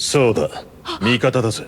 そうだ、味方だぜ。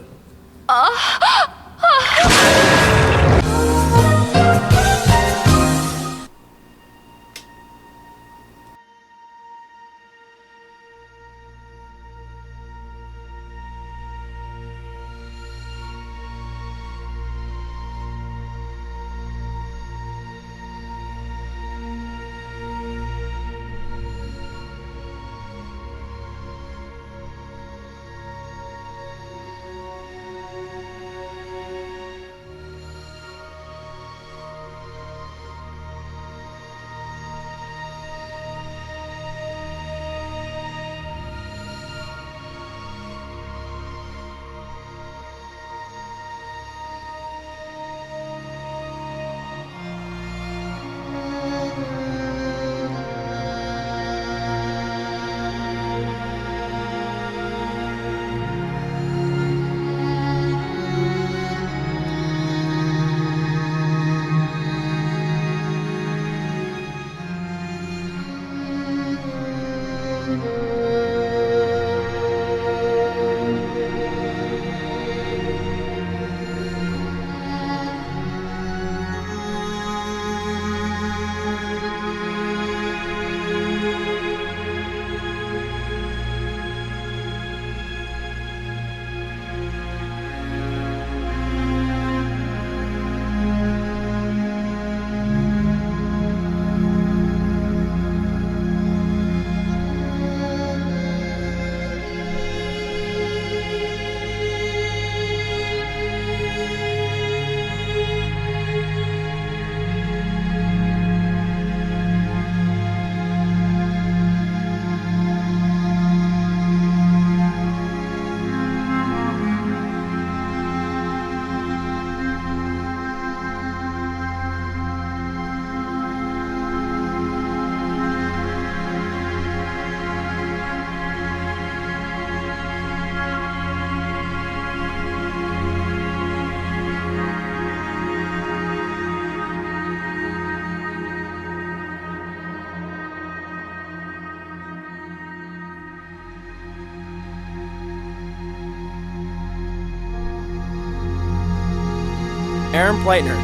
Aaron Pleitner.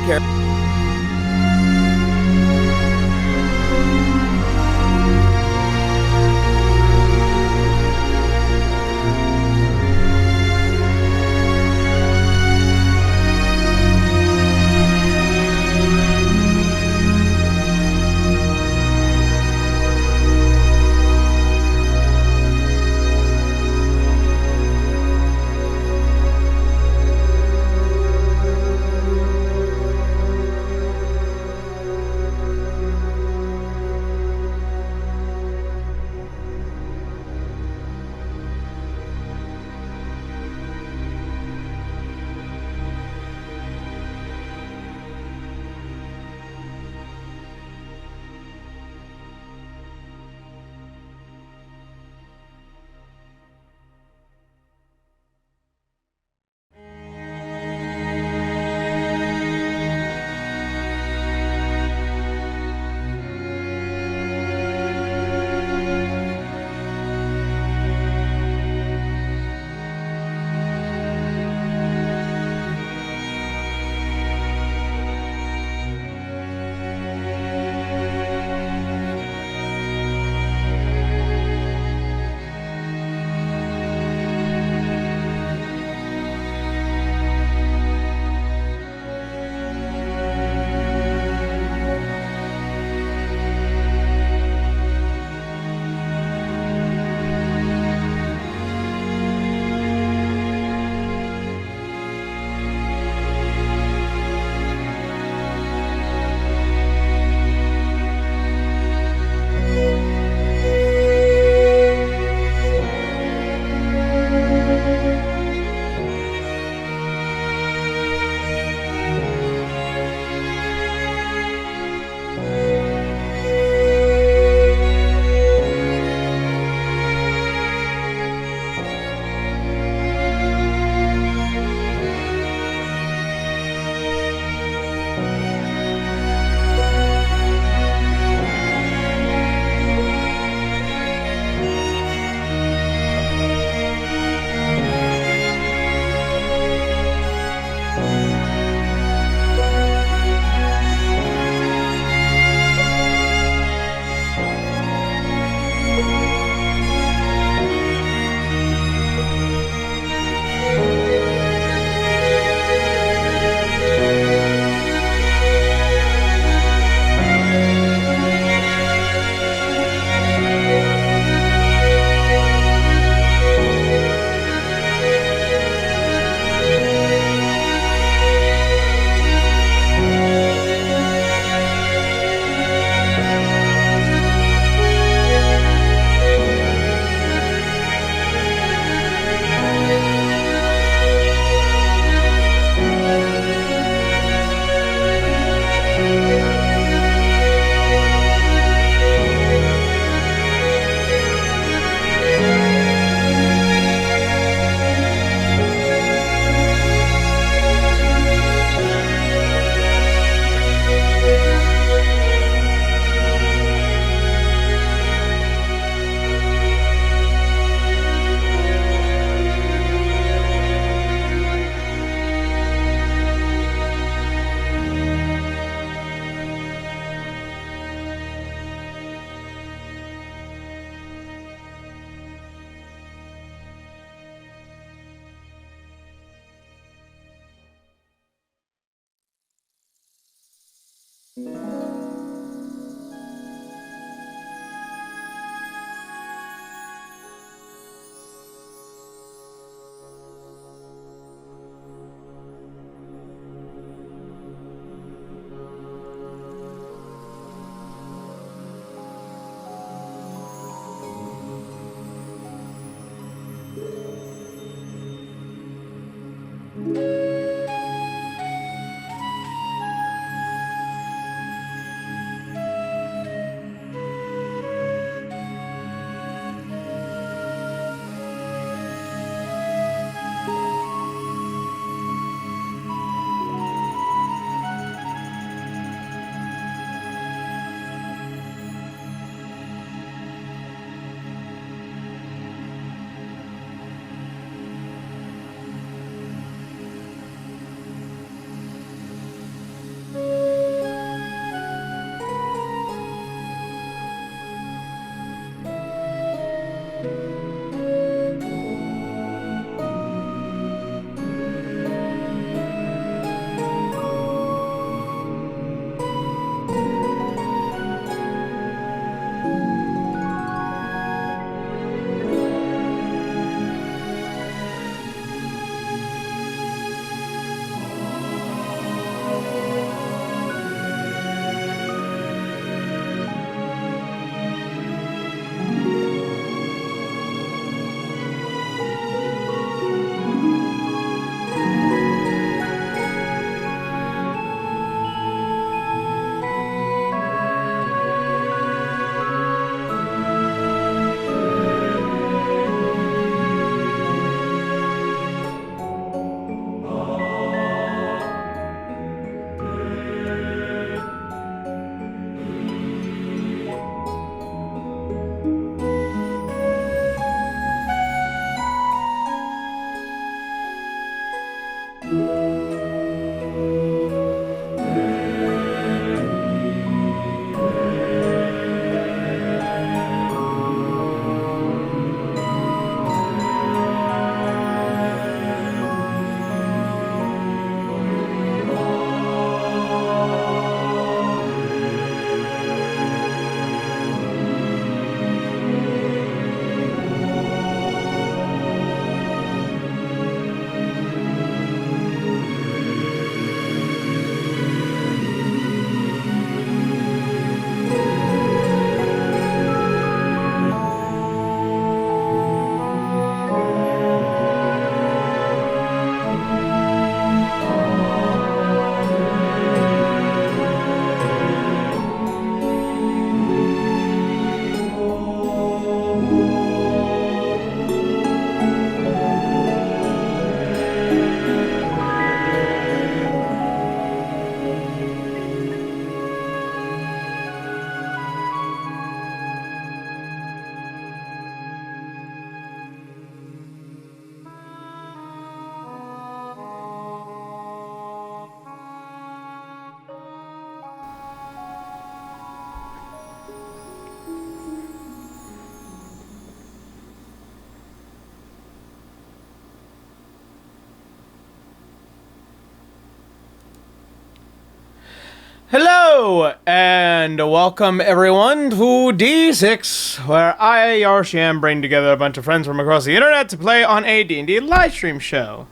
Hello, and welcome everyone to D6, where I, your Sham, bring together a bunch of friends from across the internet to play on a D&D live stream show.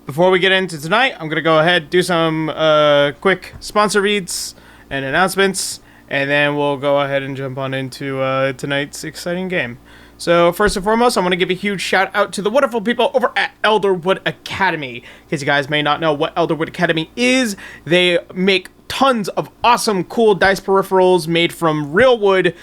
Before we get into tonight, I'm going to go ahead and do some quick sponsor reads and announcements, and then we'll go ahead and jump on into tonight's exciting game. So first and foremost, I want to give a huge shout out to the wonderful people over at Elderwood Academy. In case you guys may not know what Elderwood Academy is, they make tons of awesome, cool dice peripherals made from real wood,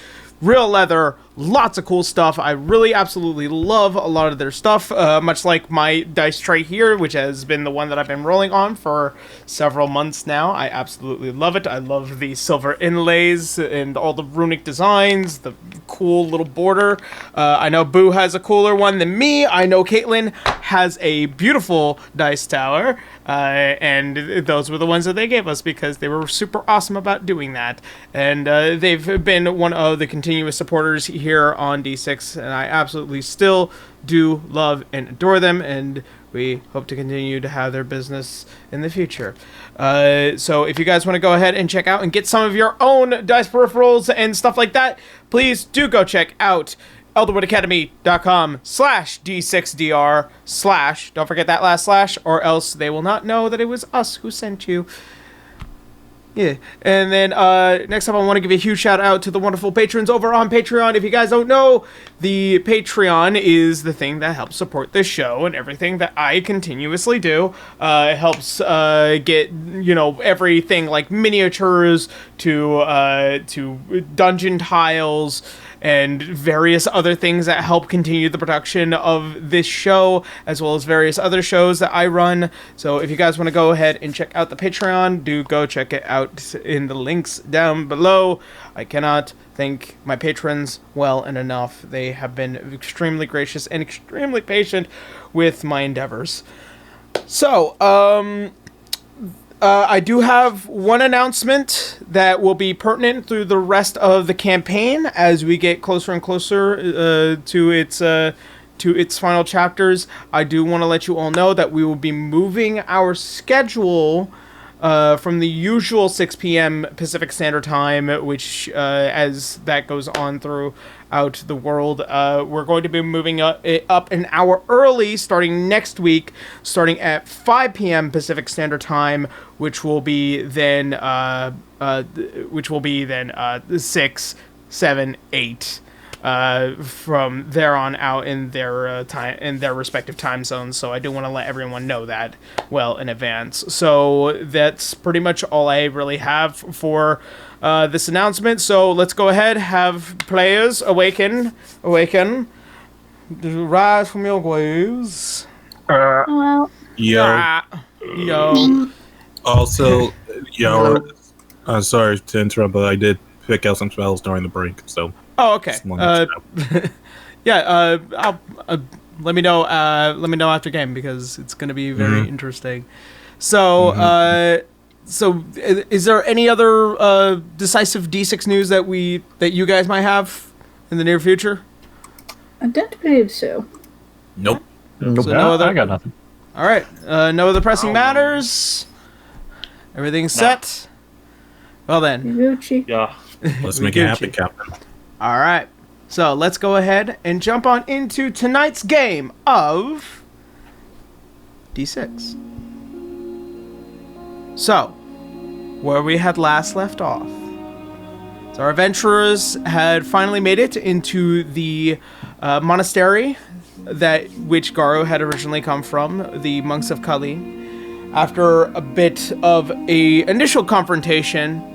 real leather, lots of cool stuff. I really absolutely love a lot of their stuff, much like my dice tray here, which has been the one that I've been rolling on for several months now. I absolutely love it. I love the silver inlays and all the runic designs, the cool little border. I know Boo has a cooler one than me. I know Caitlin has a beautiful dice tower, and those were the ones that they gave us because they were super awesome about doing that. And they've been one of the continuous supporters here on D6, and I absolutely still do love and adore them, and we hope to continue to have their business in the future. So if you guys want to go ahead and check out and get some of your own dice peripherals and stuff like that, please do go check out elderwoodacademy.com/D6DR/ don't forget that last slash, or else they will not know that it was us who sent you. Yeah. And then next up, I want to give a huge shout out to the wonderful patrons over on Patreon. If you guys don't know, the Patreon is the thing that helps support this show and everything that I continuously do. It helps get, everything like miniatures to dungeon tiles and various other things that help continue the production of this show, as well as various other shows that I run. So if you guys want to go ahead and check out the Patreon, do go check it out in the links down below. I cannot thank my patrons well and enough. They have been extremely gracious and extremely patient with my endeavors. So, I do have one announcement that will be pertinent through the rest of the campaign as we get closer and closer to its final chapters. I do want to let you all know that we will be moving our schedule from the usual 6 p.m. Pacific Standard Time, which as that goes on throughout the world, we're going to be moving it up an hour early starting next week, starting at 5 p.m. Pacific Standard Time, which will be then 6, 7, 8. From there on out in their time in their respective time zones. So I do want to let everyone know that well in advance. So that's pretty much all I really have for this announcement. So let's go ahead, have players awaken, rise from your graves. Well, Yo. Yo. Also, sorry to interrupt, but I did pick out some spells during the break, so. Oh, okay. Yeah. I'll let me know. Let me know after game because it's going to be very interesting. So, is there any other decisive D6 news that you guys might have in the near future? I don't believe so. Nope. So no other. I got nothing. All right. No other pressing matters. Everything's set. Well then. Gucci. Yeah. Let's make it happen, Captain. All right. So let's go ahead and jump on into tonight's game of D6. So, where we had last left off. So our adventurers had finally made it into the monastery which Garu had originally come from, the monks of Kali. After a bit of an initial confrontation,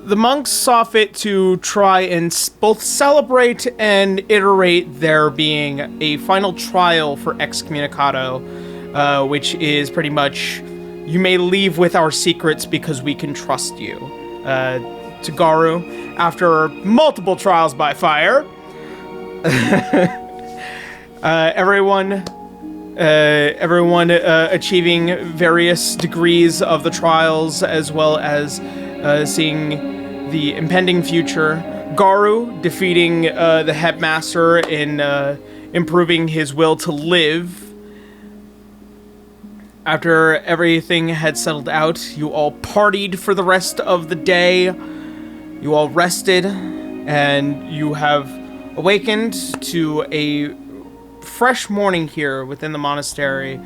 the monks saw fit to try and both celebrate and iterate there being a final trial for excommunicado, which is pretty much, you may leave with our secrets because we can trust you. To Garu, after multiple trials by fire, everyone achieving various degrees of the trials, as well as seeing the impending future. Garu defeating the Headmaster in improving his will to live. After everything had settled out, you all partied for the rest of the day. You all rested, and you have awakened to a fresh morning here within the monastery.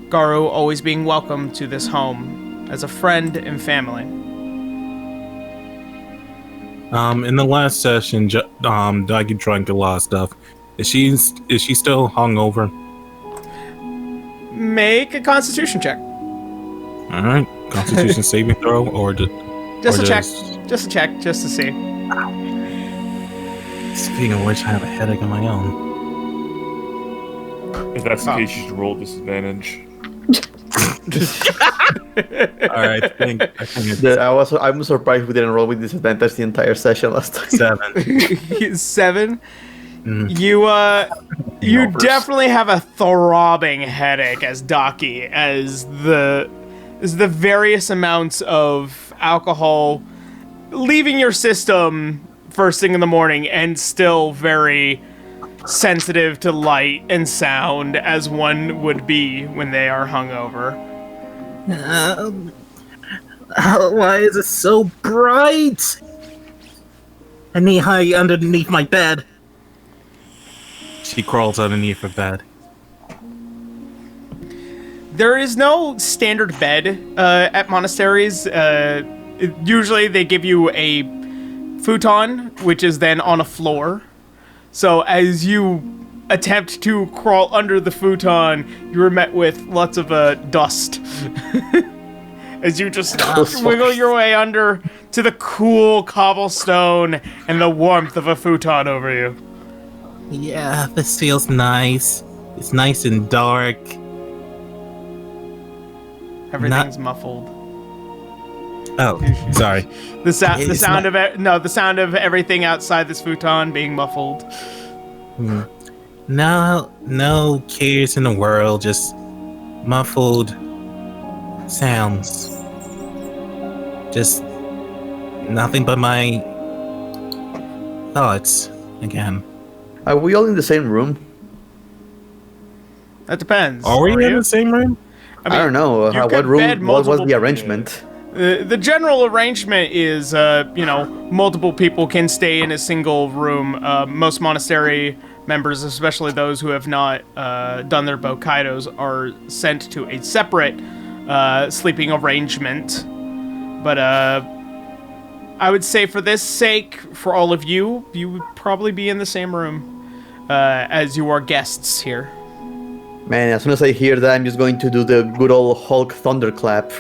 Garu always being welcome to this home as a friend and family. In the last session, Daki drank a lot of stuff. Is she still hungover? Make a Constitution check. All right, Constitution saving throw, or Just a check, just to see. Speaking of which, I have a headache of my own. If that's the case, you should roll disadvantage. All right, I think it's I'm surprised we didn't roll with disadvantage the entire session last time. 7. 7. You definitely have a throbbing headache as Daki, as the various amounts of alcohol leaving your system first thing in the morning, and still very sensitive to light and sound as one would be when they are hungover. Why is it so bright? I need hide underneath my bed. She crawls underneath her bed. There is no standard bed at monasteries. Usually they give you a futon, which is then on a floor. So as you attempt to crawl under the futon, you are met with lots of dust. As you just wiggle your way under to the cool cobblestone and the warmth of a futon over you. Yeah, this feels nice. It's nice and dark. Everything's muffled. Oh, sorry. The sound of everything outside this futon being muffled. No cares in the world, just muffled sounds. Just nothing but my thoughts again. Are we all in the same room? That depends. Are we in you? the same room? I don't know. you What could bed room? What was multiple the arrangement? The general arrangement is, multiple people can stay in a single room. Most monastery members, especially those who have not done their Bokaidos, are sent to a separate sleeping arrangement. But I would say for this sake, for all of you, you would probably be in the same room as you are guests here. Man, as soon as I hear that, I'm just going to do the good old Hulk thunderclap.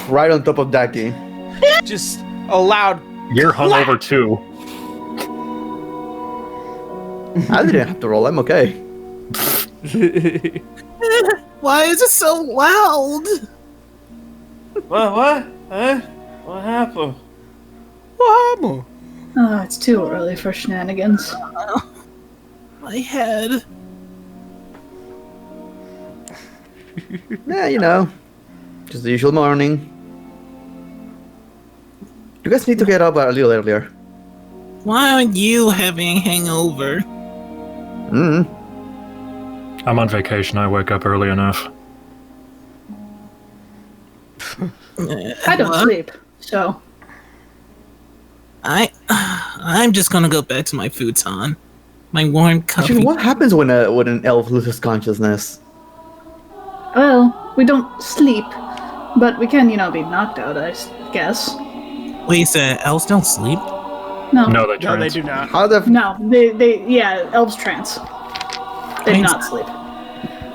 Right on top of Daki. Just a loud... You're hungover too. I didn't have to roll, I'm okay. Why is it so loud? What? Huh? What happened? What? Oh, it's too early for shenanigans. My head. Yeah, just the usual morning. You guys need to get up a little earlier. Why aren't you having a hangover? I'm on vacation. I wake up early enough. I don't sleep, so... I'm just gonna go back to my futon. My warm coffee. Actually, what happens when an elf loses consciousness? Well, we don't sleep, but we can, be knocked out, I guess. Wait, so elves don't sleep? No. No, they No, they do not. How the... No, elves trance. They do not sleep.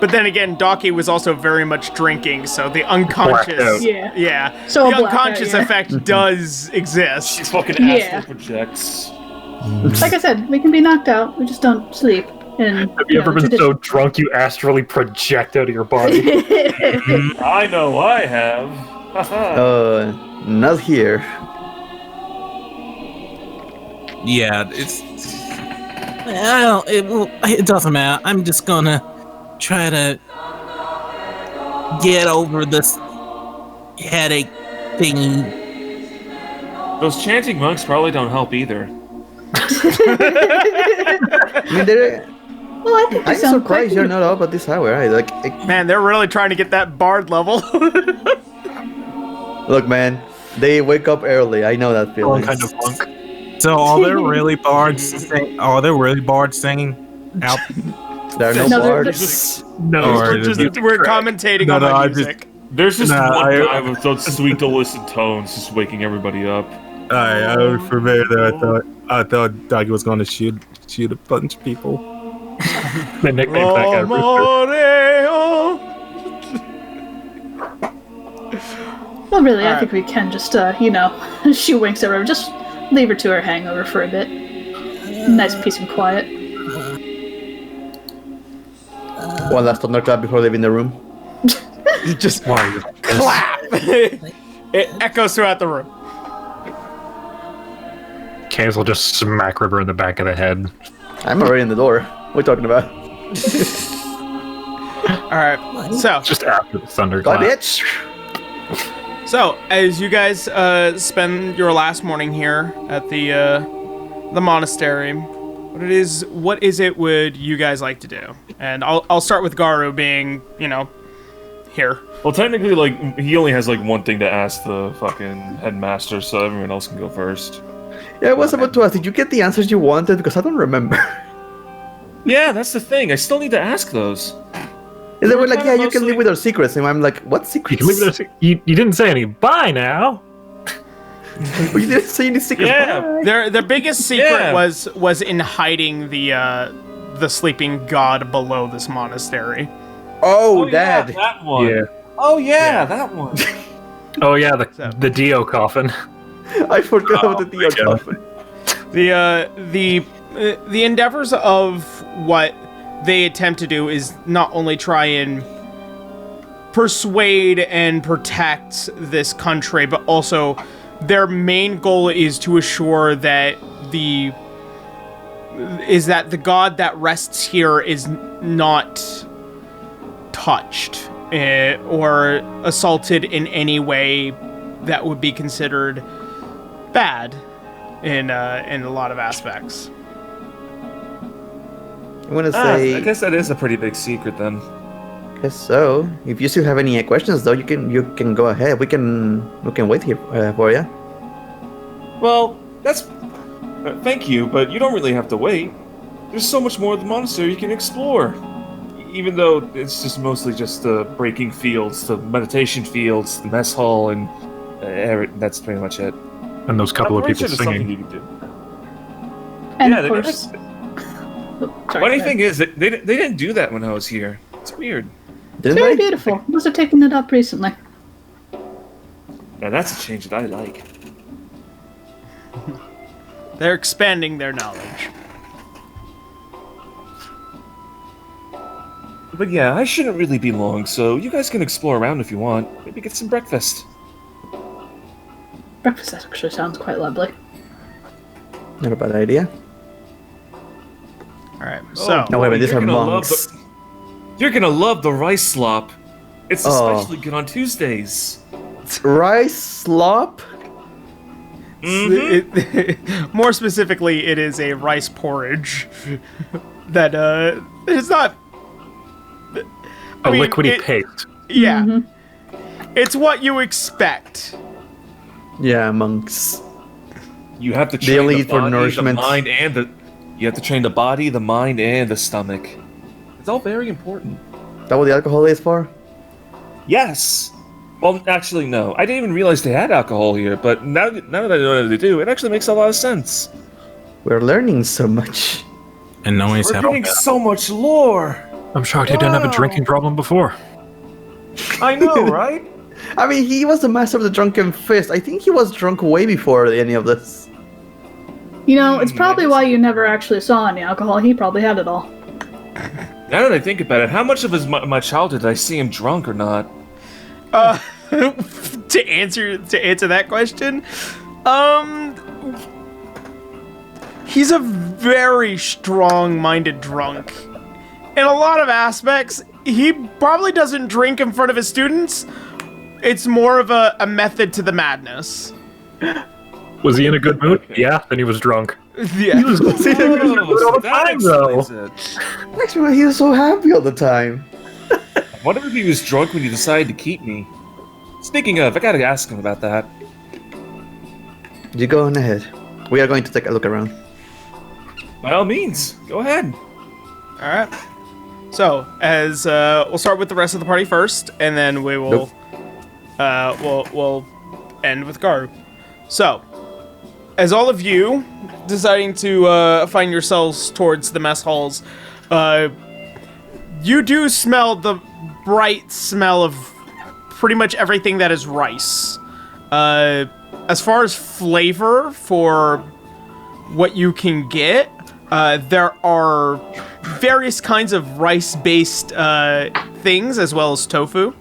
But then again, Daki was also very much drinking, so the unconscious... Blackout. Yeah. So the a blackout, unconscious yeah. effect does exist. She fucking Yeah. astral projects. Like I said, we can be knocked out, we just don't sleep. And, Have you ever been so drunk you astrally project out of your body? I know I have. Not here. Yeah, well, it doesn't matter. I'm just gonna try to get over this headache thingy. Those chanting monks probably don't help either. I mean, Well, I think they I'm sound surprised quite you're not up at this hour. Right? Man, they're really trying to get that bard level. Look, man, they wake up early. I know that feeling. Kind of monk. So are there really bards singing out? There are no No, they're- bards. No, Or We're commentating on the music. there's just Nah, one I- guy with those sweet, delicious tones just waking everybody up. I was familiar there. I thought Daki was going to shoot a bunch of people. They nicknamed that guy Rooster. Well, really, I Alright. think we can just, she winks at her, just leave her to her hangover for a bit. Nice peace and quiet. One last thunderclap before leaving the room. Just Why? clap. It echoes throughout the room. Cancel just smack River in the back of the head. I'm already in the door. What are you talking about? All right. So Just after the God, thunderclap. bitch! So, as you guys spend your last morning here at the monastery, what is it would you guys like to do? And I'll start with Garu being, here. Well, technically, like, he only has, like, one thing to ask the fucking headmaster, so everyone else can go first. Yeah, I was about to ask, did you get the answers you wanted? Because I don't remember. Yeah, that's the thing. I still need to ask those. Is it We're like, kinda yeah, you can mostly- live with our secrets? And I'm like, what secrets? You, leave it- you didn't say any. Bye now. But you didn't say any secrets. Yeah. Their biggest secret Yeah. was in hiding the sleeping god below this monastery. Oh, yeah, Dad. that one. Yeah. Oh, yeah, that one. Oh yeah, So- the Dio coffin. I forgot about the my Dio God. coffin. The endeavors of what they attempt to do is not only try and persuade and protect this country, but also their main goal is to assure that the god that rests here is not touched or assaulted in any way that would be considered bad in a lot of aspects. I'm gonna say, I guess that is a pretty big secret, then. guess so. If you still have any questions, though, you can go ahead. We can wait here for you. Well, that's... thank you, but you don't really have to wait. There's so much more of the monastery you can explore. Even though it's just mostly just the breaking fields, the meditation fields, the mess hall, and that's pretty much it. And those couple of I'm pretty people sure there's singing. something you can do. And Yeah, of they course. never- Oh, sorry, Funny go ahead. thing is, that they didn't do that when I was here. It's weird. Didn't Very they? beautiful. Must have taken it up recently. Yeah, that's a change that I like. They're expanding their knowledge. But yeah, I shouldn't really be long, so you guys can explore around if you want. Maybe get some breakfast. Breakfast actually sounds quite lovely. Not a bad idea. All right. So, No, wait a minute, these you're are gonna love monks. You're gonna love the rice slop. It's Oh. especially good on Tuesdays. Rice slop? more specifically, it is a rice porridge that it's not A mean, liquidy it- paste. yeah. It's what you expect. Yeah, monks. You have to They train only the eat for body, nourishment. the mind, and the. You have to train the body, the mind, and the stomach. It's all very important. Is that what the alcohol is for? Yes. Well, actually, no. I didn't even realize they had alcohol here, but now that I know that they do, it actually makes a lot of sense. We're learning so much. And no one's We're having getting so much lore. I'm shocked he didn't have a drinking problem before. I know, right? I mean, he was the master of the drunken fist. I think he was drunk way before any of this. You know, it's probably why you never actually saw any alcohol. He probably had it all. Now that I think about it, how much of my childhood did I see him drunk or not? To answer that question, he's a very strong-minded drunk. In a lot of aspects, he probably doesn't drink in front of his students. It's more of a method to the madness. Was he in a good mood? Yeah, then he was drunk. Yeah. He was all the that time, though. explains it. That's why he was so happy all the time. Wonder if he was drunk when he decided to keep me. Speaking of, I gotta ask him about that. You go on ahead. We are going to take a look around. By all means, go ahead. All right. So, as we'll start with the rest of the party first, and then we will we'll end with Garu. So, as all of you deciding to find yourselves towards the mess halls, you do smell the bright smell of pretty much everything that is rice. As far as flavor for what you can get, there are various kinds of rice-based things, as well as tofu.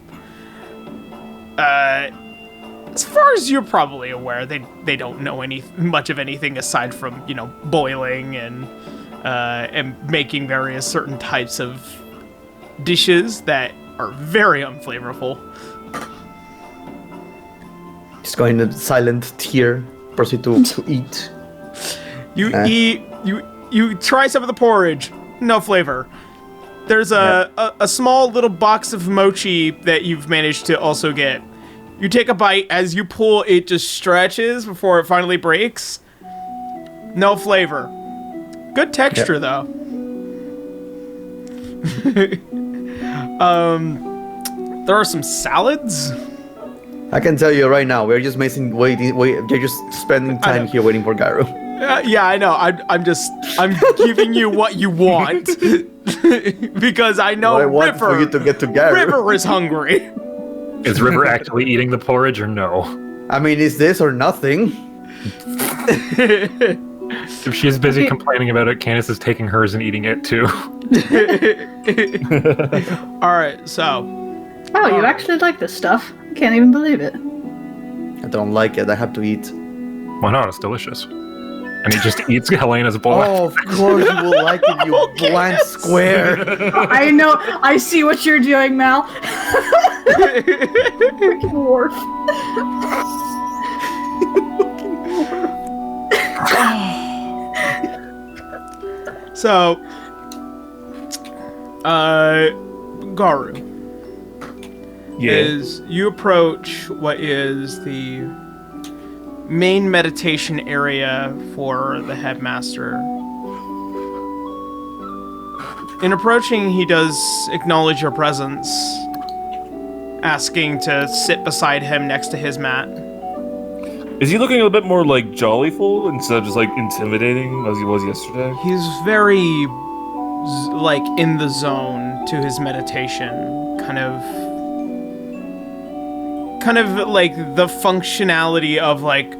as far as you're probably aware, they don't know much of anything aside from, boiling and making various certain types of dishes that are very unflavorful. Just going into silent tear, proceed to eat. You eat, you try some of the porridge, no flavor. There's a small little box of mochi that you've managed to also get. You take a bite, as you pull, it just stretches before it finally breaks. No flavor. Good texture, though. There are some salads. I can tell you right now, we're just you're just spending time here waiting for Garu. Yeah, I know. I'm giving you what you want because I know What I want River. for you to get to Garu. River is hungry. Is River actually eating the porridge or no? I mean, is this or nothing? If she's busy complaining about it, Candace is taking hers and eating it too. All right, so. Oh, you actually like this stuff? I can't even believe it. I don't like it. I have to eat. Why not? It's delicious. And he just eats Helena's bowl. Oh, of course you will like it, you blank square. I know. I see what you're doing, Mal. Freaking Worf. So, Garu, is you approach what is the main meditation area for the Headmaster. In approaching, he does acknowledge your presence, asking to sit beside him next to his mat. Is he looking a bit more like jollyful instead of just like intimidating as he was yesterday? He's very, like, in the zone to his meditation, kind of like the functionality of like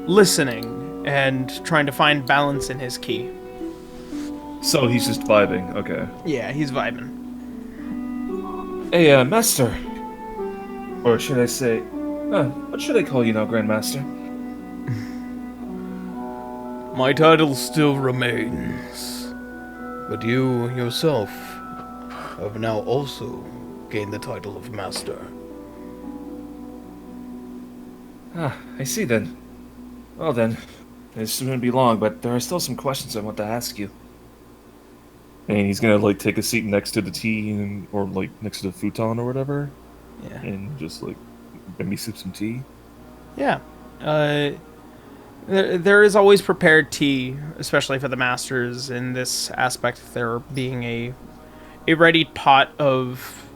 listening and trying to find balance in his ki. So he's just vibing, okay. Yeah, he's vibing. Hey, Master. Or should I say, what should I call you now, Grandmaster? My title still remains, but you yourself have now also gained the title of Master. Ah, I see then. Well then, this shouldn't be long, but there are still some questions I want to ask you. And he's gonna like take a seat next to the tea or like next to the futon or whatever. Yeah. And just like maybe sip some tea. Yeah. There is always prepared tea, especially for the masters in this aspect, there being a readied pot of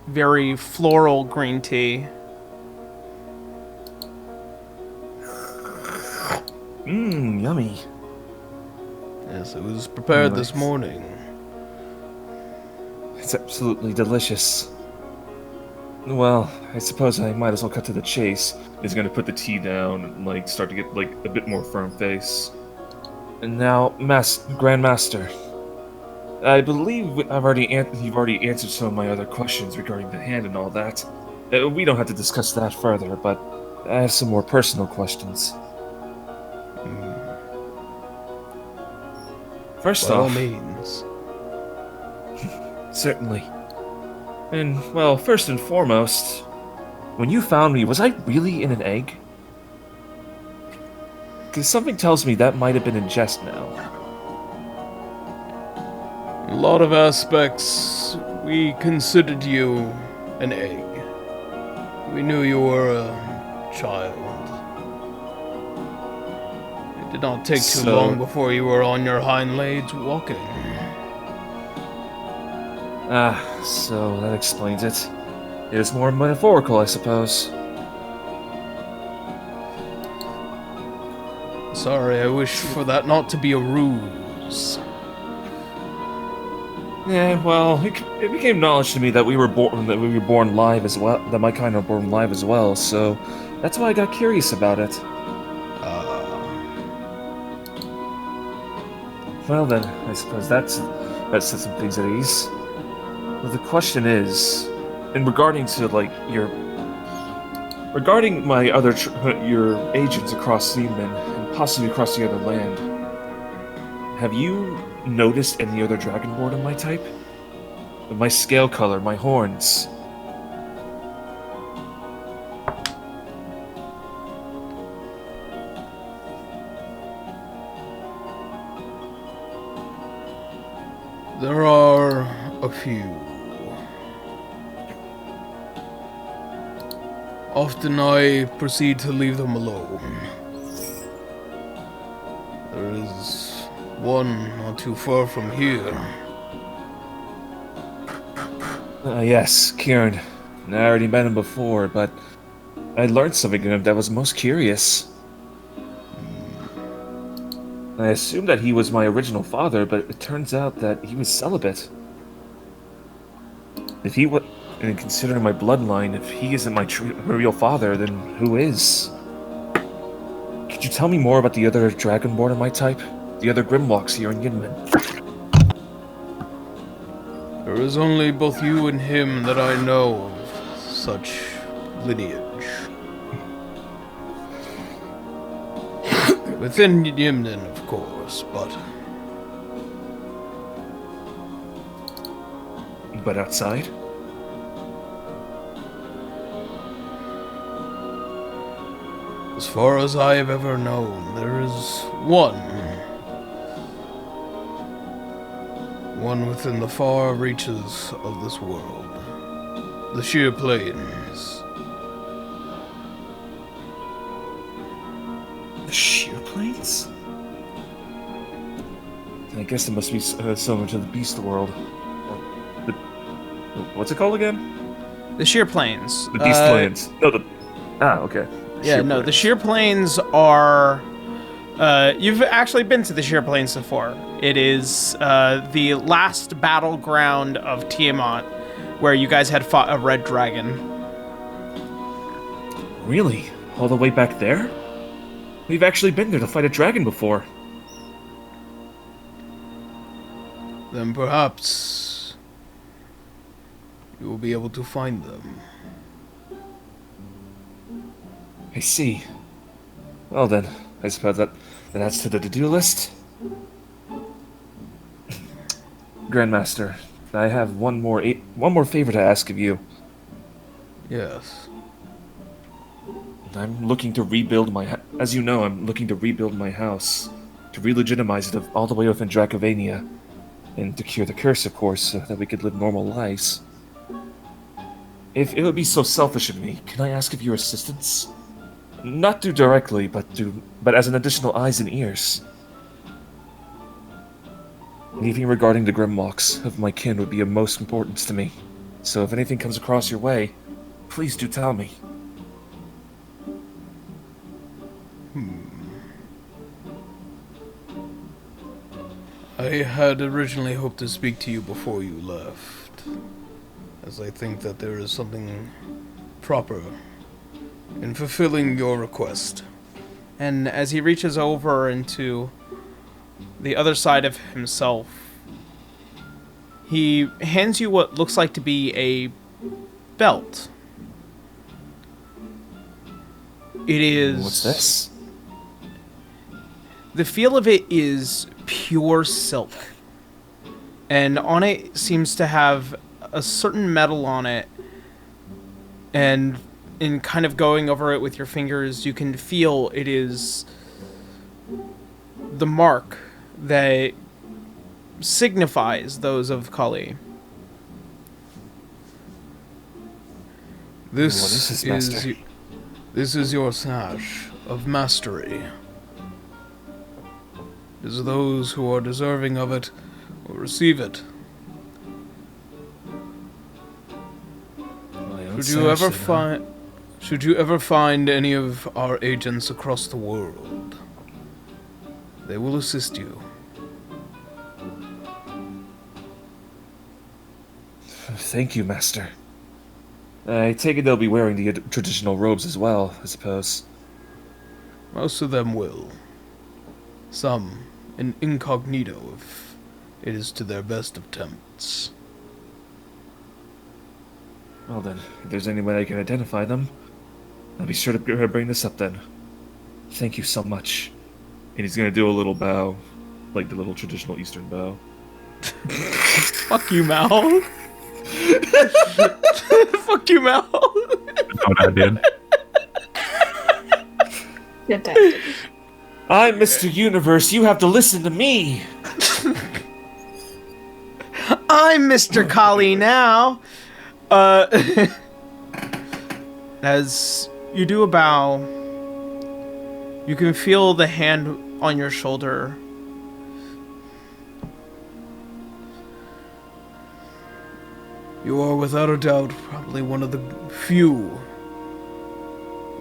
very floral green tea. Mmm, yummy. Yes, it was prepared this morning. It's absolutely delicious. Well, I suppose I might as well cut to the chase. He's gonna put the tea down and like start to get like a bit more firm face. And now, Grandmaster, I believe you've already answered some of my other questions regarding the hand and all that. We don't have to discuss that further, but I have some more personal questions. First By all off, means. certainly. And, well, first and foremost, when you found me, was I really in an egg? Because something tells me that might have been in jest now. In a lot of aspects, we considered you an egg. We knew you were a child. It did not take too long before you were on your hind legs walking. Ah, so that explains it. It is more metaphorical, I suppose. Sorry, I wish for that not to be a ruse. Yeah, well, it became knowledge to me that we were born live as well. That my kind are born live as well. So that's why I got curious about it. Well then, I suppose that sets some things at ease. Well, the question is, in regarding to like your Regarding my other your agents across Yimnin and possibly across the other land, have you noticed any other dragonborn of my type? My scale color, my horns. There are a few. Often I proceed to leave them alone. There is one not too far from here. Yes, Kieran. I already met him before, but I learned something of him that was most curious. I assumed that he was my original father, but it turns out that he was celibate. If he was, and considering my bloodline, if he isn't my real father, then who is? Could you tell me more about the other dragonborn of my type? The other Grimlocks here in Yimnin? There is only both you and him that I know of such lineage. Within Yimnin, of course, but outside? as far as I have ever known, there is one. One within the far reaches of this world. The sheer plains. The sheer plains? I guess it must be similar to the beast world. What's it called again? The sheer plains. The beast plains. No, the... Ah, okay. Yeah, no, the sheer plains are... you've actually been to the sheer plains before. It is the last battleground of Tiamat, where you guys had fought a red dragon. Really? All the way back there? We've actually been there to fight a dragon before. Then perhaps you will be able to find them. I see. Well then, I suppose that adds to the to-do list. Grandmaster, I have one more favor to ask of you. Yes. I'm looking to rebuild as you know, I'm looking to rebuild my house, to re-legitimize it all the way within Dracovania, and to cure the curse, of course, so that we could live normal lives. If it would be so selfish of me, can I ask of your assistance? Not do directly, but as an additional eyes and ears. Anything regarding the Grimlocks of my kin would be of most importance to me. So if anything comes across your way, please do tell me. I had originally hoped to speak to you before you left, as I think that there is something proper in fulfilling your request. And as he reaches over into the other side of himself, he hands you what looks like to be a belt. It is... What's this? The feel of it is pure silk. And on it seems to have a certain metal on it. And in kind of going over it with your fingers, you can feel it is the mark that signifies those of Kali. What is this, Master? This is your sash of mastery. It is those who are deserving of it will receive it. Should you ever find any of our agents across the world, they will assist you. Thank you, Master. I take it they'll be wearing the traditional robes as well, I suppose. Most of them will. Some in incognito if it is to their best attempts. Well then, if there's any way I can identify them, I'll be sure to bring this up then. Thank you so much. And he's gonna do a little bow, like the little traditional Eastern bow. Fuck you, Mal. Fuck you, Mal. That's what I did. Fantastic. I'm Mr. Universe, you have to listen to me! I'm Mr. Kali now. As you do a bow, you can feel the hand on your shoulder. You are without a doubt probably one of the few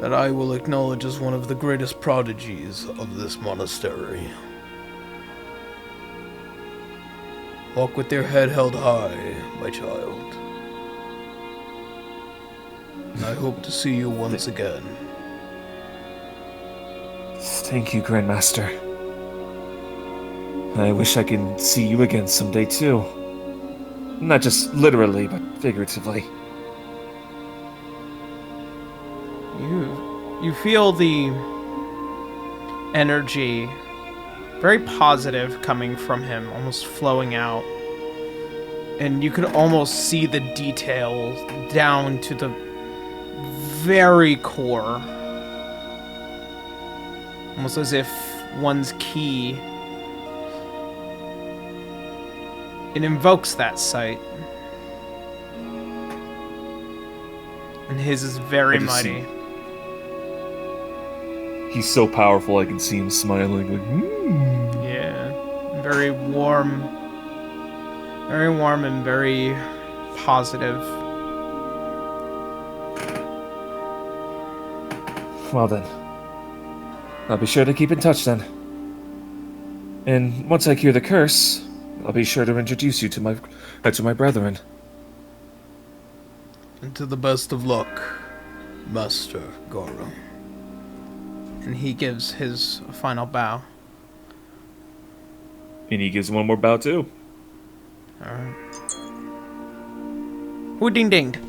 that I will acknowledge as one of the greatest prodigies of this monastery. Walk with your head held high, my child. And I hope to see you once again. Thank you, Grandmaster. I wish I could see you again someday too. Not just literally, but figuratively. You feel the energy, very positive, coming from him, almost flowing out. And you could almost see the details down to the very core. Almost as if one's key, it invokes that sight. And his is very mighty. He's so powerful I can see him smiling like, Yeah. Very warm and very positive. Well then. I'll be sure to keep in touch then. And once I cure the curse, I'll be sure to introduce you to my brethren. And to the best of luck, Master Garu. And he gives his final bow. And he gives one more bow too. Alright. Who ding dinged?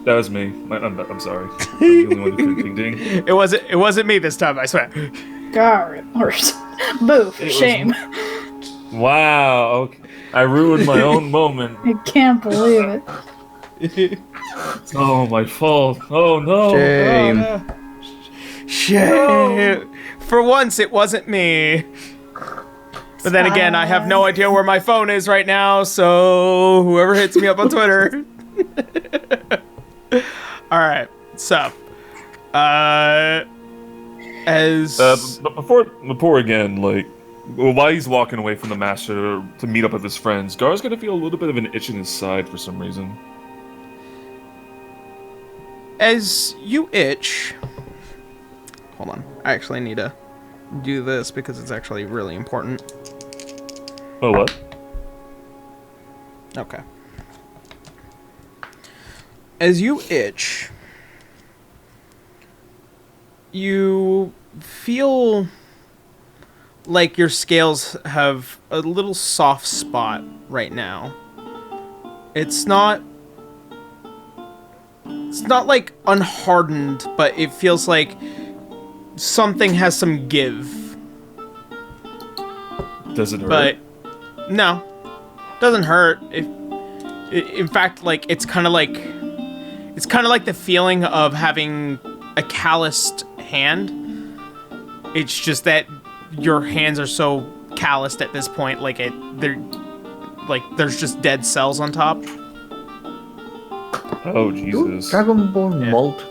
That was me. I'm sorry. I'm the only one who could ding ding. It wasn't me this time, I swear. Gar, or boo, for shame. Wow. Okay. I ruined my own moment. I can't believe it. Oh, my fault. Oh no. Shame. Oh, no. Shame. For once, it wasn't me. But then again, I have no idea where my phone is right now, so whoever hits me up on Twitter. Alright, so. But before again, like, while he's walking away from the master to meet up with his friends, Gar's gonna feel a little bit of an itch in his side for some reason. As you itch... Hold on, I actually need to do this because it's actually really important. Oh, what? Okay. As you itch, you feel like your scales have a little soft spot right now. It's not like unhardened, but it feels like something has some give. Does it hurt? But no, doesn't hurt. In fact, like it's kind of like the feeling of having a calloused hand. It's just that your hands are so calloused at this point, there's just dead cells on top. Oh Jesus! Dragonborn molt.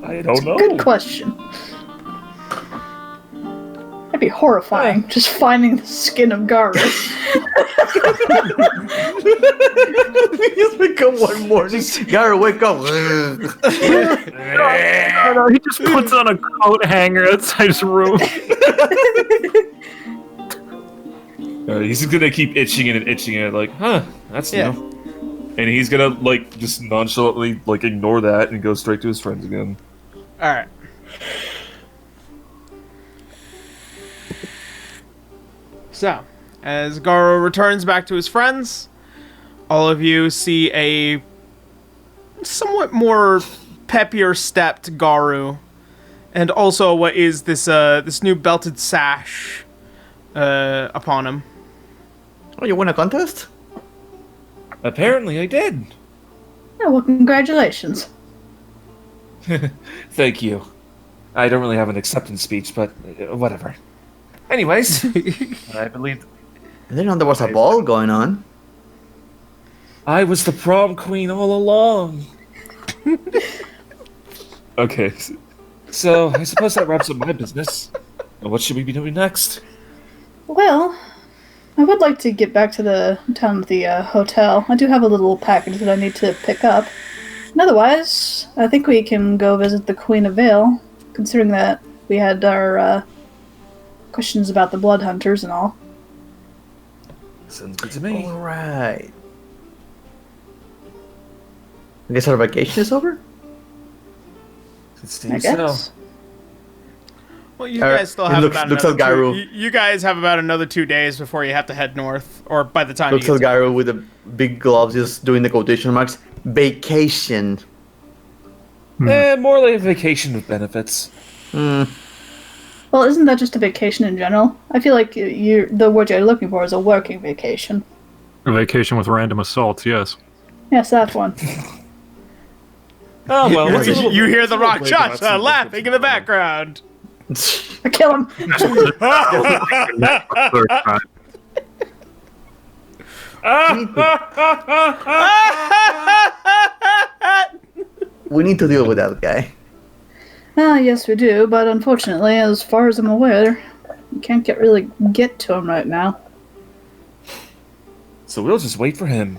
I don't know. Good question. That'd be horrifying, just finding the skin of Garu. Just wake up one morning. Garu, wake up. No, he just puts on a coat hanger outside his room. He's gonna keep itching it and itching it, like, huh, that's new. And he's gonna, like, just nonchalantly, like, ignore that and go straight to his friends again. Alright. So, as Garu returns back to his friends, all of you see a somewhat more peppier stepped Garu, and also what is this this new belted sash upon him. Oh, you won a contest? Apparently, I did. Yeah, well, congratulations. Thank you. I don't really have an acceptance speech, but whatever. Anyways, I believe I didn't know there was a ball going on. I was the prom queen all along. Okay, so I suppose that wraps up my business. What should we be doing next? Well, I would like to get back to the town of the hotel. I do have a little package that I need to pick up. And otherwise, I think we can go visit the Queen of Vale, considering that we had our questions about the blood hunters and all. Sounds good to me. Alright. I guess our vacation is over? I guess. Well, you guys still have about looks at another Garu. you guys have about another 2 days before you have to head north, or by the time Looks you at get to Garu with the big gloves, just doing the quotation marks. Vacation. More like a vacation with benefits. Well, isn't that just a vacation in general? I feel like the word you're looking for is a working vacation. A vacation with random assaults, yes. Yes, that one. Oh, well, that's a little you bit- hear it's a the little rock bit about cha-cha some laughing in the benefits. background. I kill him. Third time. We need to deal with that guy. Yes, we do, but unfortunately, as far as I'm aware, you can't really get to him right now. So we'll just wait for him.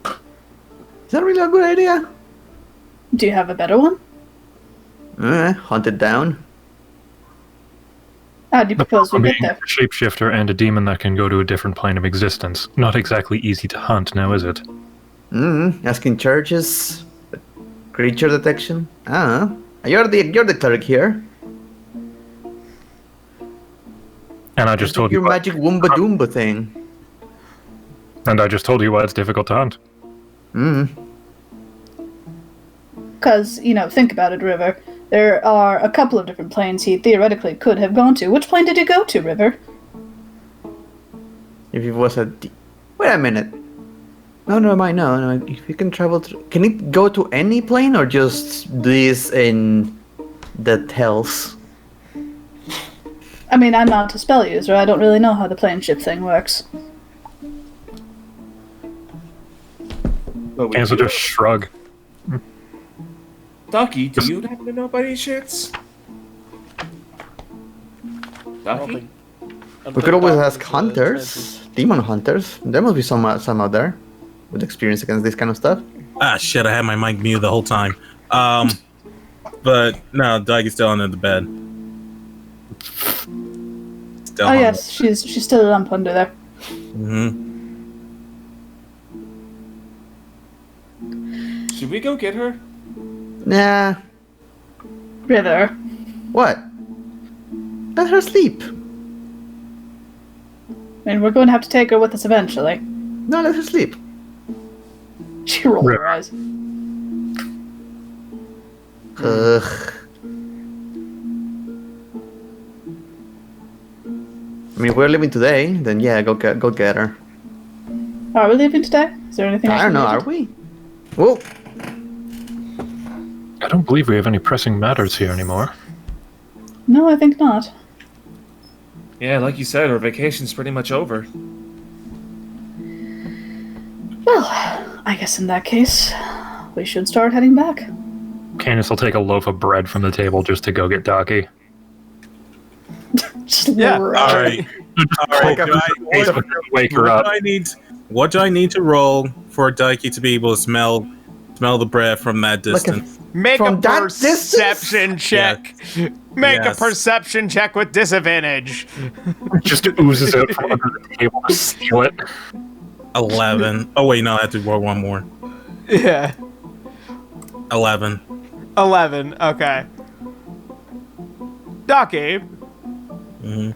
Is that really a good idea? Do you have a better one? Hunt it down. How do you propose we Being get there? a shapeshifter and a demon that can go to a different plane of existence. Not exactly easy to hunt, now is it? Asking churches. Creature detection. You're the cleric here. And I just told Your you. magic Woomba Doomba thing. And I just told you why it's difficult to hunt. Because, think about it, River. There are a couple of different planes he theoretically could have gone to. Which plane did he go to, River? If it was wait a minute. No. If you can travel through... Can it go to any plane or just this in the tells? I mean, I'm not a spell user. I don't really know how the plane ship thing works. But And so just shrug. Daki, do you happen to know by any chance? Daki? We could always ask hunters. Demon hunters. There must be some out there with experience against this kind of stuff. Ah, shit, I had my mic muted the whole time. But no, Daki's still under the bed. Still Oh yes, she's still a lump under there. Should we go get her? Nah. River. What? Let her sleep. I mean, we're going to have to take her with us eventually. No, let her sleep. She rolled her eyes. Ugh. I mean, if we're leaving today, then yeah, go get her. Are we leaving today? Is there anything else I don't we know, need are to- we? Well, I don't believe we have any pressing matters here anymore. No, I think not. Yeah, like you said, our vacation's pretty much over. Well, I guess in that case, we should start heading back. Canis will take a loaf of bread from the table just to go get Daki. Just Yeah, right. All right. Wake her up. What do I need to roll for Daki to be able to smell the bread from that distance? Make From a that perception check. Make Yes. a perception check with disadvantage. Just oozes out from under the table to steal it. 11. Oh wait, no, I have to roll one more. Yeah. 11. 11. Okay. Daki, in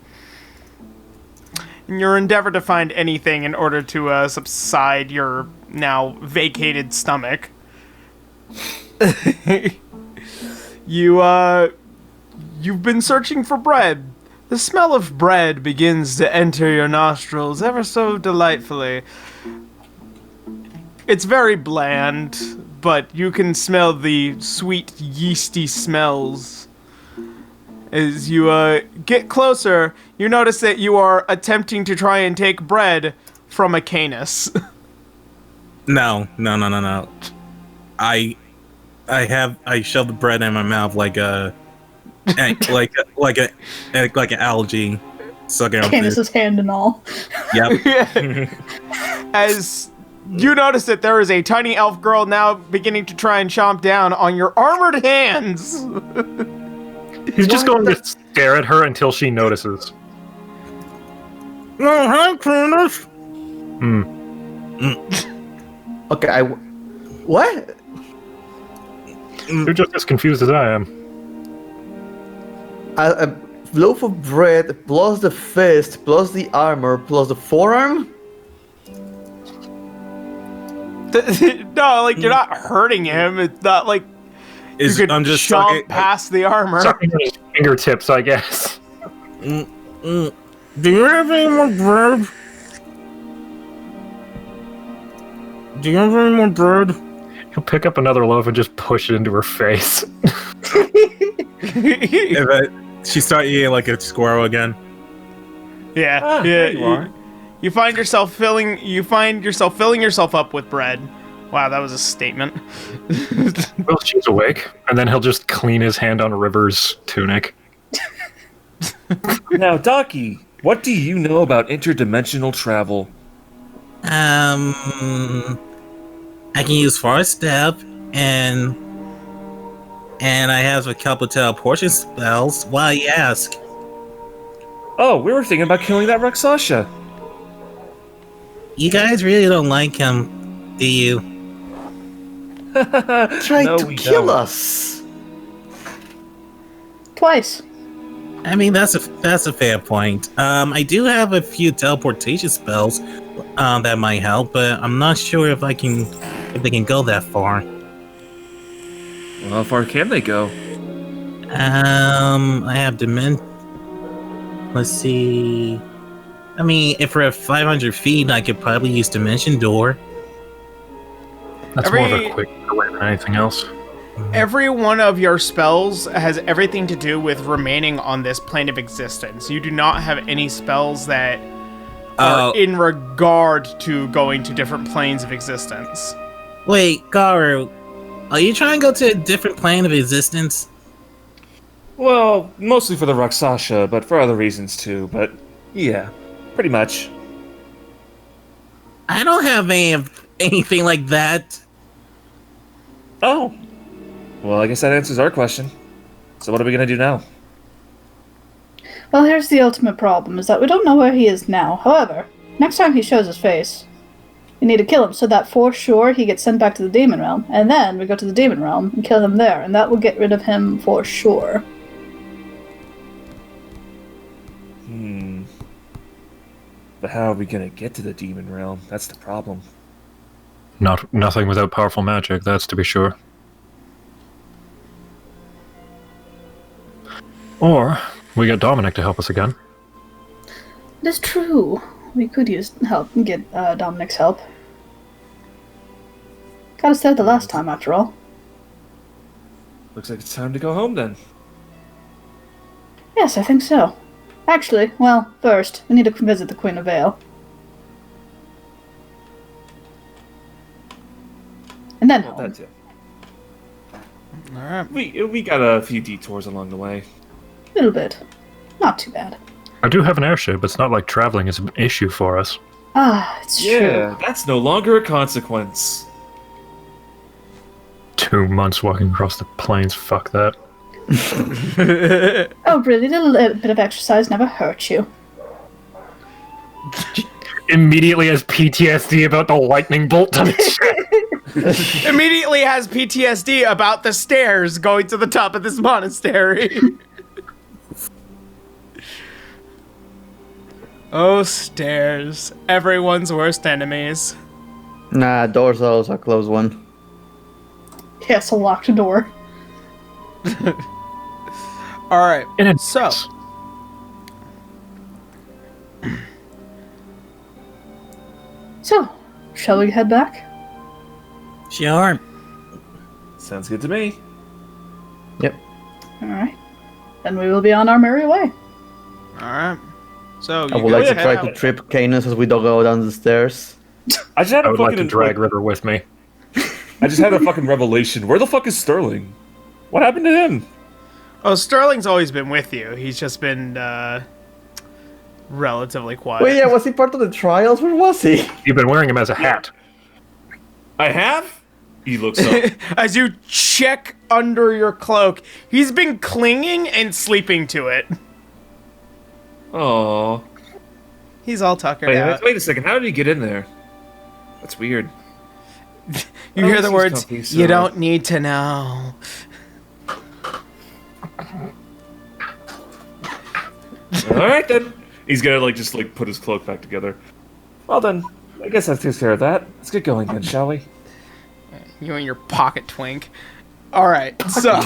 your endeavor to find anything in order to subside your now vacated stomach, You've been searching for bread. The smell of bread begins to enter your nostrils ever so delightfully. It's very bland, but you can smell the sweet, yeasty smells. As you get closer, you notice that you are attempting to try and take bread from a canis. No. I shove the bread in my mouth like an algae sucking on Canis's hand and all. Yep. As you notice that there is a tiny elf girl now beginning to try and chomp down on your armored hands. He's just going to stare at her until she notices. No, hi, Cronus. Okay, what? You're just as confused as I am. A loaf of bread plus the fist plus the armor plus the forearm? No, like you're not hurting him. It's not like you could I'm just chomp sucking, past the armor. Sucking on his fingertips, I guess. Do you have any more bread? Do you have any more bread? He'll pick up another loaf and just push it into her face. She start eating like a squirrel again. Yeah, there you are. You find yourself filling yourself up with bread. Wow, that was a statement. Well, she's awake, and then he'll just clean his hand on River's tunic. Now, Daki, what do you know about interdimensional travel? I can use Forest Step, and I have a couple teleportation spells. Why you ask? Oh, we were thinking about killing that Rakshasa. You guys really don't like him, do you? Tried No, to we kill don't. us. Twice. I mean, that's a fair point. I do have a few teleportation spells that might help, but I'm not sure if they can go that far. Well, how far can they go? I have Let's see. I mean, if we're at 500 feet, I could probably use Dimension Door. That's more of a quick way than anything else. Every one of your spells has everything to do with remaining on this plane of existence. You do not have any spells that are in regard to going to different planes of existence. Wait, Garu, are you trying to go to a different plane of existence? Well, mostly for the Rakshasa, but for other reasons too. But yeah, pretty much. I don't have anything like that. Oh. Well, I guess that answers our question. So what are we gonna do now? Well, here's the ultimate problem, is that we don't know where he is now. However, next time he shows his face, we need to kill him so that for sure he gets sent back to the Demon Realm. And then we go to the Demon Realm and kill him there, and that will get rid of him for sure. But how are we gonna get to the Demon Realm? That's the problem. Nothing without powerful magic, that's to be sure. Or we get Dominic to help us again. It is true. We could use help and get Dominic's help. Got us there the last time, after all. Looks like it's time to go home then. Yes, I think so. Actually, well, first, we need to visit the Queen of Vale. And then Well, home. that's it. Alright. We got a few detours along the way. A little bit. Not too bad. I do have an airship, it's not like traveling is an issue for us. Ah, it's Yeah, that's no longer a consequence. 2 months walking across the plains, fuck that. true. Oh, really? A little bit of exercise never hurt you. Immediately has PTSD about the lightning bolt on his ship. Immediately has PTSD about the stairs going to the top of this monastery. Oh, stairs. Everyone's worst enemies. Nah, doors are also a close one. Yes, a locked door. All right. And So, So, shall we head back? Sure. Sounds good to me. Alright. Then we will be on our merry way. all right. So, I you would like guys to head try out. to trip Canis as we don't go down the stairs. I just had I a would like fucking to drag River with me. I just had a fucking revelation. Where the fuck is Sterling? What happened to him? Oh, Sterling's always been with you. He's just been relatively quiet. Wait, yeah, was he part of the trials? Where was he? You've been wearing him as a hat. I have? He looks up. As you check under your cloak, he's been clinging and sleeping to it. Aww. He's all tuckered out. Wait a second. How did he get in there? That's weird. You hear the he's words, comfy, so- "You don't need to know." Alright then. He's gonna just put his cloak back together. Well then, I guess that takes care of that. Let's get going then, shall we? You and your pocket twink. All right, so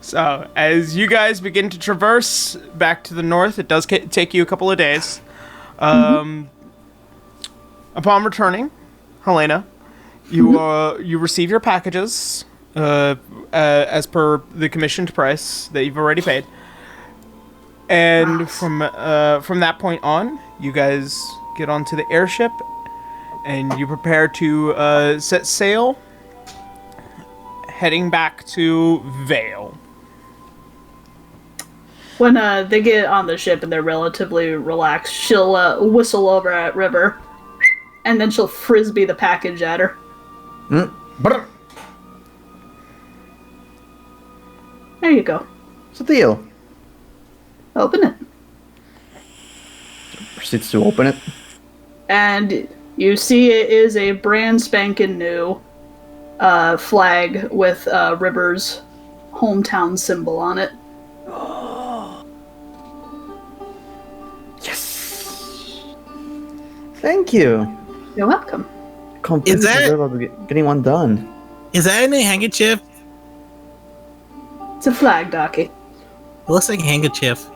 so as you guys begin to traverse back to the north, it does take you a couple of days. Upon returning, Helena, you receive your packages as per the commissioned price that you've already paid, and from that point on, you guys get onto the airship. And you prepare to set sail, heading back to Vale. When they get on the ship and they're relatively relaxed, she'll whistle over at River, and then she'll frisbee the package at her. Brr. There you go. What's the deal? Open it. Proceeds to open it. And you see it is a brand spanking new flag with River's hometown symbol on it. Yes! Thank you. You're welcome. Completely Is that- forgot about getting one done. Is that in a handkerchief? It's a flag, Daki. It looks like a handkerchief.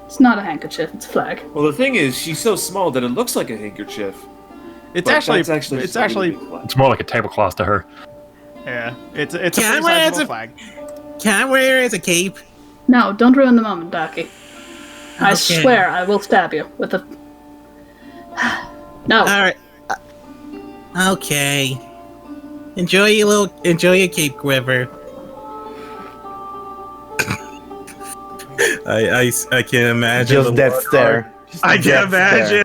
It's not a handkerchief, it's a flag. Well, the thing is, she's so small that it looks like a handkerchief. It's But actually, that's it's just a really actually, big flag. It's more like a tablecloth to her. yeah, it's a Can I pretty wear it sizable as a- flag. Can I wear it as a cape? No, don't ruin the moment, Daki. I Okay. swear I will stab you with a... No. Alright. Okay. Enjoy your cape, River. I can't imagine Just that stare. Just I that can't imagine.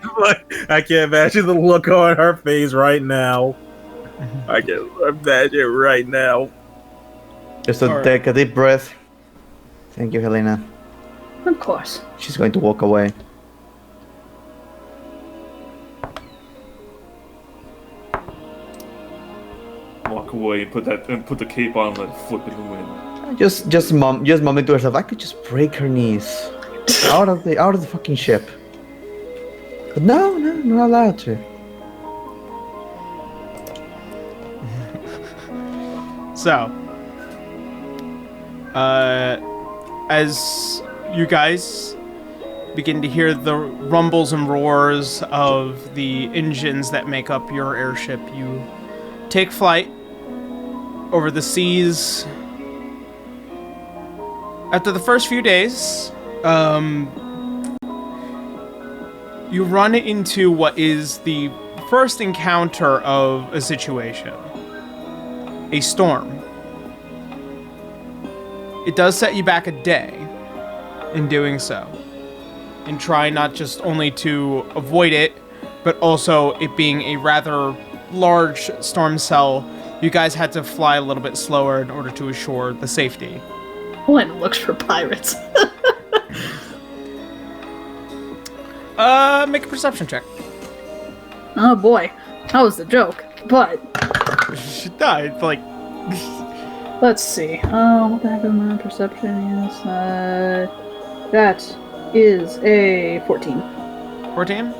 I can't imagine the look on her face right now. I can imagine right now. Just take a deep breath. Thank you, Helena. Of course. She's going to walk away. Walk away and put the cape on and let it flip in the wind. Just mumbling to herself. I could just break her knees out of the fucking ship. But no, not allowed to. So, as you guys begin to hear the rumbles and roars of the engines that make up your airship, you take flight over the seas. After the first few days, you run into what is the first encounter of a situation. A storm. It does set you back a day in doing so. And try not just only to avoid it, but also it being a rather large storm cell, you guys had to fly a little bit slower in order to assure the safety. One looks for pirates. Make a perception check. Oh boy, that was the joke. But She died, like, let's see. What the heck is my perception? Yes, that is a 14. 14.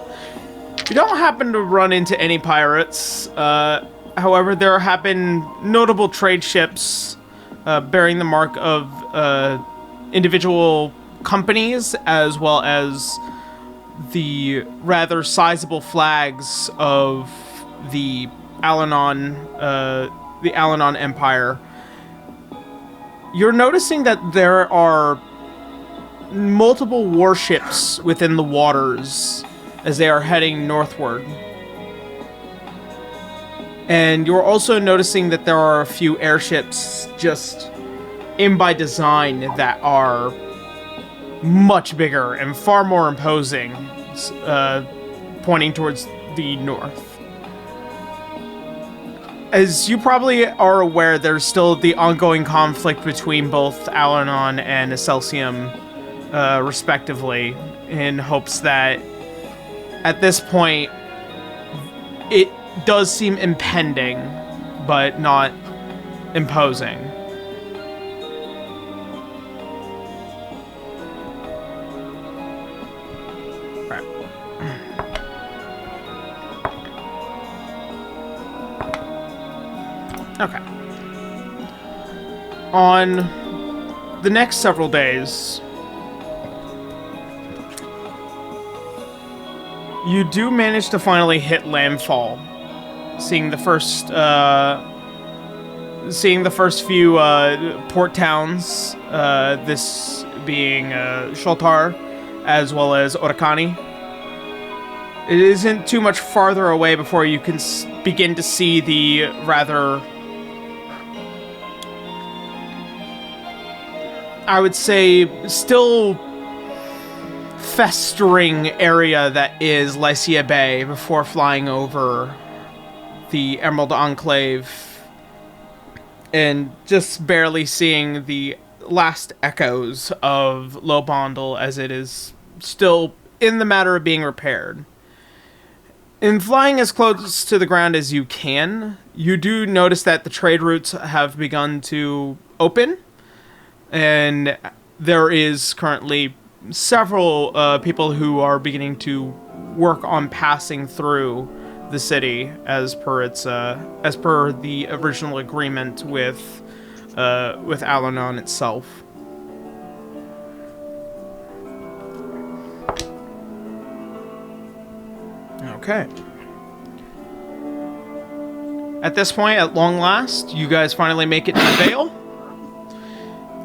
You don't happen to run into any pirates. However, there have been notable trade ships bearing the mark of individual companies, as well as the rather sizable flags of the Alanon Empire. You're noticing that there are multiple warships within the waters as they are heading northward. And you're also noticing that there are a few airships just in by design that are much bigger and far more imposing, pointing towards the north. As you probably are aware, there's still the ongoing conflict between both Alanon and Excelsium, respectively, in hopes that at this point it does seem impending, but not imposing. Right. Okay. On the next several days, you do manage to finally hit landfall, seeing the first few port towns, this being Sholtar, as well as Orakani. It isn't too much farther away before you can begin to see the rather, I would say, still festering area that is Lycia Bay before flying over the Emerald Enclave and just barely seeing the last echoes of Lobondel as it is still in the matter of being repaired. In flying as close to the ground as you can, you do notice that the trade routes have begun to open, and there is currently several people who are beginning to work on passing through the city as per the original agreement with Alanon itself. Okay. At this point, at long last, you guys finally make it to Vale.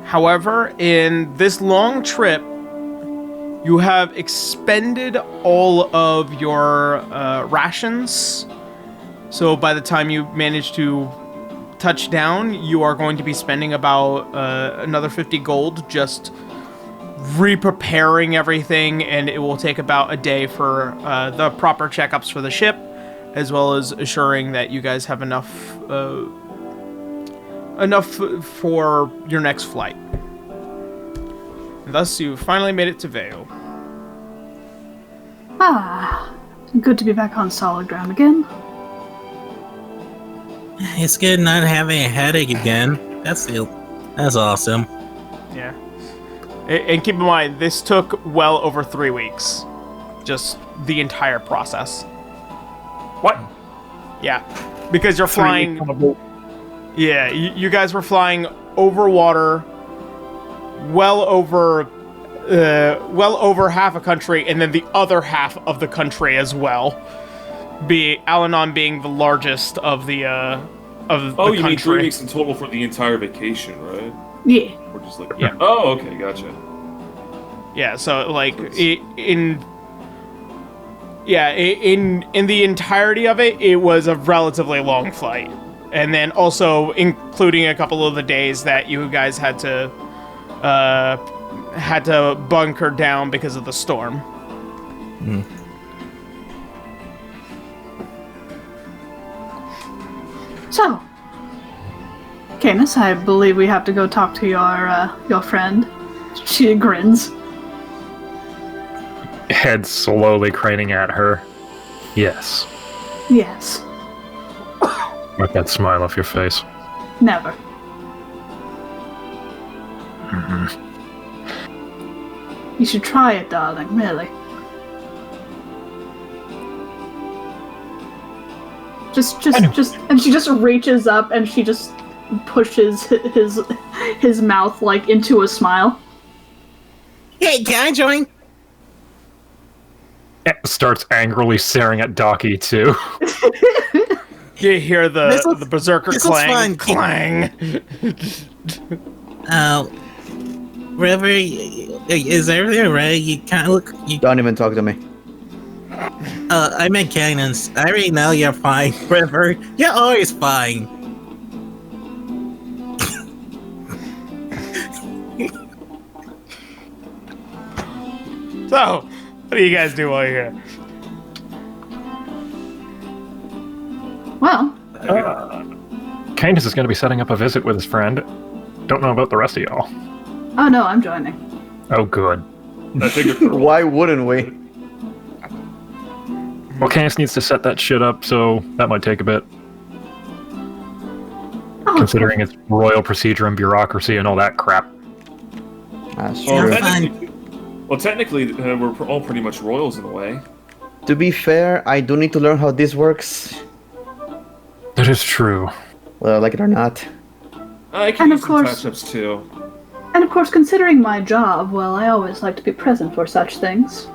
However, in this long trip, you have expended all of your rations. So by the time you manage to touch down, you are going to be spending about another 50 gold just re-preparing everything, and it will take about a day for the proper checkups for the ship, as well as assuring that you guys have enough for your next flight. Thus, you finally made it to Vale. Ah, good to be back on solid ground again. It's good not having a headache again. That's awesome. Yeah. And keep in mind, this took well over 3 weeks. Just the entire process. What? Yeah. Because you're 3 flying... weeks on a boat. Yeah, you guys were flying over water, well over half a country, and then the other half of the country as well. Alanon being the largest of the country. You mean 3 weeks in total for the entire vacation, right? Yeah. Or just like Yeah. Oh, okay, gotcha. Yeah, so like in the entirety of it, it was a relatively long flight. And then also including a couple of the days that you guys had to bunker down because of the storm. So, Canis, I believe we have to go talk to your friend. She grins. Head slowly craning at her. Yes. Yes. Wipe that smile off your face. Never. You should try it, darling, really. And she just reaches up and she just pushes his mouth like into a smile. Hey, can I join? Starts angrily staring at Daki too. You hear the berserker clang. River, is everything right? You can't look. You Don't even talk to me. I meant cannons. I already know you're fine, River. You're always fine. So, what do you guys do while you're here? Well, Candace is going to be setting up a visit with his friend. Don't know about the rest of y'all. oh no, I'm joining. Oh, good. I figured Why wouldn't we? Well, Candace needs to set that shit up, so that might take a bit. Oh, Considering it's royal procedure and bureaucracy and all that crap. That's Well, true. technically, we're all pretty much royals in a way. To be fair, I do need to learn how this works. That is true. Whether I like it or not. I can And use of some course- touch-ups too. And of course, considering my job, well, I always like to be present for such things.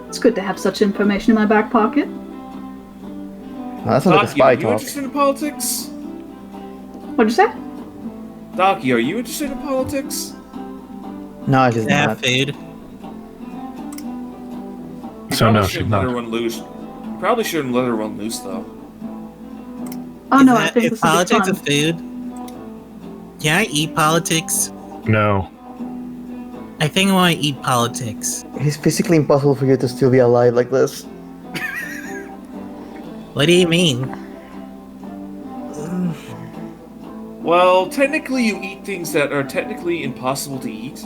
It's good to have such information in my back pocket. Well, that's not like a Daki, spy are you talk. interested in politics? What'd you say? Daki, are you interested in politics? No, she's Yeah, not. food. So no, Probably she's shouldn't let not. her run loose. Probably shouldn't let her run loose though. Oh no, I Is think this will be politics fun. a food? Can I eat politics? No. I think I want to eat politics. It's physically impossible for you to still be alive like this. What do you mean? Well, technically you eat things that are technically impossible to eat.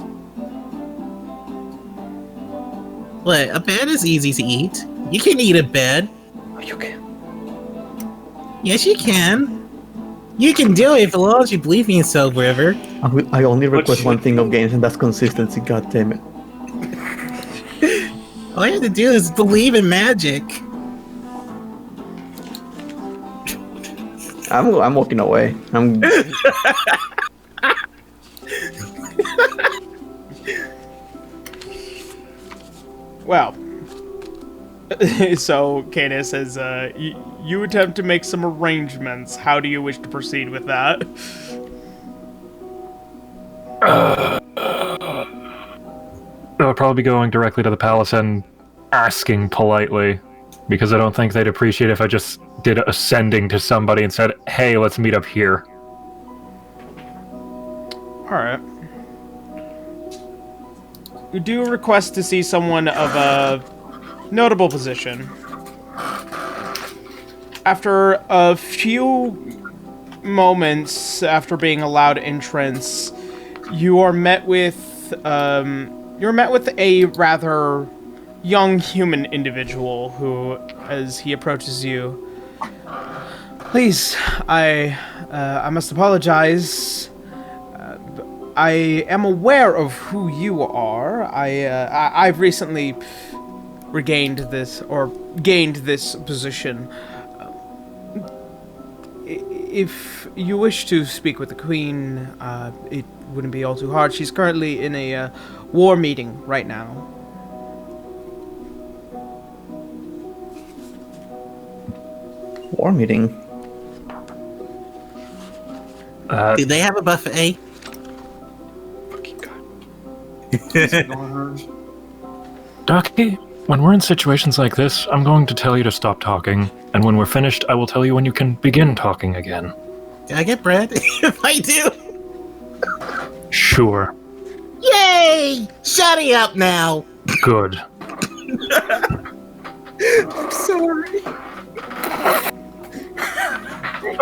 What? A bed is easy to eat. You can eat a bed. Oh, you can. Yes, you can. You can do it as long as you believe in yourself, River. I only request shit? one thing of games, and that's consistency. God damn it. All you have to do is believe in magic. I'm walking away. I'm. Well, so Canis says, you attempt to make some arrangements. How do you wish to proceed with that? I'll probably be going directly to the palace and asking politely, because I don't think they'd appreciate if I just did ascending to somebody and said, "Hey, let's meet up here." Alright. You do request to see someone of a notable position. After a few moments after being allowed entrance, you are met with a rather young human individual who, as he approaches you, please, I must apologize. I am aware of who you are. I've recently gained this position. If you wish to speak with the Queen, it wouldn't be all too hard. She's currently in a war meeting right now. War meeting. Do they have a buffet? Daki, when we're in situations like this, I'm going to tell you to stop talking, and when we're finished, I will tell you when you can begin talking again. Can I get bread? If I do. Sure. Yay! Shutting up now. Good. I'm sorry.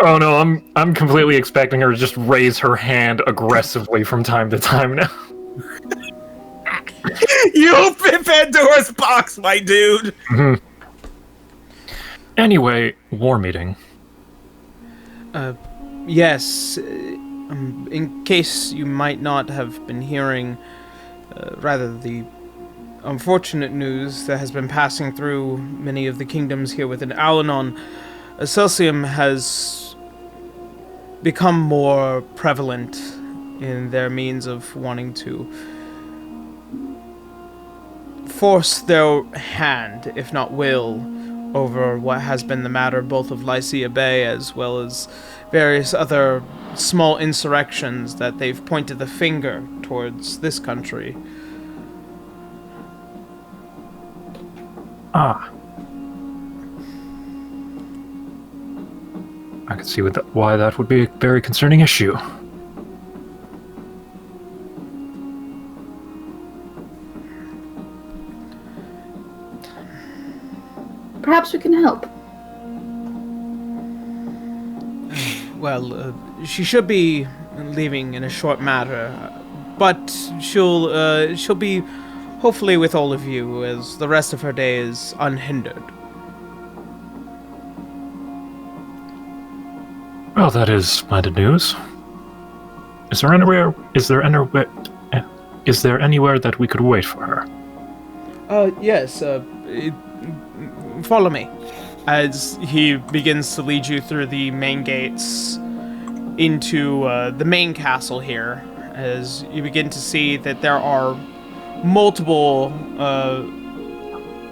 Oh no, I'm completely expecting her to just raise her hand aggressively from time to time now. You open Pandora's box, my dude. Anyway, war meeting. Yes, in case you might not have been hearing, rather the unfortunate news that has been passing through many of the kingdoms here within Alanon, Celsium has become more prevalent in their means of wanting to force their hand, if not will, over what has been the matter both of Lycia Bay as well as various other small insurrections that they've pointed the finger towards this country. Ah. I can see why that would be a very concerning issue. Perhaps we can help. Well, she should be leaving in a short matter, but she'll be hopefully with all of you as the rest of her day is unhindered. Well, that is splendid news. Is there anywhere that we could wait for her? Yes, follow me. As he begins to lead you through the main gates into the main castle here, as you begin to see that there are multiple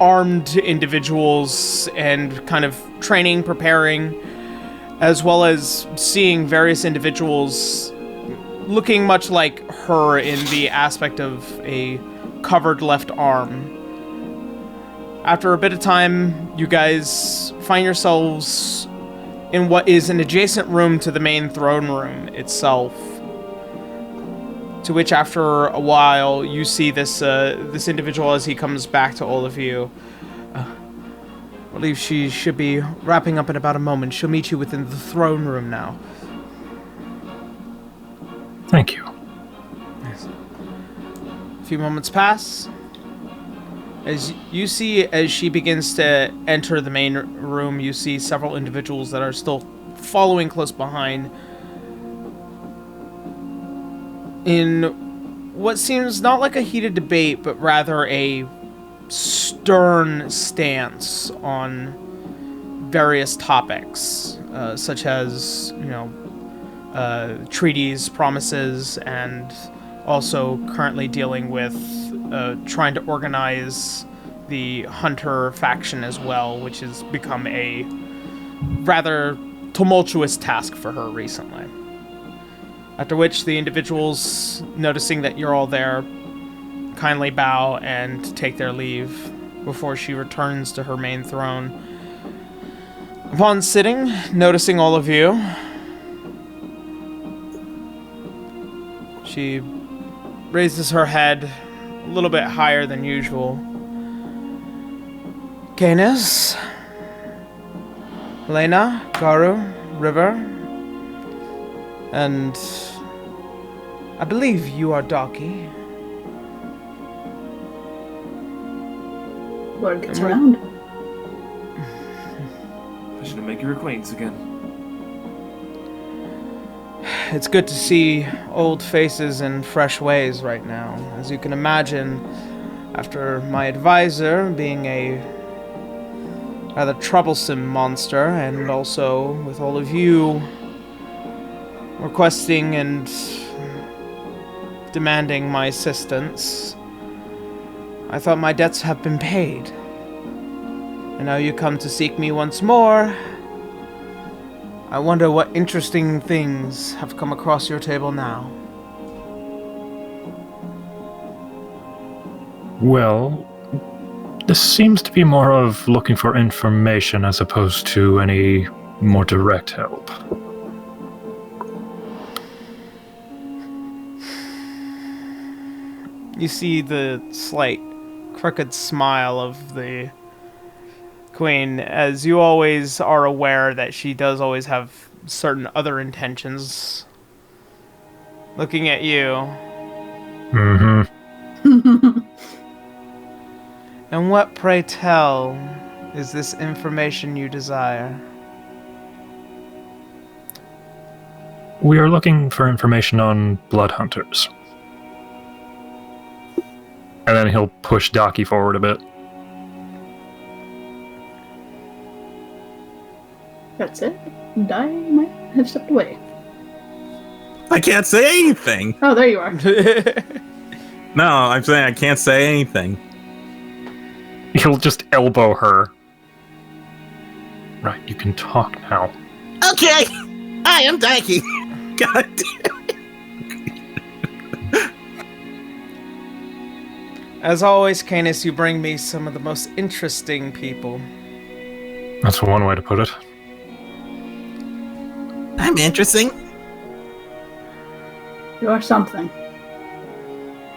armed individuals and kind of training, preparing, as well as seeing various individuals looking much like her in the aspect of a covered left arm. After a bit of time, you guys find yourselves in what is an adjacent room to the main throne room itself. To which, after a while, you see this individual as he comes back to all of you. I believe she should be wrapping up in about a moment. She'll meet you within the throne room now. Thank you. Yes. A few moments pass. As you see, as she begins to enter the main room, you see several individuals that are still following close behind in what seems not like a heated debate, but rather a stern stance on various topics, such as, treaties, promises, and also currently dealing with trying to organize the Hunter faction as well, which has become a rather tumultuous task for her recently. After which, the individuals, noticing that you're all there, kindly bow and take their leave before she returns to her main throne. Upon sitting, noticing all of you, she raises her head a little bit higher than usual. Canis, Lena, Garu, River, and I believe you are Daki. Word gets around. Pleasure to make your acquaintance again. It's good to see old faces and fresh ways right now. As you can imagine, after my advisor being a rather troublesome monster, and also with all of you requesting and demanding my assistance, I thought my debts have been paid. And now you come to seek me once more. I wonder what interesting things have come across your table now. Well, this seems to be more of looking for information as opposed to any more direct help. You see the slight crooked smile of the Queen, as you always are aware that she does always have certain other intentions. Looking at you. Mm-hmm. And what, pray tell, is this information you desire? We are looking for information on blood hunters. And then he'll push Daki forward a bit. That's it. And I might have stepped away. I can't say anything. Oh, there you are. No, I'm saying I can't say anything. He'll just elbow her. Right, you can talk now. Okay. Hi, I'm Daki. God damn. As always, Canis, you bring me some of the most interesting people. That's one way to put it. I'm interesting. You are something.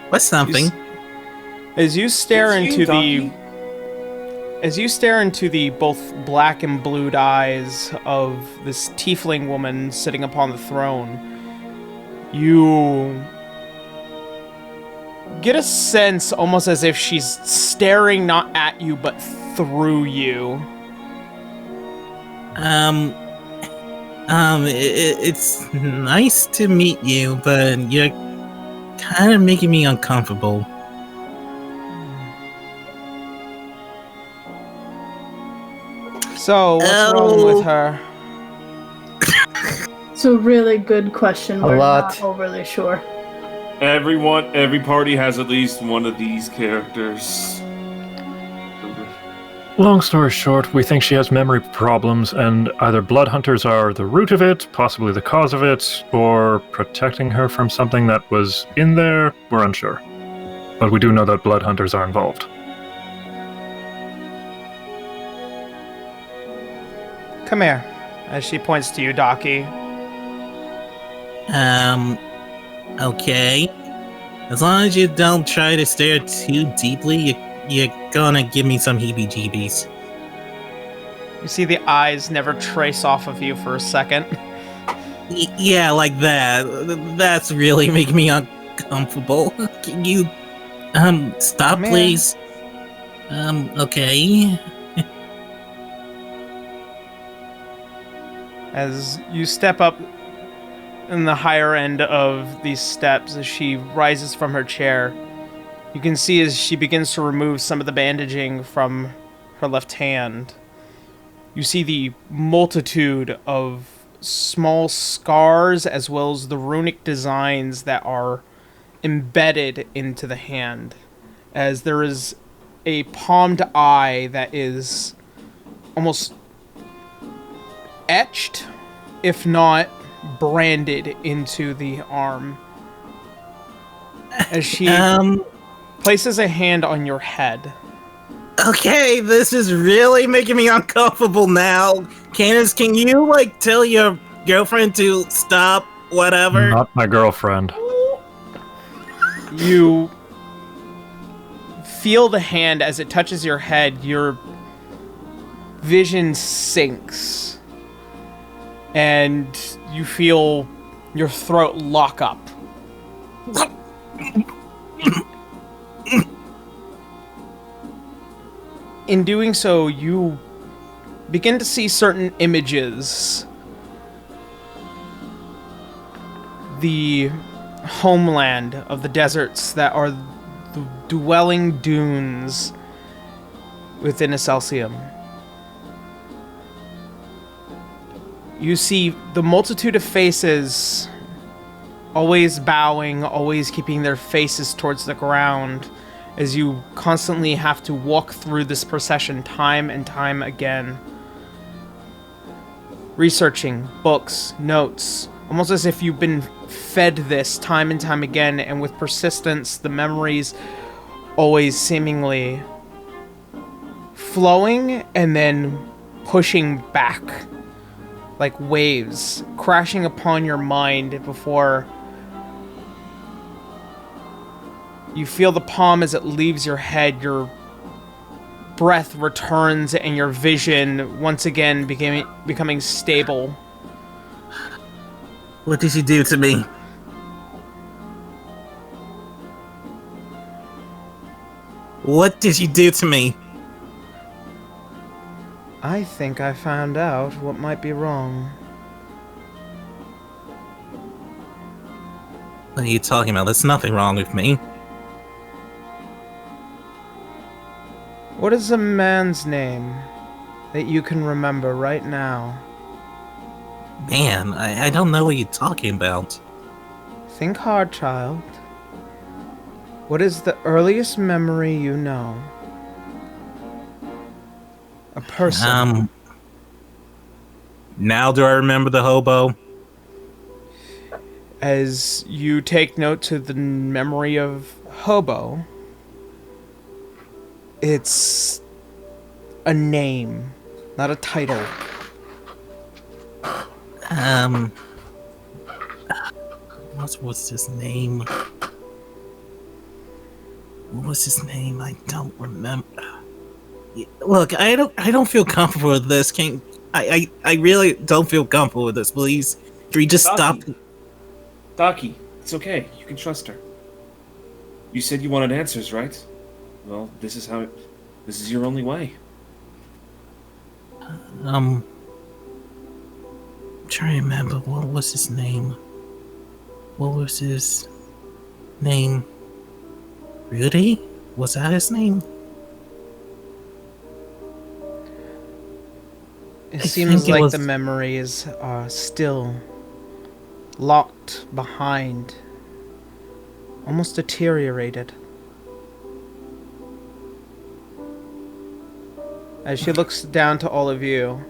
What's something? As you stare It's into you, the... As you stare into the both black and blued eyes of this tiefling woman sitting upon the throne, you get a sense almost as if she's staring not at you but through you. It's nice to meet you, but you're kind of making me uncomfortable. So, what's wrong with her? It's a really good question. We're lot. not overly sure. Every party has at least one of these characters. Long story short, we think she has memory problems, and either blood hunters are the root of it, possibly the cause of it, or protecting her from something that was in there. We're unsure. But we do know that blood hunters are involved. Come here. As she points to you, Daki. Okay. As long as you don't try to stare too deeply, you're gonna give me some heebie-jeebies. You see the eyes never trace off of you for a second. Yeah, like that. That's really making me uncomfortable. Can you, stop, Come here. please? Okay. As you step up in the higher end of these steps, as she rises from her chair, you can see as she begins to remove some of the bandaging from her left hand, you see the multitude of small scars as well as the runic designs that are embedded into the hand, as there is a palmed eye that is almost etched, if not branded, into the arm. As she places a hand on your head. Okay, this is really making me uncomfortable now. Candace, can you, tell your girlfriend to stop, whatever? Not my girlfriend. You feel the hand as it touches your head. Your vision sinks. And you feel your throat lock up. In doing so, you begin to see certain images. The homeland of the deserts that are the dwelling dunes within Excelsium. You see the multitude of faces, always bowing, always keeping their faces towards the ground, as you constantly have to walk through this procession time and time again. Researching books, notes, almost as if you've been fed this time and time again, and with persistence, the memories always seemingly flowing and then pushing back. Like waves crashing upon your mind before you feel the palm as it leaves your head. Your breath returns and your vision once again becoming stable. What did you do to me? What did you do to me? I think I found out what might be wrong. What are you talking about? There's nothing wrong with me. What is a man's name that you can remember right now? Man, I don't know what you're talking about. Think hard, child. What is the earliest memory you know? A person. Now do I remember the hobo? As you take note to the memory of Hobo, it's a name, not a title. What was his name? What was his name? I don't remember. Look, I don't feel comfortable with this. I really don't feel comfortable with this. Please, can we just stop? Daki, it's okay. You can trust her. You said you wanted answers, right? Well, this is your only way. I'm trying to remember, what was his name? What was his name? Rudy? Was that his name? It seems like the memory is still locked behind, almost deteriorated. As she looks down to all of you,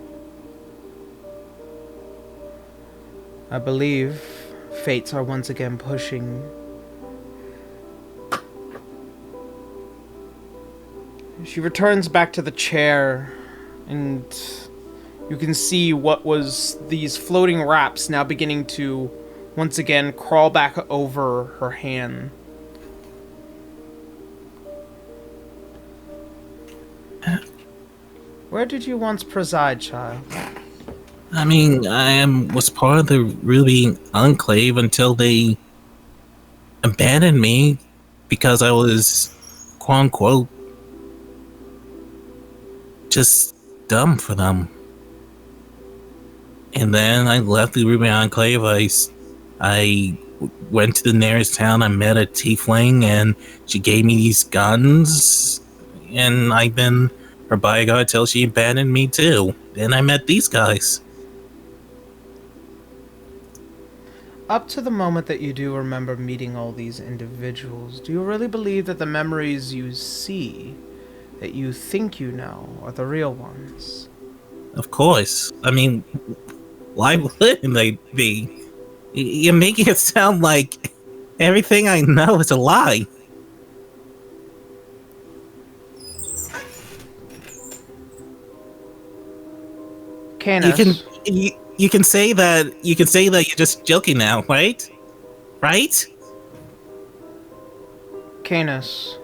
I believe fates are once again pushing. She returns back to the chair, and you can see what was these floating wraps now beginning to once again crawl back over her hand. Where did you once preside, child? I mean, was part of the Ruby Enclave until they abandoned me because I was, quote unquote, just dumb for them. And then I left the Ruby Enclave. I went to the nearest town. I met a tiefling, and she gave me these guns. And I've been her bodyguard till she abandoned me too. Then I met these guys. Up to the moment that you do remember meeting all these individuals, do you really believe that the memories you see, that you think you know, are the real ones? Of course. I mean, why wouldn't they be? You're making it sound like everything I know is a lie. Canis. You can say that you're just joking now, right? Right? Canis.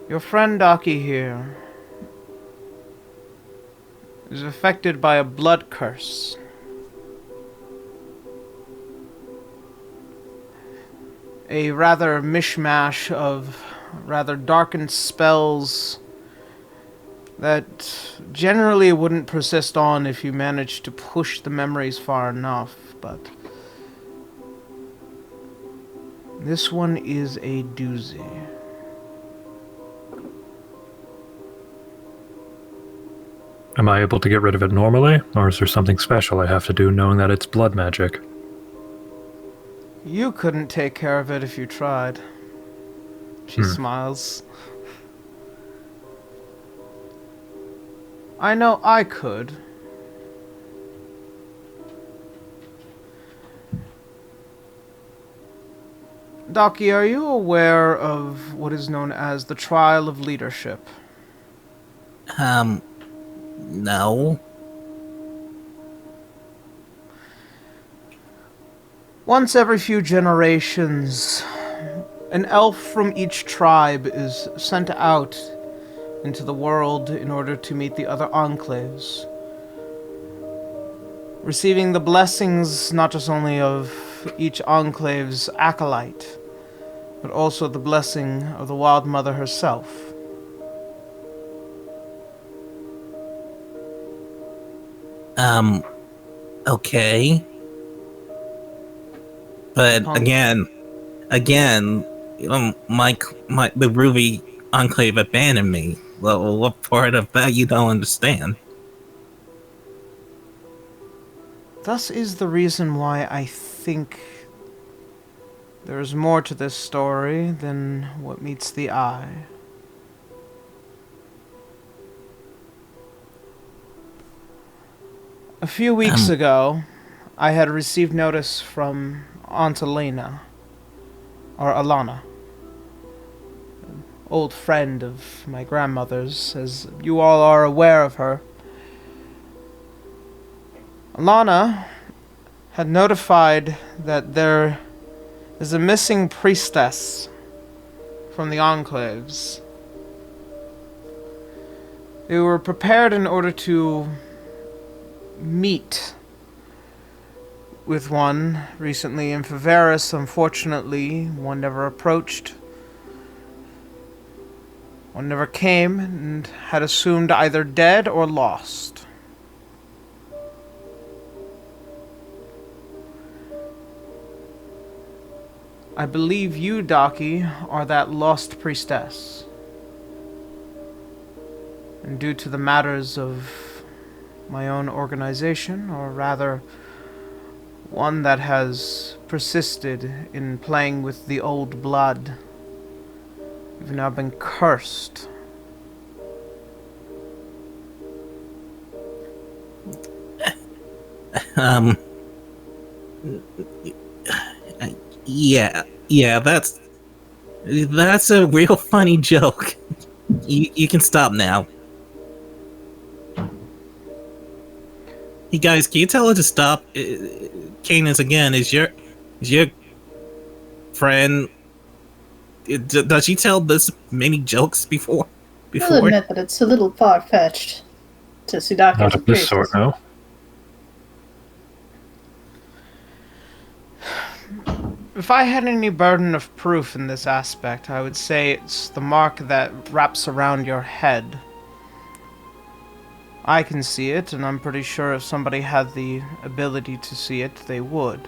Your friend Daki here is affected by a blood curse. A rather mishmash of rather darkened spells that generally wouldn't persist on if you managed to push the memories far enough, but this one is a doozy. Am I able to get rid of it normally, or is there something special I have to do knowing that it's blood magic? You couldn't take care of it if you tried. She smiles. I know I could. Daki, are you aware of what is known as the Trial of Leadership? No. Once every few generations, an elf from each tribe is sent out into the world in order to meet the other enclaves, receiving the blessings not just only of each enclave's acolyte, but also the blessing of the Wild Mother herself. Okay. But again, the Ruby Enclave abandoned me. Well, what part of that you don't understand? thus is the reason why I think there is more to this story than what meets the eye. A few weeks ago, I had received notice from Aunt Elena, or Alana, an old friend of my grandmother's, as you all are aware of her. Alana had notified that there is a missing priestess from the enclaves. They were prepared in order to meet with one recently in Faveris. Unfortunately, one never approached. One never came and had assumed either dead or lost. I believe you, Daki, are that lost priestess. And due to the matters of my own organization, or rather, one that has persisted in playing with the old blood, you've now been cursed. Yeah, that's a real funny joke. You can stop now. Hey guys, can you tell her to stop? Cadence again is your friend. Does she tell this many jokes before? I'll admit that it's a little far-fetched to Sudaki. Not of this sort, no. If I had any burden of proof in this aspect, I would say it's the mark that wraps around your head. I can see it, and I'm pretty sure if somebody had the ability to see it, they would.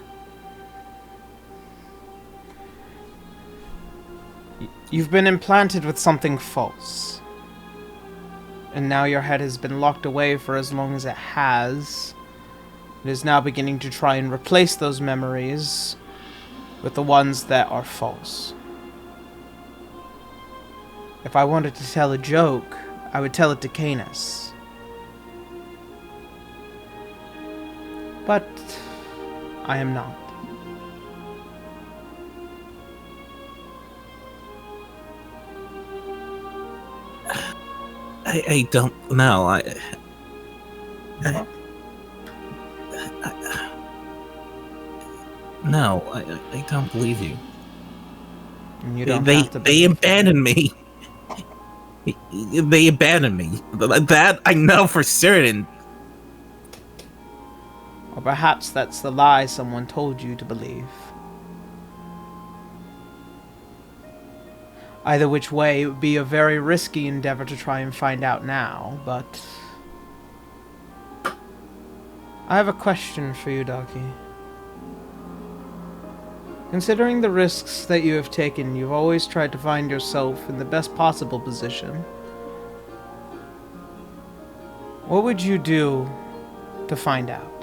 You've been implanted with something false. And now your head has been locked away for as long as it has. It is now beginning to try and replace those memories with the ones that are false. If I wanted to tell a joke, I would tell it to Canis. But I am not. I don't know. No, I don't believe you. You don't have to they abandoned me. They abandoned me. That I know for certain. Or perhaps that's the lie someone told you to believe. Either which way, it would be a very risky endeavor to try and find out now, but I have a question for you, Daki. Considering the risks that you have taken, you've always tried to find yourself in the best possible position. What would you do to find out?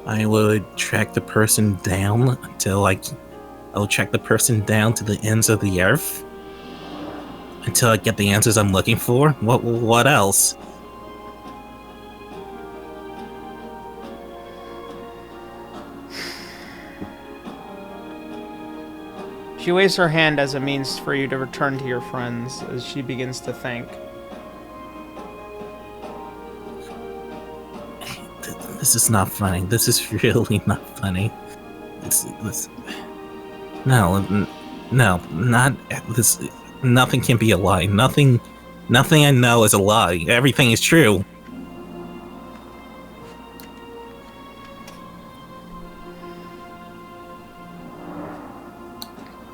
I would track the person down until I will track the person down to the ends of the earth until I get the answers I'm looking for. What else? She waves her hand as a means for you to return to your friends as she begins to think. This is not funny. This is really not funny. No, not this. Nothing can be a lie. Nothing I know is a lie. Everything is true.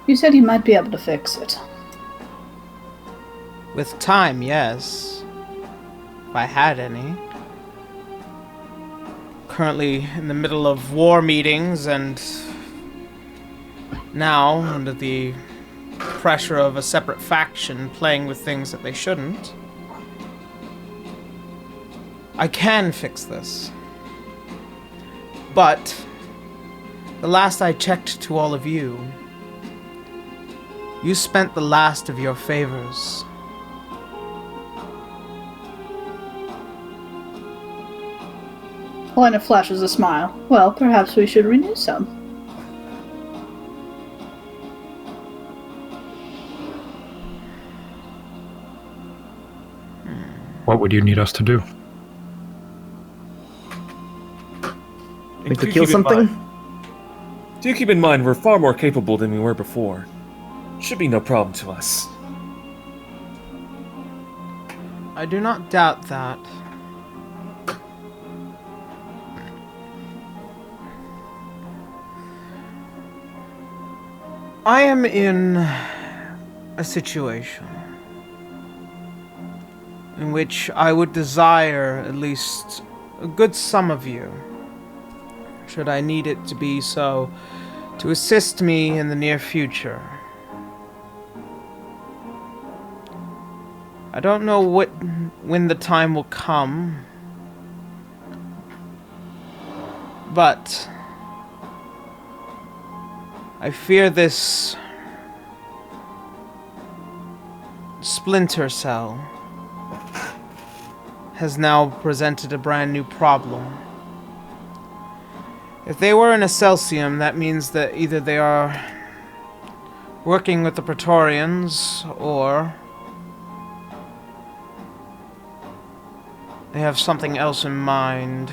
You said you might be able to fix it. With time, yes. If I had any. Currently in the middle of war meetings, and now, under the pressure of a separate faction playing with things that they shouldn't. I can fix this. But the last I checked to all of you, you spent the last of your favors. Helena flashes a smile. Well, perhaps we should renew some. What would you need us to do? Need to kill something? Do keep in mind we're far more capable than we were before. Should be no problem to us. I do not doubt that. I am in a situation in which I would desire at least a good sum of you, should I need it to be so, to assist me in the near future. I don't know when the time will come, but I fear this splinter cell has now presented a brand new problem. If they were in Excelsium, that means that either they are working with the Praetorians, or they have something else in mind.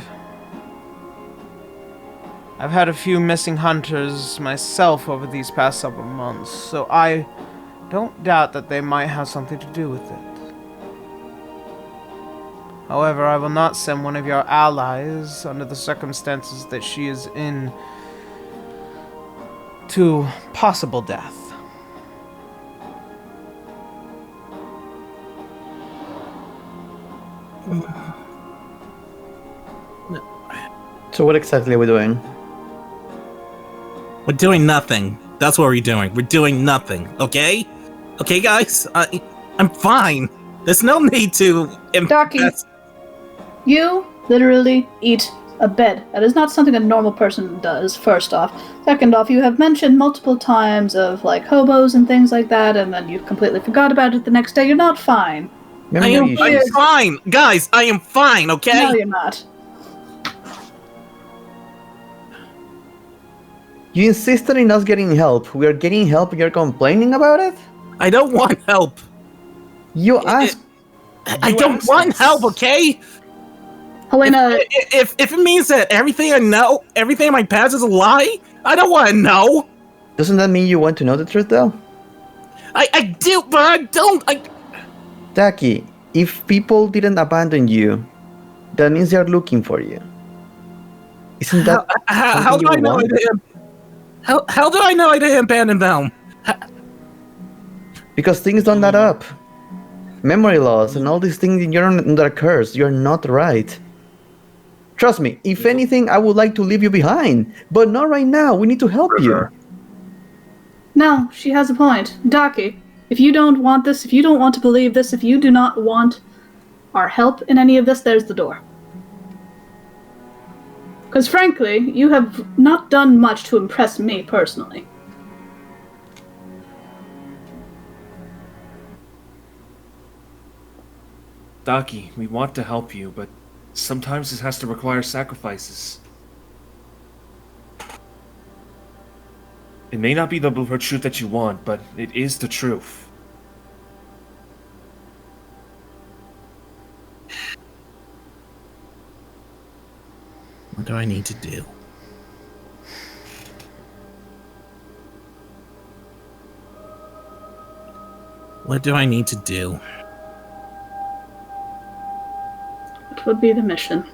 I've had a few missing hunters myself over these past several months, so I don't doubt that they might have something to do with it. However, I will not send one of your allies, under the circumstances that she is in, to possible death. So what exactly are we doing? We're doing nothing. That's what we're doing. We're doing nothing, okay? Okay, guys? I'm fine. There's no need to... Daki, you literally eat a bed. That is not something a normal person does, first off. Second off, you have mentioned multiple times of, like, hobos and things like that, and then you completely forgot about it the next day. You're not fine. I'm fine. Guys, I am fine, okay? No, you're not. You insisted in us getting help. We are getting help and you're complaining about it? I don't want help. You asked... I don't want help, okay? Helena... If it means that everything I know, everything in my past is a lie, I don't want to know. Doesn't that mean you want to know the truth, though? I do, but I don't. Daki, if people didn't abandon you, that means they're looking for you. Isn't that... How do I know I didn't... How do I know I didn't abandon them? Because things don't add up. Memory loss and all these things, you're under a curse. You're not right. Trust me, if anything, I would like to leave you behind. But not right now. We need to help you. No, she has a point. Daki, if you don't want this, if you don't want to believe this, if you do not want our help in any of this, there's the door. Because frankly, you have not done much to impress me personally. Daki, we want to help you, but sometimes this has to require sacrifices. It may not be the truth that you want, but it is the truth. What do I need to do? What do I need to do? What would be the mission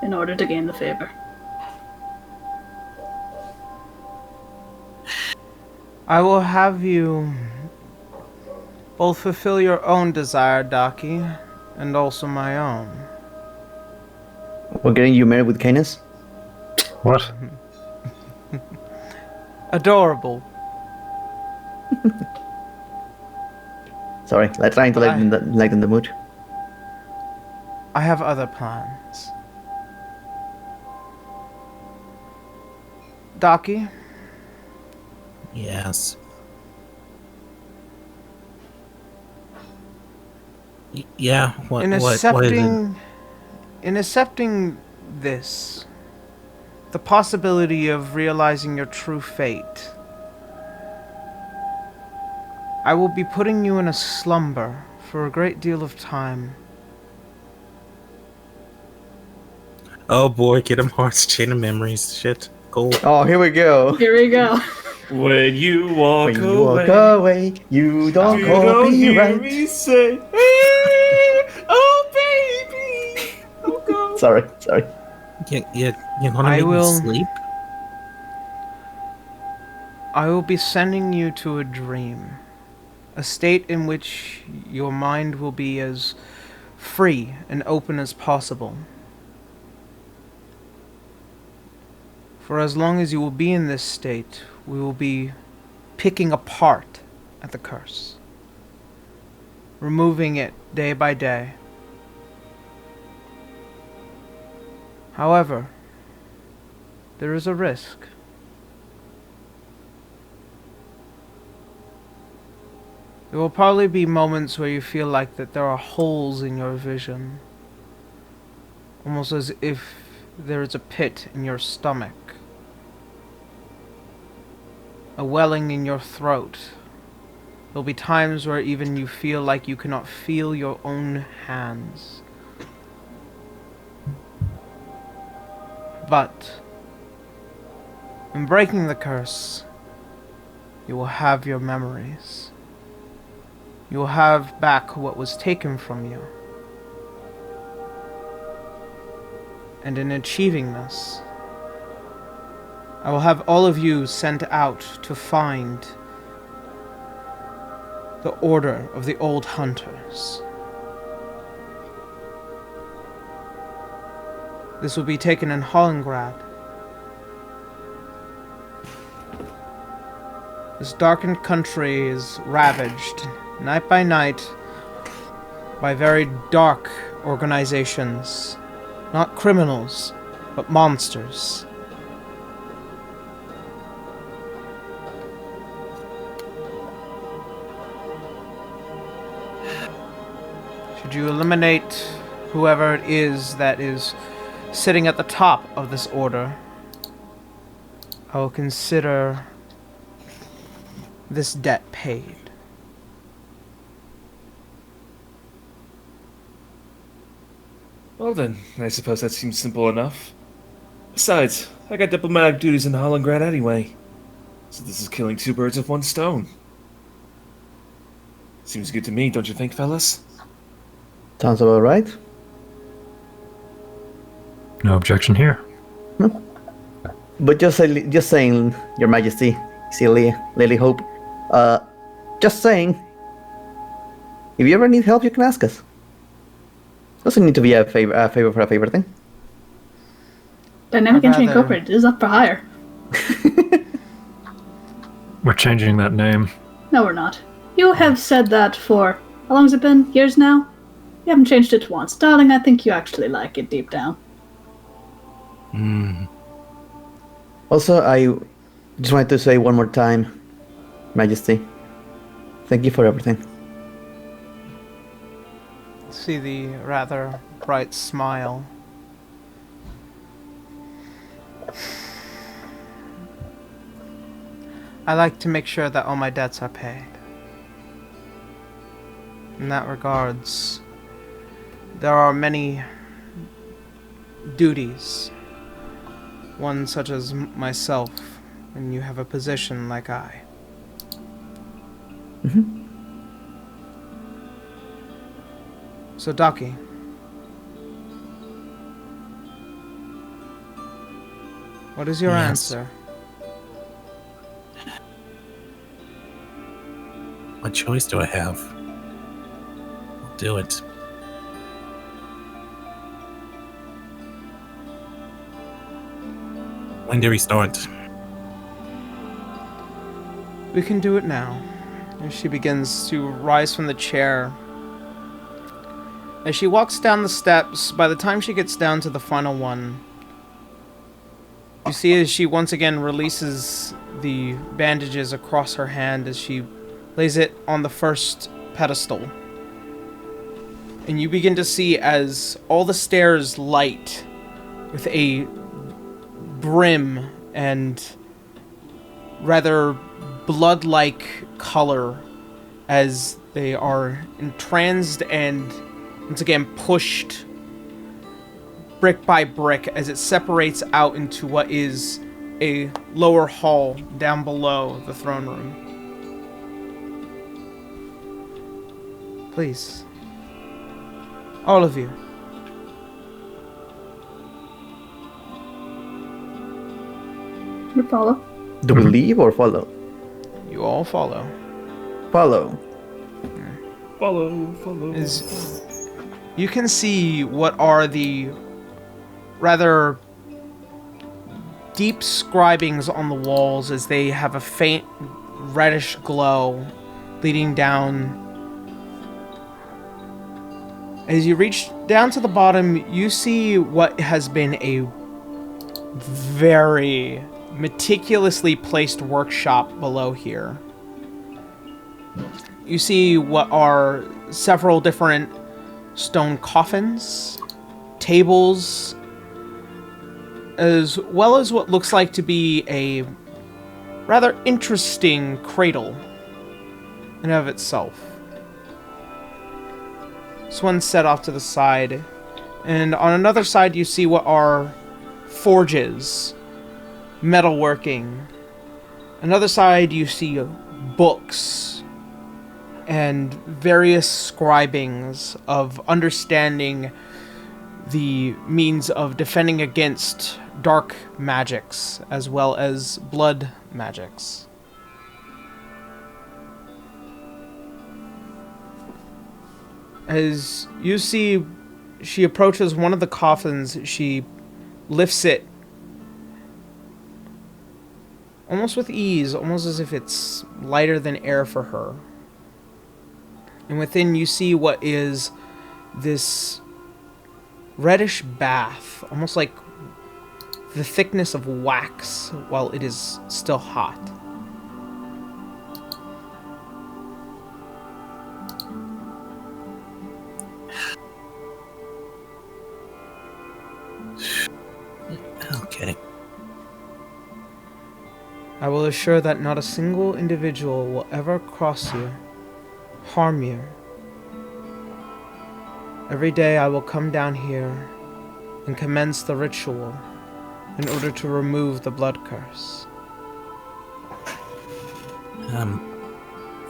in order to gain the favor? I will have you both fulfill your own desire, Daki, and also my own. We're getting you married with Canis? What? Adorable. Sorry, trying to lighten the mood. I have other plans. Daki, Yes. Yeah. What? in What is it? accepting this, the possibility of realizing your true fate, I will be putting you in a slumber for a great deal of time. Oh boy, Kingdom Hearts Chain of Memories. Shit. Cool. Oh, here we go. Here we go. When you walk When you away, walk away, you don't you don't hear copyright. me say, "Oh baby, don't go." Sorry. You want to I make will- me sleep? I will be sending you to a dream, a state in which your mind will be as free and open as possible. For as long as you will be in this state, we will be picking apart at the curse, removing it day by day. However, there is a risk. There will probably be moments where you feel like that there are holes in your vision, almost as if there is a pit in your stomach, a welling in your throat. There'll be times where even you feel like you cannot feel your own hands. But in breaking the curse, you will have your memories. You will have back what was taken from you. And in achieving this, I will have all of you sent out to find the Order of the Old Hunters. This will be taken in Hollengrad. This darkened country is ravaged, night by night, by very dark organizations. Not criminals, but monsters. Should you eliminate whoever it is that is sitting at the top of this order, I will consider this debt paid. Well then, I suppose that seems simple enough. Besides, I got diplomatic duties in Hollengrad anyway. So this is killing two birds with one stone. Seems good to me, don't you think, fellas? Sounds about right. No objection here. But just saying, Your Majesty, silly Lily Hope. Just saying. If you ever need help, you can ask us. Doesn't need to be a favor for a favor thing. Dynamic I'd Entry rather- Incorporated is up for hire. We're changing that name. No, we're not. You have said that for, how long has it been? Years now? You haven't changed it once. Darling, I think you actually like it deep down. Also, I just wanted to say one more time, Majesty, thank you for everything. See the rather bright smile. I like to make sure that all my debts are paid. In that regards, there are many duties. One such as myself, when you have a position like I. So, Daki. What is your Yes. answer? What choice do I have? I'll do it. When do we start? We can do it now. as she begins to rise from the chair. As she walks down the steps, by the time she gets down to the final one, you see as she once again releases the bandages across her hand as she lays it on the first pedestal. And you begin to see as all the stairs light with a brim and rather blood-like color as they are entranced and once again pushed brick by brick as it separates out into what is a lower hall down below the throne room. Please. All of you. We follow. Do we leave or follow? You all follow. Follow. Follow. You can see what are the rather deep scribings on the walls as they have a faint reddish glow leading down. As you reach down to the bottom, you see what has been a very meticulously placed workshop below here. You see what are several different stone coffins, tables, as well as what looks like to be a rather interesting cradle in and of itself. This one's set off to the side, and on another side you see what are forges, metalworking. Another side you see books and various scribings of understanding the means of defending against dark magics as well as blood magics. As you see, she approaches one of the coffins, she lifts it almost with ease, almost as if it's lighter than air for her. And within you see what is this reddish bath, almost like the thickness of wax while it is still hot. Okay. I will assure that not a single individual will ever cross you, harm you. Every day I will come down here and commence the ritual in order to remove the blood curse.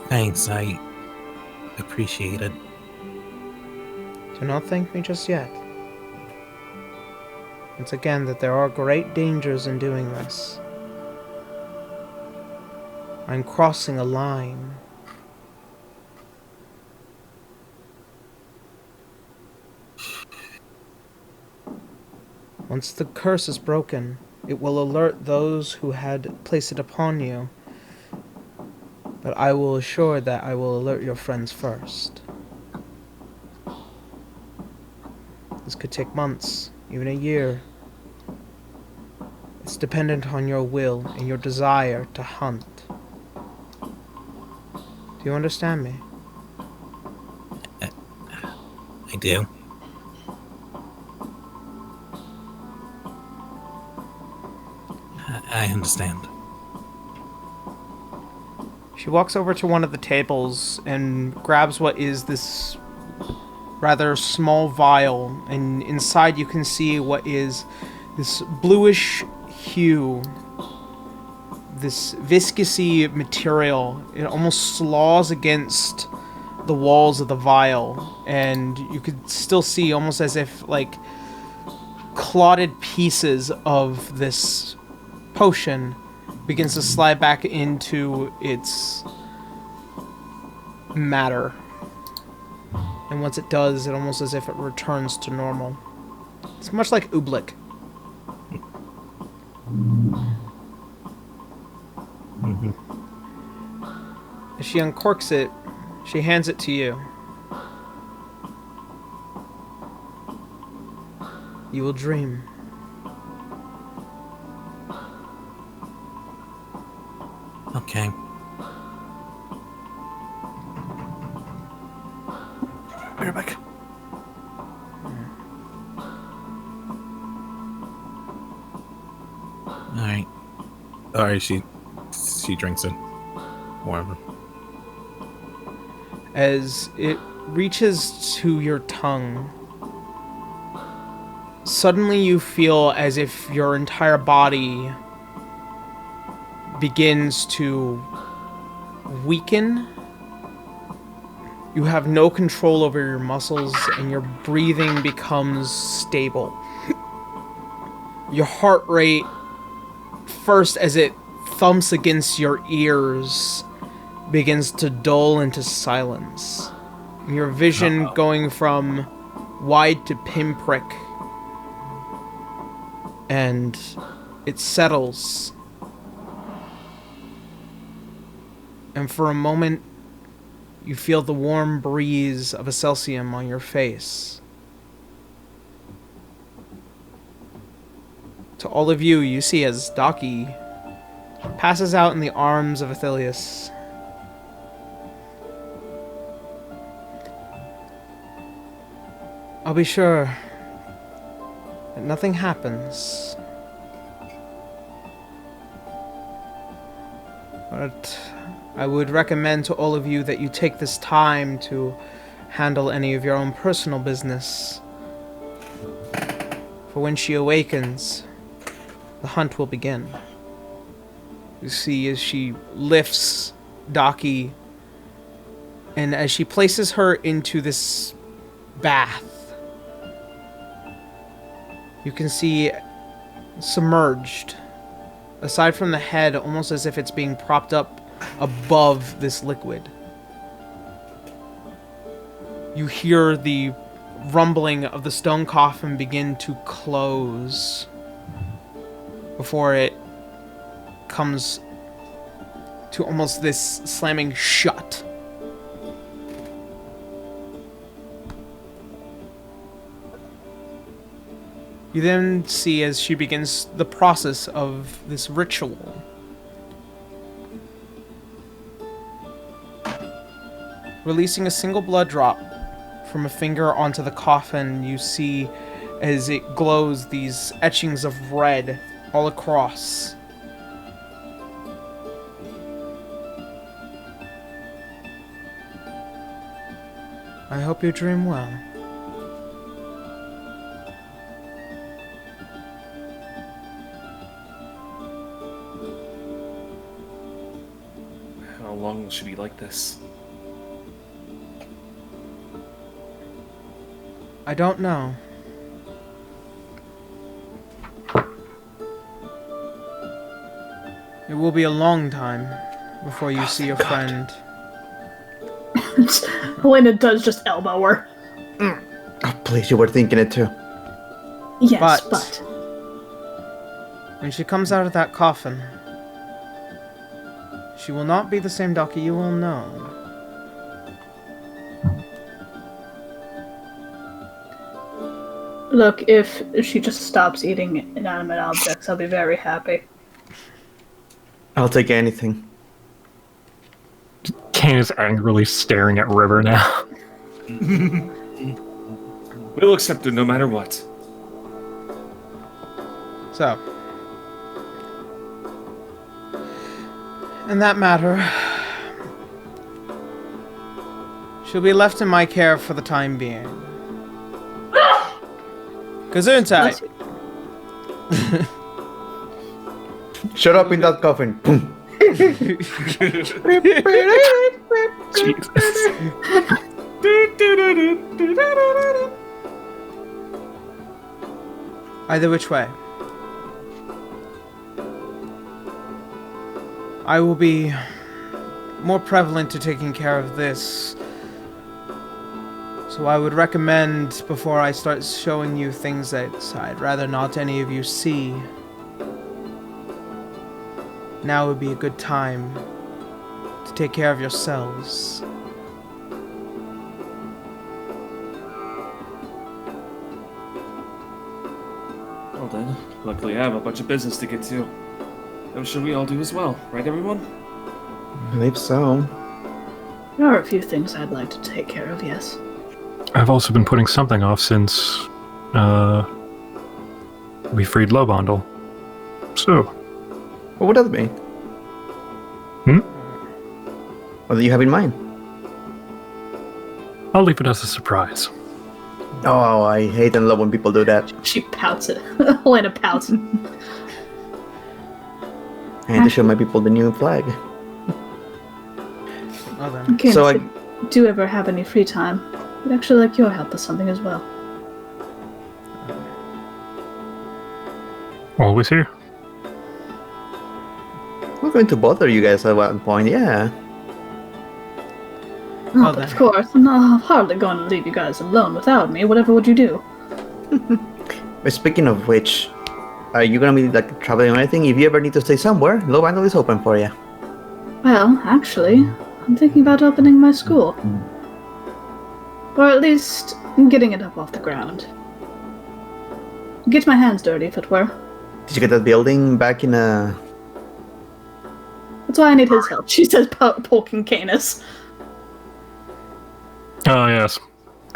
Thanks, I appreciate it. Do not thank me just yet. Once again, that there are great dangers in doing this. I'm crossing a line. Once the curse is broken, it will alert those who had placed it upon you. But I will assure that I will alert your friends first. This could take months, even a year. It's dependent on your will and your desire to hunt. Do you understand me? I do. I understand. She walks over to one of the tables and grabs what is this rather small vial, and inside you can see what is this bluish hue, this viscousy material. It almost slaws against the walls of the vial, and you could still see almost as if like clotted pieces of this potion begins to slide back into its matter. And once it does, it almost as if it returns to normal. It's much like oobleck. Mm-hmm. As she uncorks it, she hands it to you. You will dream. Okay. Be right back. Alright. Alright, she drinks it. Whatever. As it reaches to your tongue, suddenly you feel as if your entire body begins to weaken. You have no control over your muscles, and your breathing becomes stable. Your heart rate, first as it thumps against your ears, begins to dull into silence. Your vision going from wide to pinprick, and it settles. And for a moment, you feel the warm breeze of a Celsium on your face. To all of you, you see as Daki passes out in the arms of Athelius. I'll be sure that nothing happens. But I would recommend to all of you that you take this time to handle any of your own personal business. For when she awakens, the hunt will begin. You see as she lifts Daki, and as she places her into this bath, you can see submerged, aside from the head, almost as if it's being propped up above this liquid. You hear the rumbling of the stone coffin begin to close before it comes to almost this slamming shut. You then see as she begins the process of this ritual. Releasing a single blood drop from a finger onto the coffin, you see as it glows these etchings of red all across. I hope you dream well. How long will she be like this? I don't know. It will be a long time before you see your friend. Helena does just elbow her. Oh, please, you were thinking it too. Yes, But- but When she comes out of that coffin, she will not be the same Daki you will know. look, if she just stops eating inanimate objects, I'll be very happy. I'll take anything. Kane is angrily staring at River now. We'll accept it no matter what. So, in that matter, she'll be left in my care for the time being. Gesundheit! Shut up in that coffin. Boom. Either which way. I will be more prevalent to taking care of this. So I would recommend, before I start showing you things that I'd rather not any of you see, now would be a good time to take care of yourselves. Well then, luckily I have a bunch of business to get to. I'm sure we all do as well, right everyone? I believe so. There are a few things I'd like to take care of, yes. I've also been putting something off since we freed Lobondel. So, What would that be? What do you have in mind? I'll leave it as a surprise. Oh, I hate and love when people do that. She pouts it. Helena pouts. I had to show my people the new flag. Well then. Okay, So if you do ever have any free time, I'd actually like your help with something as well. Always here. I'm not going to bother you guys at one point, yeah. Oh, Well but then. of course, I'm not hardly going to leave you guys alone without me. Whatever would you do? But speaking of which, are you gonna be like traveling or anything? If you ever need to stay somewhere, Low Vandal is open for you. Well, actually, I'm thinking about opening my school. Or at least getting it up off the ground. Get my hands dirty, if it were. Did you get that building back in That's why I need his help. She says, poking Canis. Oh, yes.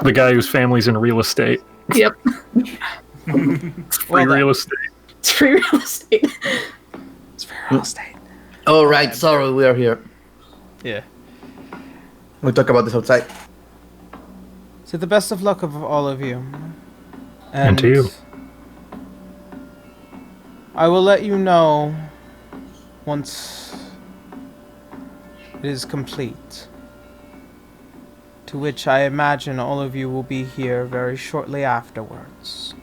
The guy whose family's in real estate. Yep. Free real estate. It's free real estate. It's for real estate. Oh right, sorry, we are here. Yeah. We'll talk about this outside. So the best of luck of all of you. And to you. I will let you know once it is complete. To which I imagine all of you will be here very shortly afterwards.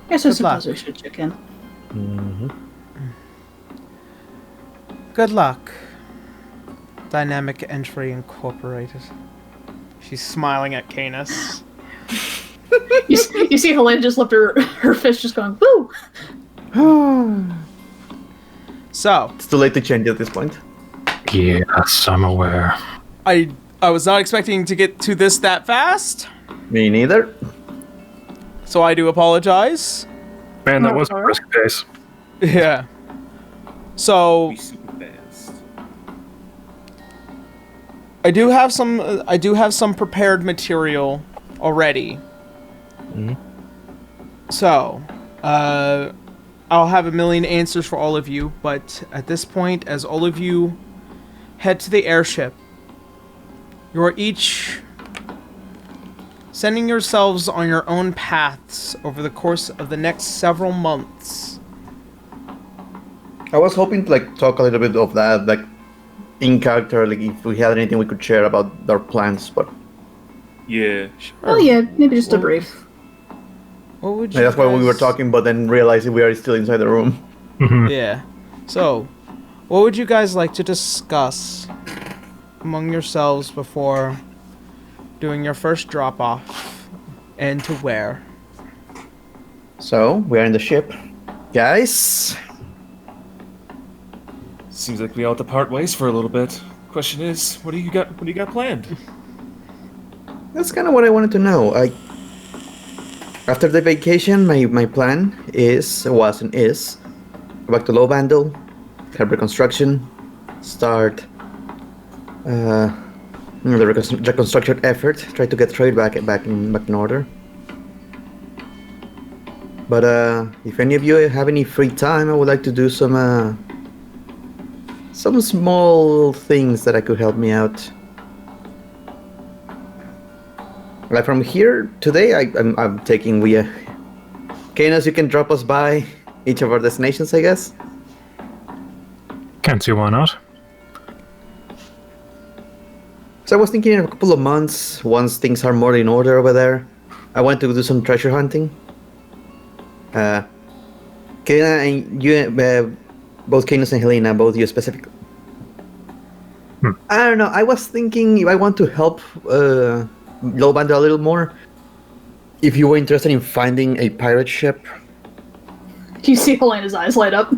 Yes, I Good suppose luck. we should check in. Good luck. Dynamic Entry Incorporated. She's smiling at Canis. You see Helena just lift her fist just going, woo! So, It's too late to change at this point. Yes, I'm aware. I was not expecting to get to this that fast, Me neither. so I do apologize. Man, that Oh, was a alright. brisk pace. Yeah. So, Be super fast. I do have some prepared material already. So, I'll have a million answers for all of you, but at this point, as all of you head to the airship, you are each sending yourselves on your own paths over the course of the next several months. I was hoping to like talk a little bit of that, like in character, like if we had anything we could share about our plans, but Yeah. Oh yeah, maybe just a brief. What would you that's why we were guys- talking, but then realizing we are still inside the room. Yeah. So, what would you guys like to discuss among yourselves before doing your first drop off, and to where? So we are in the ship, guys. Seems like we all have to part ways for a little bit. Question is, what do you got planned? That's kind of what I wanted to know. After the vacation, my plan is go back to Low Vandal, help reconstruction, start the reconstruction effort, try to get trade back in order. But if any of you have any free time, I would like to do some small things that could help me out. Like from here today, I'm taking Canis, you can drop us by each of our destinations, I guess. Can't see why not. So I was thinking in a couple of months, once things are more in order over there, I want to do some treasure hunting. Kena and you, both Canis and Helena, both you specifically. I don't know. I was thinking if I want to help Low Vandal a little more. If you were interested in finding a pirate ship, You see Helena's eyes light up.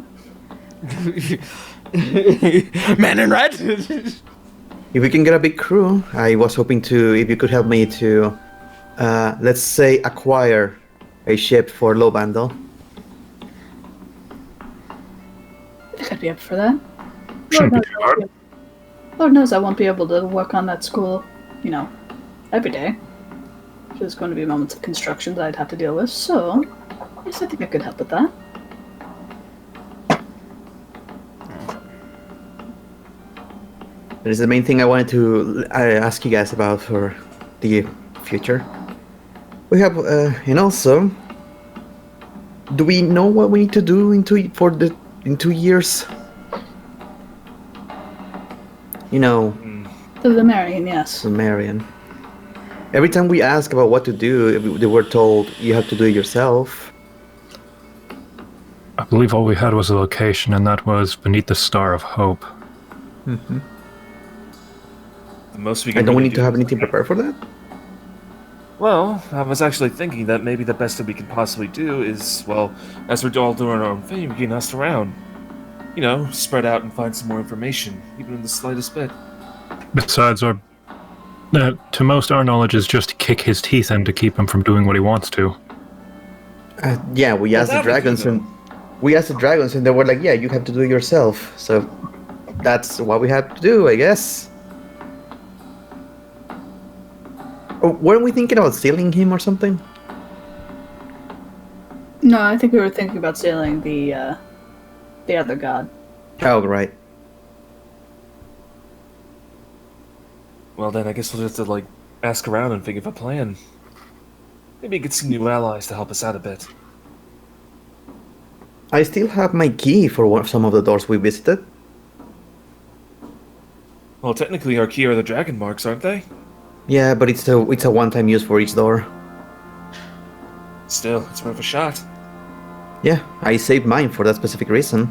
Man in red. If we can get a big crew, I was hoping to, if you could help me to, let's say, acquire a ship for low bundle. I think I'd be up for that. Shouldn't be too hard. Lord knows I won't be able to work on that school, every day. There's going to be moments of construction that I'd have to deal with, so yes, I think I could help with that. That is the main thing I wanted to ask you guys about for the future. We have, and also, do we know what we need to do in 2 years? The Marion, yes. The Marion. Every time we ask about what to do, they were told you have to do it yourself. I believe all we had was a location, and that was beneath the Star of Hope. Mm-hmm. The most we can And don't we really need to do have is- anything prepared for that? Well, I was actually thinking that maybe the best that we can possibly do is, well, as we're all doing our own thing, we can ask around. Spread out and find some more information, even in the slightest bit. Besides, to most our knowledge is just kick his teeth in to keep him from doing what he wants to. Yeah, we asked the that we can dragons, do. and they were like, "Yeah, you have to do it yourself." So that's what we have to do, I guess. Oh, weren't we thinking about stealing him or something? No, I think we were thinking about stealing the other god. Oh, right. Well, then I guess we'll just have to, ask around and think of a plan. Maybe get some new allies to help us out a bit. I still have my key for some of the doors we visited. Well, technically our key are the dragon marks, aren't they? Yeah, but it's a one-time use for each door. Still, it's worth a shot. Yeah, I saved mine for that specific reason.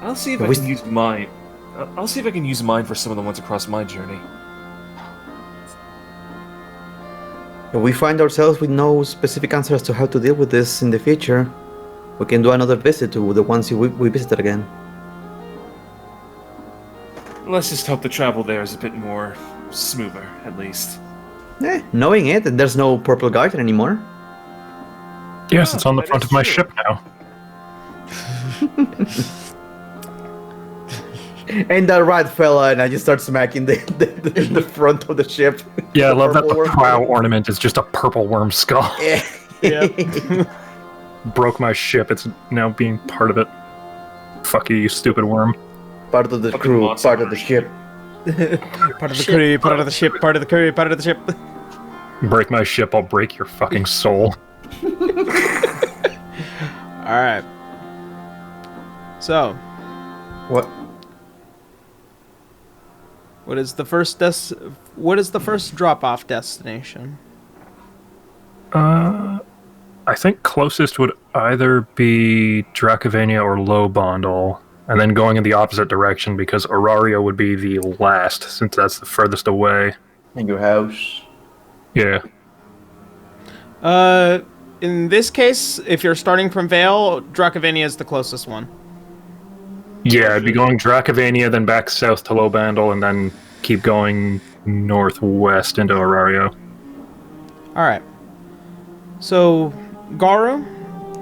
I'll see if I can use mine. I'll see if I can use mine for some of the ones across my journey. If we find ourselves with no specific answer as to how to deal with this in the future, we can do another visit to the ones we visited again. Let's just hope the travel there is a bit more smoother, at least. Knowing it, and there's no purple garden anymore. Yes, it's on the that front is of my true. ship now. And that rat fella, and I just start smacking the front of the ship. Yeah, I love that Purple the worm. prow ornament is just a purple worm skull. Yeah. Broke my ship, it's now being part of it. Fuck you, you stupid worm. Part of the Fucking crew, monster. part of the ship. Part of the crew, part of the ship, part of the crew, part of the ship. Break my ship, I'll break your fucking soul. Alright. So, What? what is the first drop-off destination? I think closest would either be Dracovania or Low Bondal, and then going in the opposite direction because Auraria would be the last, since that's the furthest away. In your house. Yeah. In this case, if you're starting from Vale, Dracovania is the closest one. Yeah, I'd be going Dracovania, then back south to Low Bandal, and then keep going northwest into Auraria. Alright. So, Garu,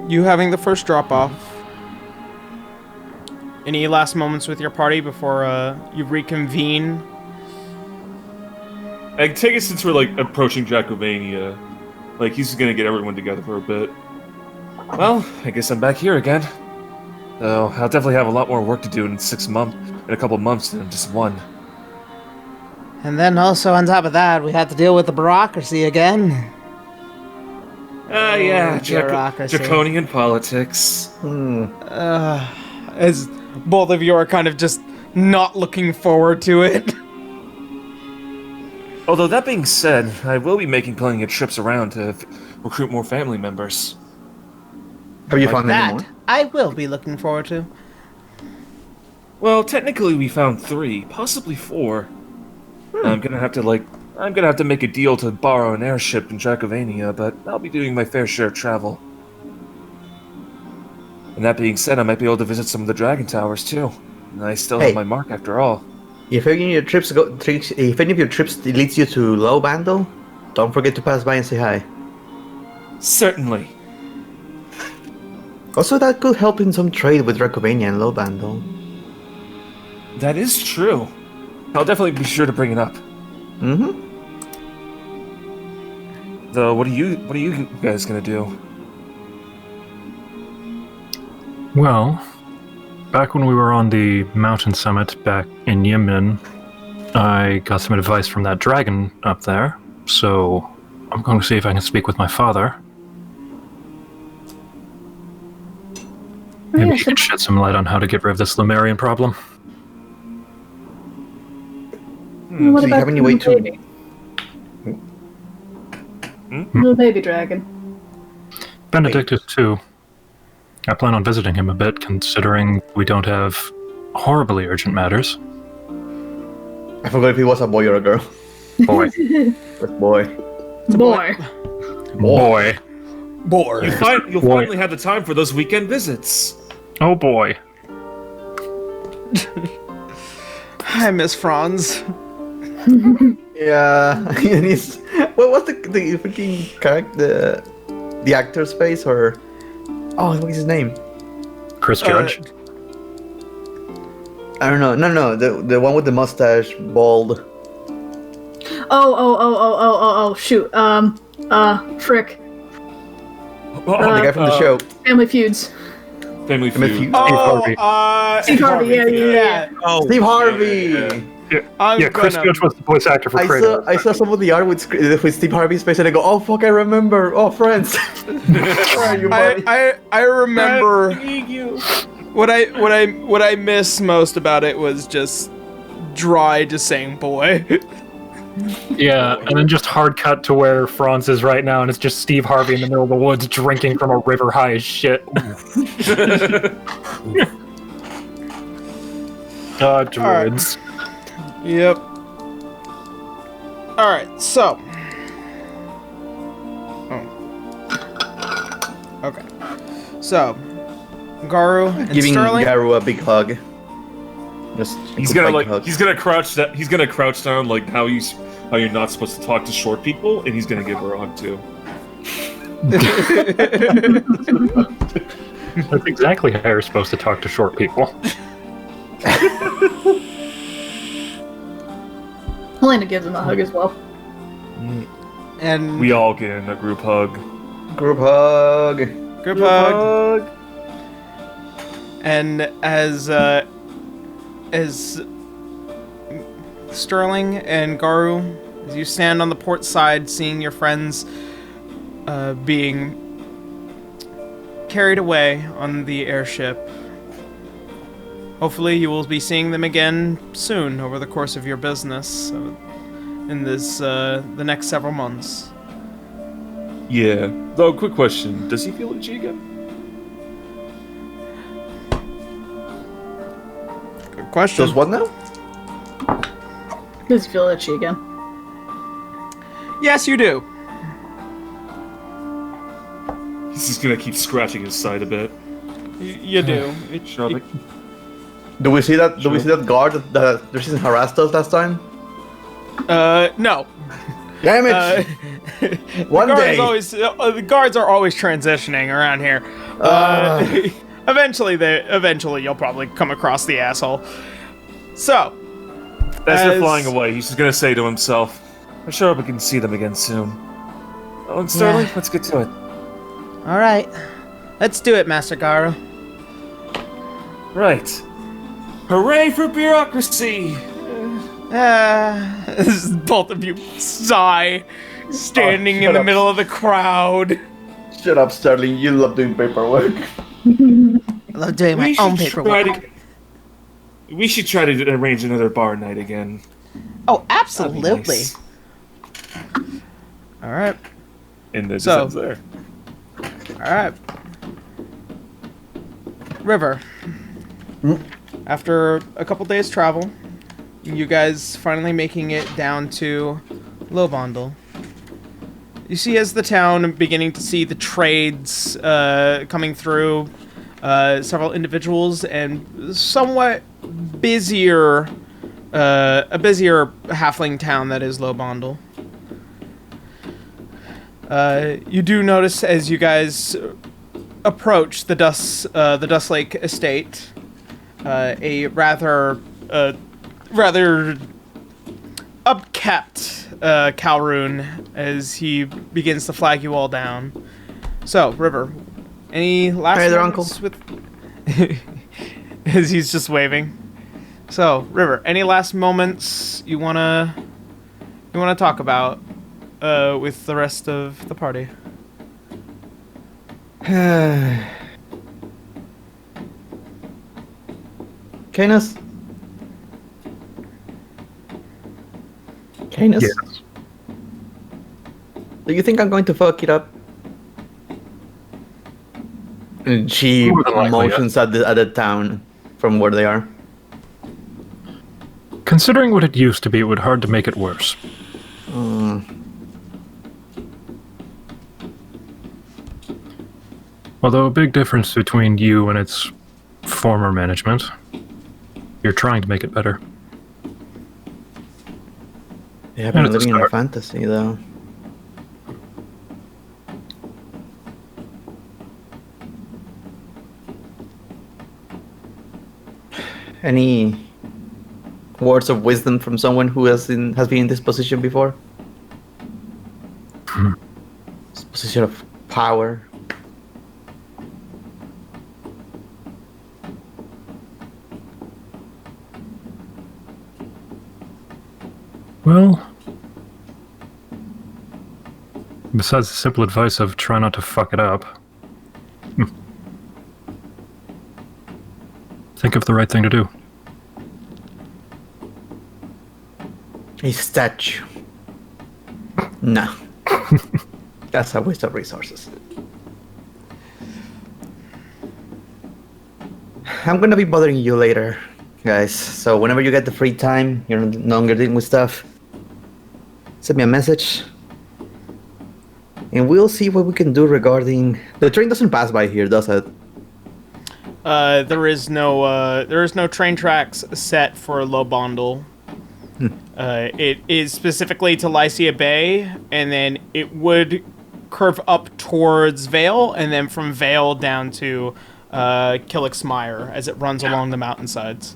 you having the first drop-off. Any last moments with your party before you reconvene? I take it since we're approaching Jacobania, he's gonna get everyone together for a bit. Well, I guess I'm back here again. So I'll definitely have a lot more work to do in a couple months than just one. And then also on top of that, we have to deal with the bureaucracy again. Yeah, bureaucracy. draconian politics. As both of you are kind of just not looking forward to it. Although that being said, I will be making plenty of trips around to recruit more family members. Have you found any That more? I will be looking forward to. Well, technically we found 3, possibly 4. I'm gonna have to I'm gonna have to make a deal to borrow an airship in Dracovania, but I'll be doing my fair share of travel. And that being said, I might be able to visit some of the Dragon Towers too. And I still have my mark after all. If any of your trips leads you to Low Bandle, don't forget to pass by and say hi. Certainly. Also, that could help in some trade with Dracovania and Low Bandle. That is true. I'll definitely be sure to bring it up. Mm-hmm. Though, what are you guys gonna do? Well, back when we were on the mountain summit back in Yimnin, I got some advice from that dragon up there, so I'm going to see if I can speak with my father. Maybe he can shed some light on how to get rid of this Lemurian problem. What Do you about have any the way little to... baby? Little baby dragon. Benedictus, too. I plan on visiting him a bit, considering we don't have horribly urgent matters. I forgot if he was a boy or a girl. Boy. Boy. Boy. Boy. Bored. You'll finally have the time for those weekend visits. Oh boy. I miss Franz. Yeah, and he's... What was the freaking character? The actor's face, or... Oh, what is his name? Chris Judge. I don't know. No, the one with the mustache, bald. Oh, shoot. Frick. The guy from the show. Family Feuds. Family Feud. Steve Harvey, yeah. Oh, Steve Harvey! Chris Judge was the voice actor for Kratos. I saw some of the art with Steve Harvey's face, and I go, "Oh fuck, I remember! Oh, Friends." Where are you, buddy? I remember what I miss most about it was just Dry just saying boy. Yeah, and then just hard cut to where Franz is right now, and it's just Steve Harvey in the middle of the woods drinking from a river high as shit. Druids. Yep. Alright, so. Oh. Okay. So, Garu and Giving Sterling. Garu a big hug. He's gonna crouch down like how you're not supposed to talk to short people, and he's gonna give her a hug too. That's exactly how you're supposed to talk to short people. Helena gives him a hug as well. And we all get in a group hug. Group hug. Group hug. And as Sterling and Garu, as you stand on the port side, seeing your friends being carried away on the airship, hopefully you will be seeing them again soon over the course of your business in the next several months. Yeah. Though, quick question: does he feel itchy again? Good question. Does what now? Does he feel itchy again? Yes, you do. He's just gonna keep scratching his side a bit. You do. Do we see that? Do we see that guard that harassed us last time? No. Damn it! One day. The guards are always transitioning around here. Eventually you'll probably come across the asshole. So, as they're flying away, he's just gonna say to himself, "I sure hope we can see them again soon." Oh, and Sterling, let's get to it. All right, let's do it, Master Garu. Right. Hooray for bureaucracy! Both of you sigh, standing in the middle of the crowd. Shut up, Sterling. You love doing paperwork. I love doing my own paperwork. We should try to arrange another bar night again. Oh, absolutely. Nice. All right. And the sun's there. All right. River. After a couple days travel, you guys finally making it down to Lobondel. You see, as the town beginning to see the trades coming through, several individuals and somewhat busier, a busier halfling town that is Lobondel. You do notice as you guys approach the Dust Lake estate, a rather upkept Calroon as he begins to flag you all down. So, River, any last Hey there, moments with as he's just waving. So, River, any last moments you wanna talk about with the rest of the party? Canis? Canis? Yes. Do you think I'm going to fuck it up? And she More than likely, motions at the town from where they are. Considering what it used to be, it would hard to make it worse. Although a big difference between you and its former management. You're trying to make it better. Yeah, And but it's a living in a start. fantasy, though. Any words of wisdom from someone who has been in this position before? This position of power. Well, besides the simple advice of try not to fuck it up, think of the right thing to do. A statue. No. That's a waste of resources. I'm gonna be bothering you later, guys. So whenever you get the free time, you're no longer dealing with stuff, send me a message. And we'll see what we can do regarding... The train doesn't pass by here, does it? There is no train tracks set for Lobondel. It is specifically to Lycia Bay, and then it would curve up towards Vale, and then from Vale down to Killicksmire as it runs along the mountainsides.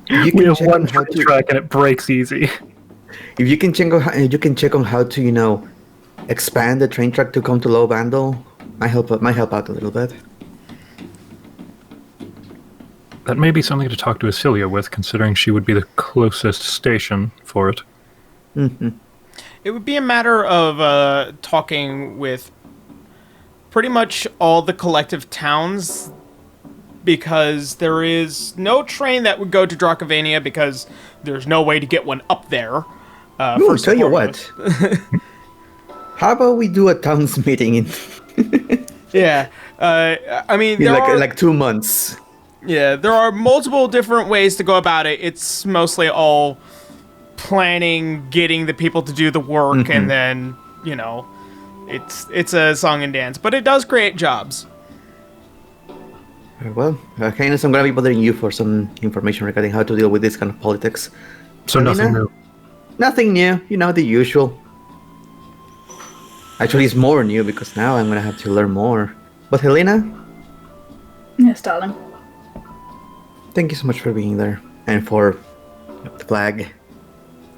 You We can have check one on how train to... track and it breaks easy. If you can check on how to, expand the train track to come to Low Vandal, might help out a little bit. That may be something to talk to Asilia with, considering she would be the closest station for it. Mm-hmm. It would be a matter of talking with pretty much all the collective towns, because there is no train that would go to Dracovania because there's no way to get one up there. Ooh, tell you what. How about we do a town's meeting in Yeah, I mean, in there are, like 2 months? yeah, there are multiple different ways to go about it. It's mostly all planning, getting the people to do the work, and then, it's a song and dance. But it does create jobs. Well, Canis, I'm gonna be bothering you for some information regarding how to deal with this kind of politics. So Helena? nothing new. Nothing new, the usual. Actually, it's more new because now I'm gonna have to learn more. But Helena, Yes, darling. thank you so much for being there and for the flag.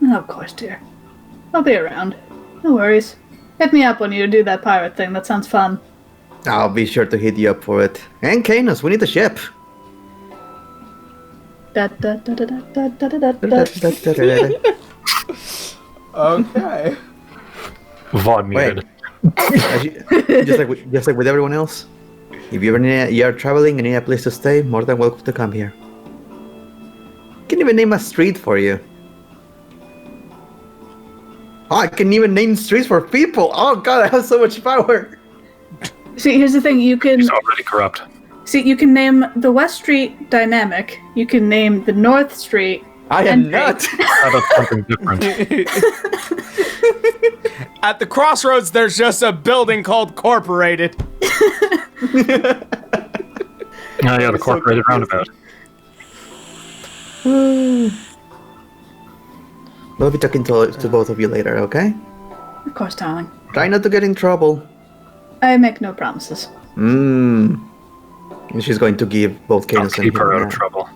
Oh, of course, dear. I'll be around. No worries. Hit me up when you do that pirate thing. That sounds fun. I'll be sure to hit you up for it. And Canis, we need a ship. Da, da, da, da, da, da, da, da, da. Okay. VOD muted. Just like with everyone else. If you're traveling and need a place to stay, more than welcome to come here. I can even name a street for you. Oh, I can even name streets for people. Oh god, I have so much power. See, here's the thing. You can He's already corrupt. you can name the West Street Dynamic. You can name the North Street. I am And not. How about something different? At the crossroads, there's just a building called Corporated. Oh yeah, the Corporated Roundabout. We'll be talking to both of you later, okay? Of course, darling. Try not to get in trouble. I make no promises. And she's going to give both I'll Cadence and keep her out him of trouble.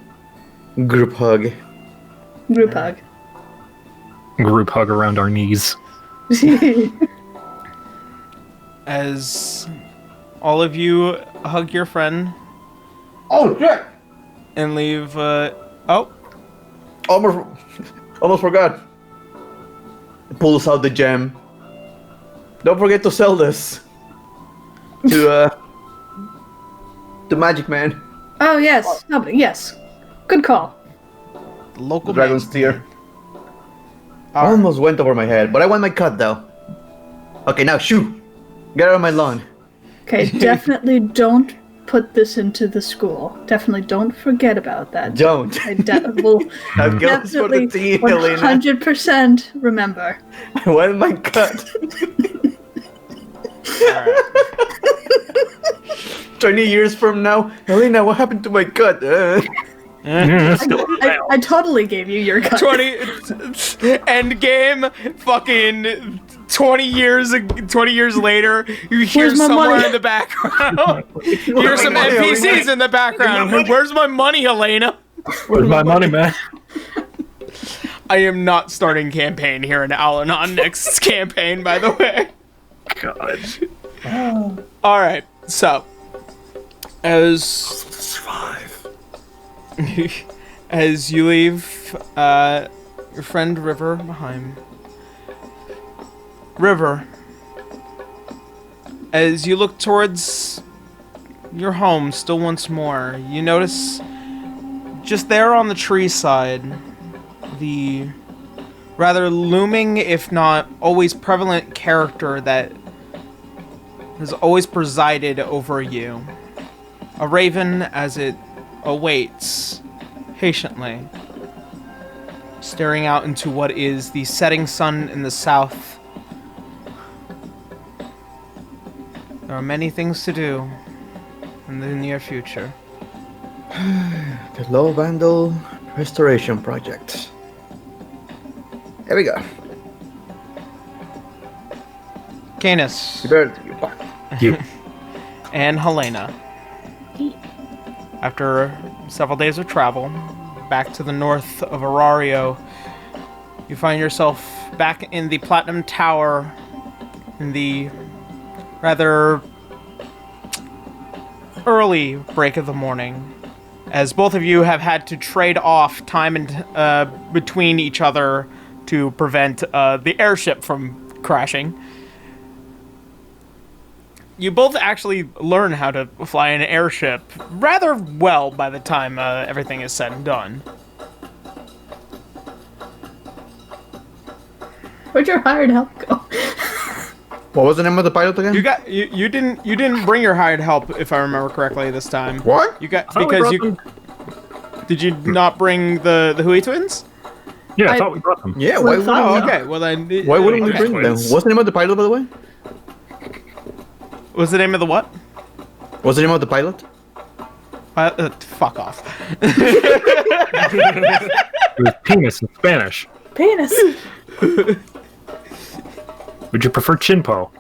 a group hug. Group hug. Group hug around our knees. As all of you hug your friend Oh, shit! and leave, Almost forgot. Pulls out the gem. Don't forget to sell this to Magic Man. Oh, yes. Yes. Good call. the local Dragon's man- Tear. Almost went over my head, but I want my cut though. Okay, now shoo! Get out of my lawn. Okay, definitely don't put this into the school. Definitely don't forget about that. Don't. I will I've got this for the definitely team, Helena. 100% remember. I want my cut. 20 years from now, Helena, what happened to my cut? I totally gave you your cut. 20 end game, fucking 20 years later, you hear Where's my somewhere money? in the background. You hear some money, NPCs Helena? in the background. Where's my money, Helena? Where's my money, man? I am not starting campaign here in Al-Anon next campaign, by the way. God. All right, so as Survive. as you leave your friend River behind, River, as you look towards your home still once more, you notice just there on the tree side the rather looming, if not always prevalent, character that has always presided over you. A raven as it awaits patiently, staring out into what is the setting sun in the south. There are many things to do in the near future. The Low Vandal Restoration Project. Here we go. Canis You. and Helena, after several days of travel back to the north of Arario, you find yourself back in the Platinum Tower in the rather early break of the morning, as both of you have had to trade off time and between each other to prevent the airship from crashing. You both actually learn how to fly an airship rather well by the time everything is said and done. Where'd your hired help go? What was the name of the pilot again? You didn't bring your hired help, if I remember correctly, this time. What? You got I thought we because brought you them. did you not bring the Hui twins? Yeah, I I- thought we brought them. Yeah, why Well, wouldn't Oh, we? okay. Well then, Why wouldn't we okay. bring them? Twins. What's the name of the pilot, by the way? What's the name of the what? What's the name of the pilot? Fuck off. It was penis in Spanish. Penis. Would you prefer chinpo?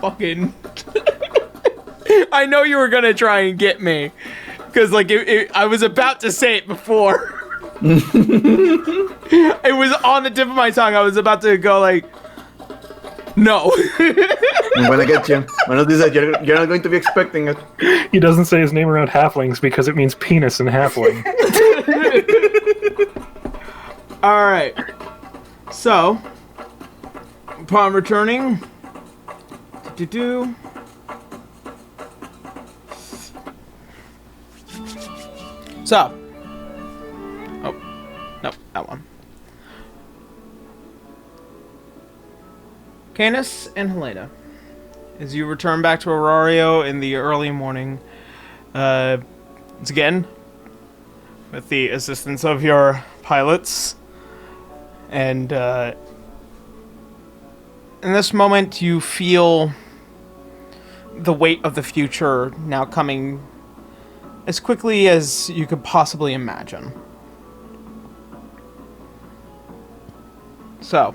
Fucking. I know you were gonna try and get me, because like I was about to say it before. It was on the tip of my tongue. I was about to go like, no. I'm gonna get you. One of these days, you're not going to be expecting it. He doesn't say his name around halflings because it means penis in halfling. All right. So, upon returning, So, oh, nope, that one. Canis and Helena, as you return back to Arario in the early morning, once again, with the assistance of your pilots, and in this moment, you feel the weight of the future now coming as quickly as you could possibly imagine. So,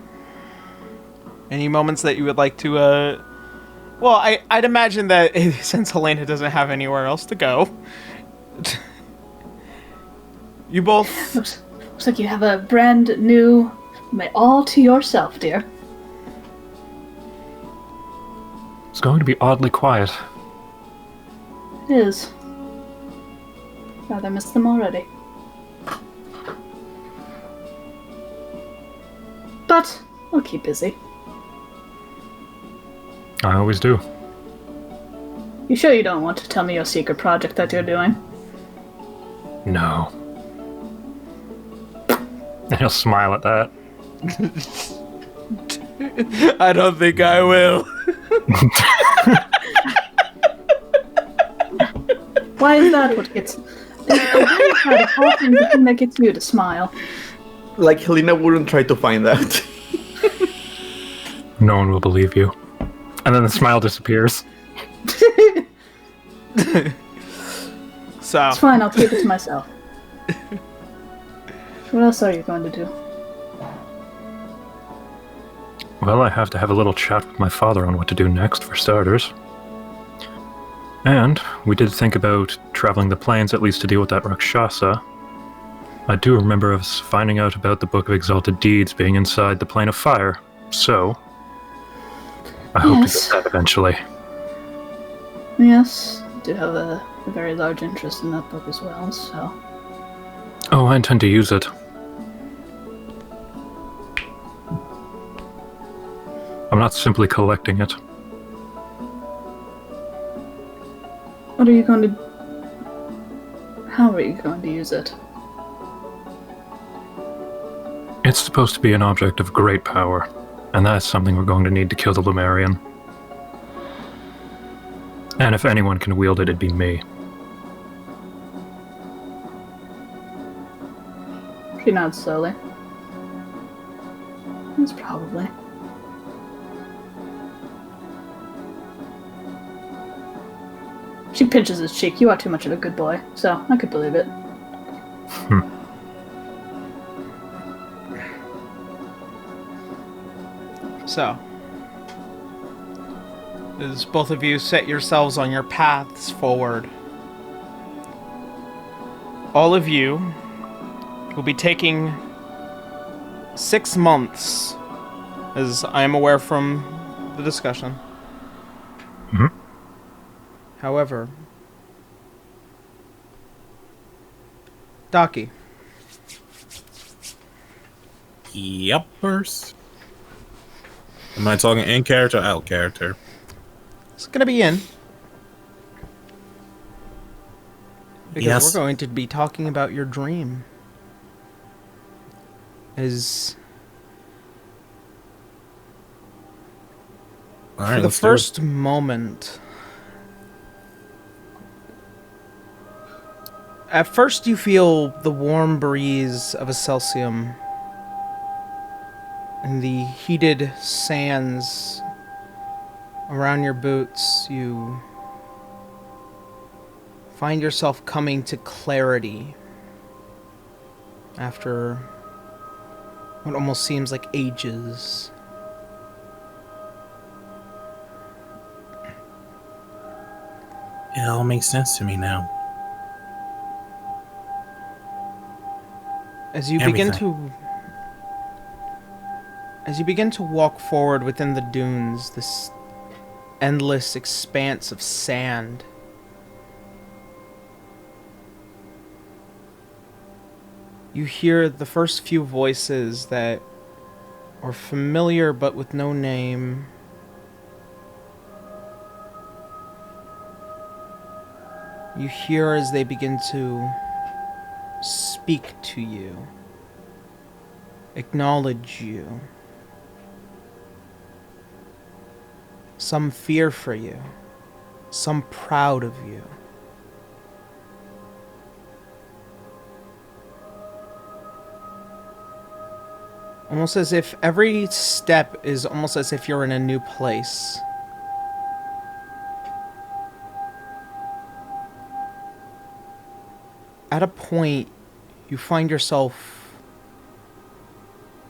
any moments that you would like to, well, I'd imagine that since Helena doesn't have anywhere else to go, you both... Looks like you have a brand new, all to yourself, dear. It's going to be oddly quiet. It is. Rather miss them already. But I'll keep busy. I always do. You sure you don't want to tell me your secret project that you're doing? No. And he'll smile at that. I don't think I will. Why is that what gets... I'm very proud of all things, the thing that gets you to smile. Like Helena wouldn't try to find that. No one will believe you. And then the smile disappears. So... It's fine, I'll keep it to myself. What else are you going to do? Well, I have to have a little chat with my father on what to do next, for starters. And we did think about traveling the plains at least to deal with that Rakshasa. I do remember us finding out about the Book of Exalted Deeds being inside the Plane of Fire, so I hope to get that eventually. Yes, I do have a very large interest in that book as well, so... Oh, I intend to use it. I'm not simply collecting it. What are you going to... How are you going to use it? It's supposed to be an object of great power, and that's something we're going to need to kill the Lumerian. And if anyone can wield it, it'd be me. She nods slowly. That's probably. She pinches his cheek. You are too much of a good boy, so I could believe it. So, as both of you set yourselves on your paths forward, all of you will be taking 6 months, as I am aware from the discussion. Mm-hmm. However, Daki. Yep, first. Am I talking in character or out character? It's gonna be in. Because Yes. we're going to be talking about your dream. As All right, for the let's do it. first moment, at first you feel the warm breeze of Excelsium and the heated sands around your boots. You find yourself coming to clarity after what almost seems like ages. It all makes sense to me now. As you Everything. begin to walk forward within the dunes, this endless expanse of sand, you hear the first few voices that are familiar but with no name. You hear as they begin to speak to you, acknowledge you. Some fear for you, some proud of you. Almost as if every step is almost as if you're in a new place. At a point, you find yourself...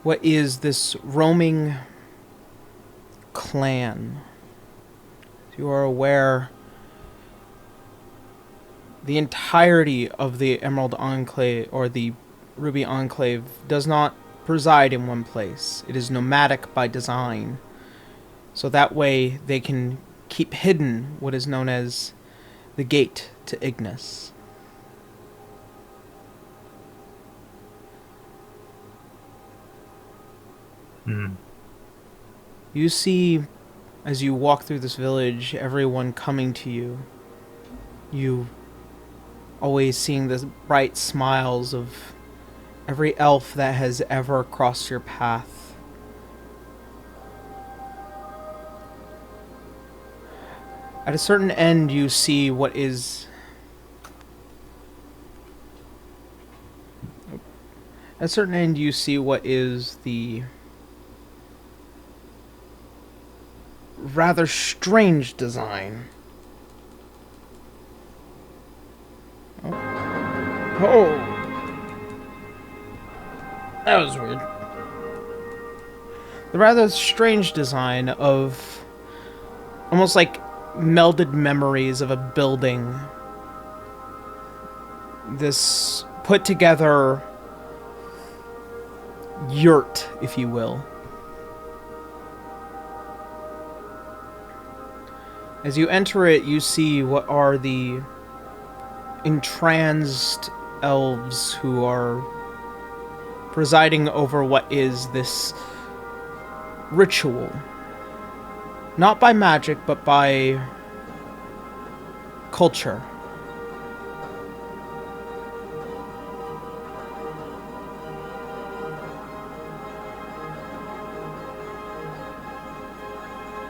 What is this roaming clan? You are aware the entirety of the Emerald Enclave, or the Ruby Enclave, does not preside in one place. It is nomadic by design. So that way they can keep hidden what is known as the gate to Ignis. You see, as you walk through this village, everyone coming to you. You always seeing the bright smiles of every elf that has ever crossed your path. At a certain end, you see what is... At a certain end, you see what is the rather strange design. Oh. That was weird. The rather strange design of almost like melded memories of a building. This put together yurt, if you will. As you enter it, you see what are the entranced elves who are presiding over what is this ritual. Not by magic, but by culture.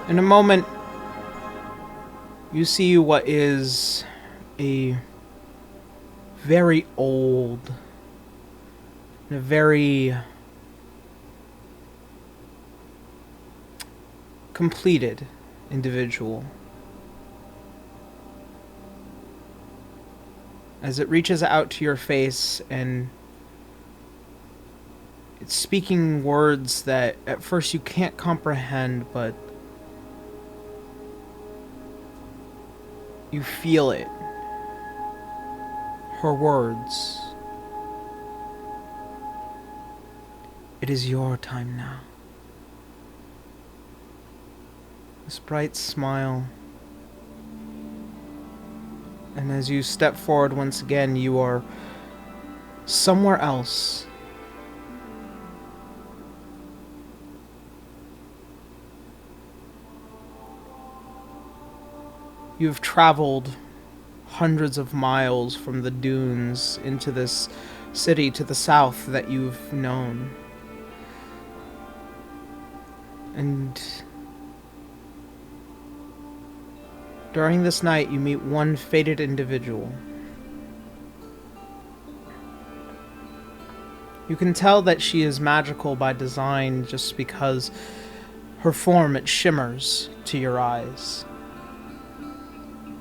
In a moment, you see what is a very old, a very completed individual. As it reaches out to your face and it's speaking words that at first you can't comprehend, but you feel it. Her words. It is your time now. This bright smile. And as you step forward once again, you are somewhere else. You've traveled hundreds of miles from the dunes into this city to the south that you've known. And during this night, you meet one fated individual. You can tell that she is magical by design just because her form, it shimmers to your eyes.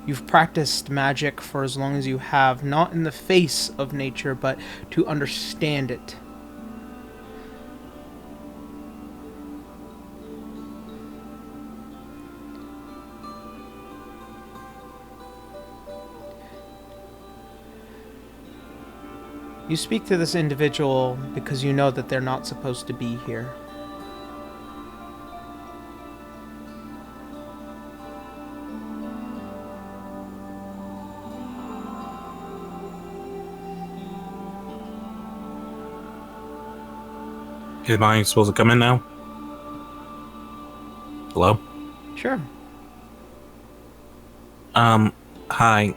You've practiced magic for as long as you have, not in the face of nature, but to understand it. You speak to this individual because you know that they're not supposed to be here. Am I supposed to come in now? Hello? Sure. Hi.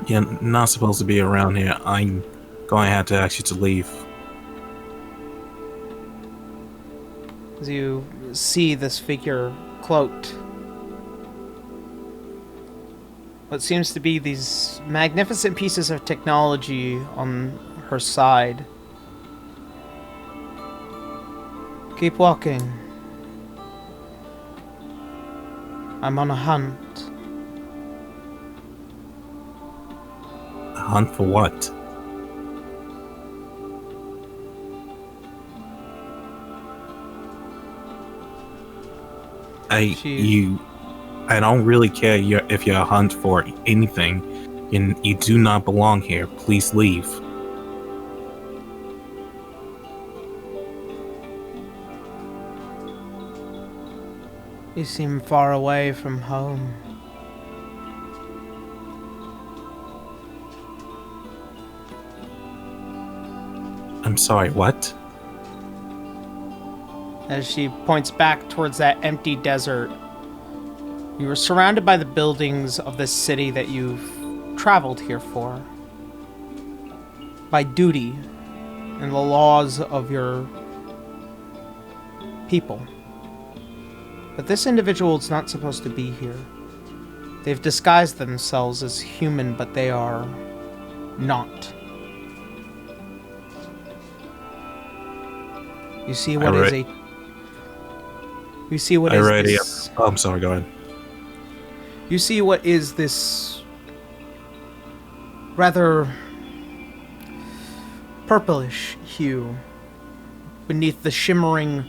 You're not supposed to be around here. I'm going to have to ask you to leave. As you see this figure cloaked, what seems to be these magnificent pieces of technology on her side. Keep walking. I'm on a hunt. A hunt for what? I don't really care if you're a hunt for anything. You do not belong here. Please leave. You seem far away from home. I'm sorry, what? As she points back towards that empty desert, you are surrounded by the buildings of this city that you've traveled here for. By duty and the laws of your people. But this individual is not supposed to be here. They've disguised themselves as human, but they are not. You see what is a... You see what is this... Oh, I'm sorry, go ahead. You see what is this rather purplish hue beneath the shimmering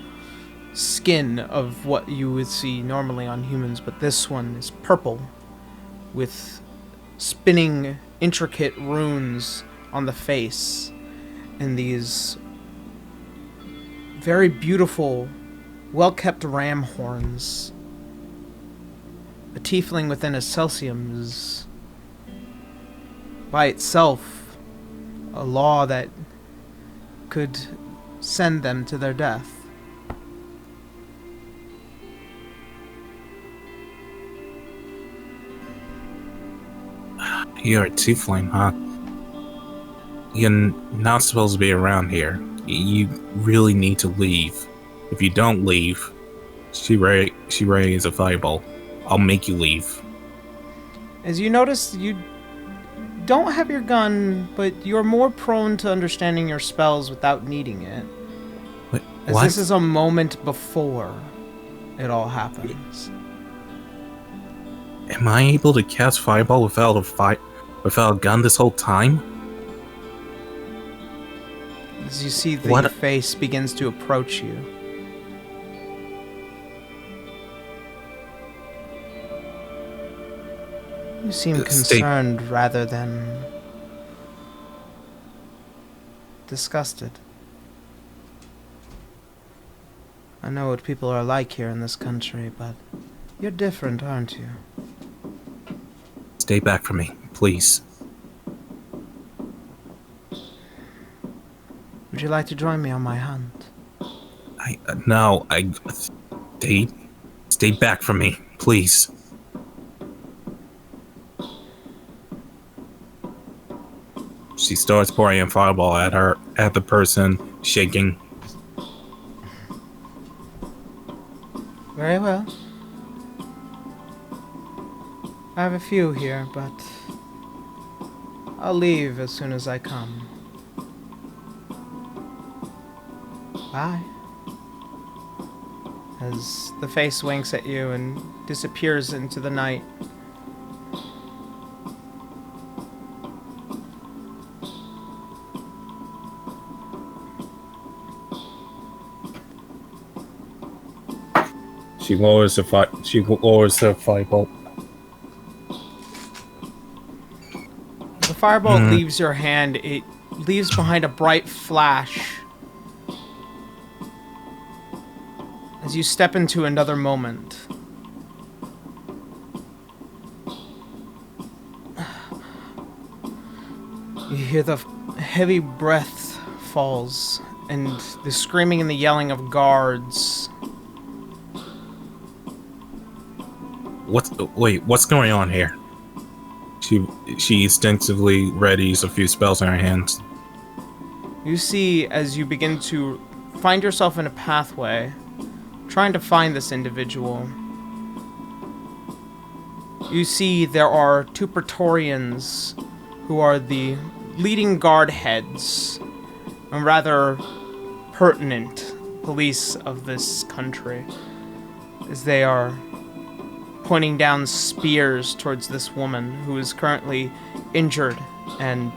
skin of what you would see normally on humans, but this one is purple with spinning intricate runes on the face and these very beautiful, well-kept ram horns. A tiefling within a Celsium is by itself a law that could send them to their death. You're a tiefling, huh? You're not supposed to be around here. You really need to leave. If you don't leave, she raised a fireball. I'll make you leave. As you notice, you don't have your gun, but you're more prone to understanding your spells without needing it. Wait, as what? This is a moment before it all happens. Am I able to cast fireball without a gun this whole time? As you see the face begins to approach you. You seem concerned rather than disgusted. I know what people are like here in this country, but you're different, aren't you? Stay back from me, please. Would you like to join me on my hunt? No. Stay back from me, please. She starts pouring a fireball at the person, shaking. Very well. I have a few here, but I'll leave as soon as I come. Bye. As the face winks at you and disappears into the night. She lowers the fireball. The fireball leaves your hand. It leaves behind a bright flash. As you step into another moment. You hear the heavy breath falls and the screaming and the yelling of guards. What's going on here? She instinctively readies a few spells in her hands. You see, as you begin to find yourself in a pathway, trying to find this individual, you see there are two Praetorians who are the leading guard heads, and rather pertinent police of this country, as they are pointing down spears towards this woman who is currently injured and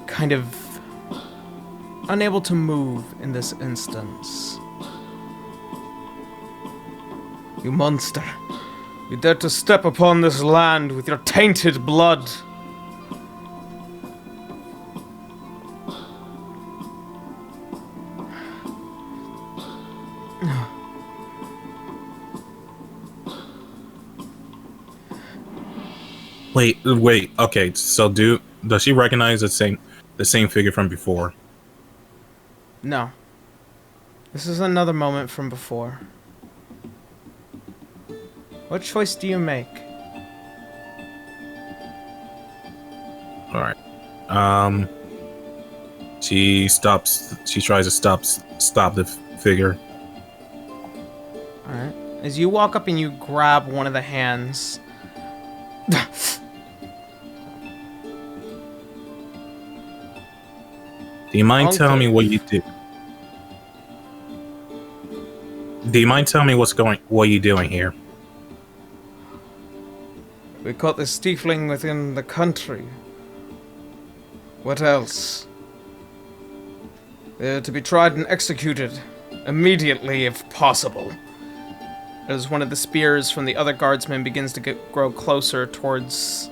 kind of unable to move in this instance. You monster! You dare to step upon this land with your tainted blood! Wait. Okay, so does she recognize the same figure from before? No. This is another moment from before. What choice do you make? All right. She tries to stop the figure. All right. As you walk up and you grab one of the hands. Do you mind telling me what you do? Do you mind telling me what you doing here? We caught this tiefling within the country. What else? They're to be tried and executed immediately if possible. As one of the spears from the other guardsmen begins to grow closer towards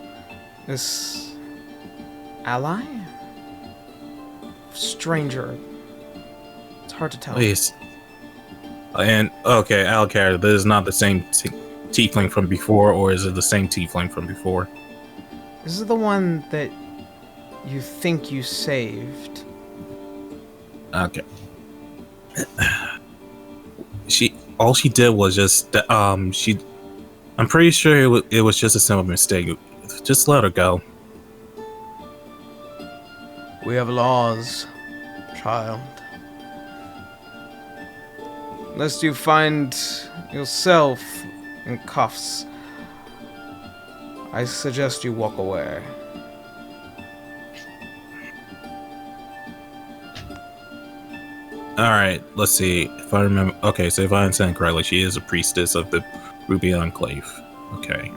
this ally? Stranger. It's hard to tell. Please. And okay, Alcar, this is not the same tiefling from before, or is it the same tiefling from before? This is the one that you think you saved. Okay. All she did was just I'm pretty sure it was just a simple mistake. Just let her go. We have laws, child. Lest you find yourself in cuffs, I suggest you walk away. Alright, let's see. If I remember. Okay, so if I understand correctly, she is a priestess of the Ruby Enclave. Okay.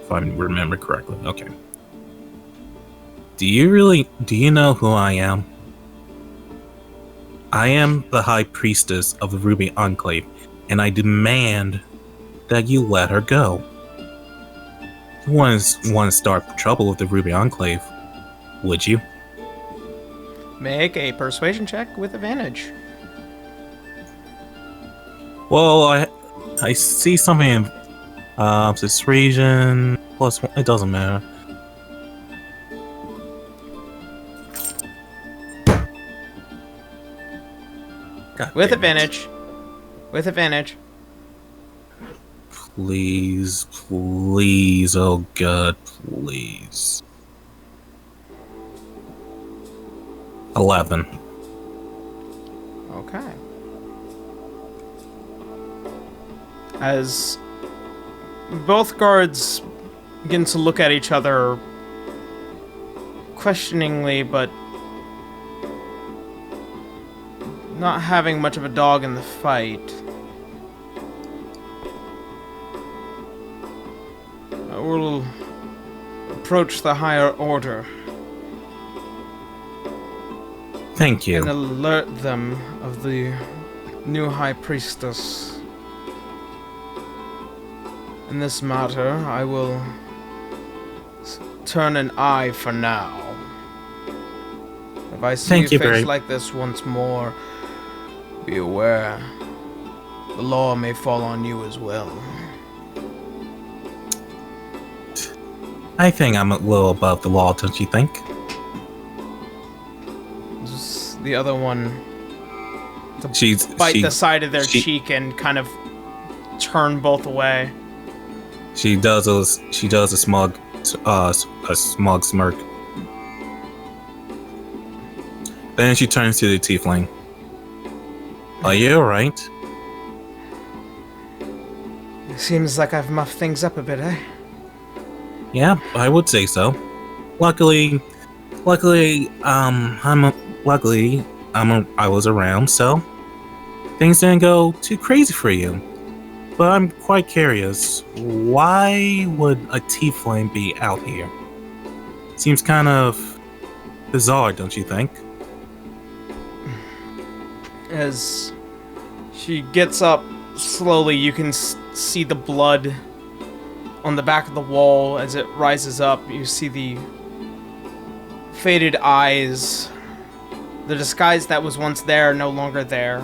If I remember correctly. Okay. Do you know who I am? I am the High Priestess of the Ruby Enclave, and I demand that you let her go. You want to start trouble with the Ruby Enclave, would you? Make a persuasion check with advantage. Well, I see something in persuasion +1. It doesn't matter. With advantage. With advantage. Please, oh god, please. 11. Okay. As both guards begin to look at each other questioningly, but not having much of a dog in the fight, I will approach the higher order. Thank you. And alert them of the new High Priestess. In this matter, I will turn an eye for now. If I see a face like this once more, be aware. The law may fall on you as well. I think I'm a little above the law, don't you think? The other one to bite the side of their cheek and kind of turn both away. She does a smug smirk. Then she turns to the tiefling. Are you alright? Seems like I've muffed things up a bit, eh? Yeah, I would say so. Luckily, I was around, so things didn't go too crazy for you. But I'm quite curious, why would a tiefling be out here? Seems kind of bizarre, don't you think? As she gets up slowly, you can see the blood on the back of the wall. As it rises up, you see the faded eyes. The disguise that was once there, no longer there.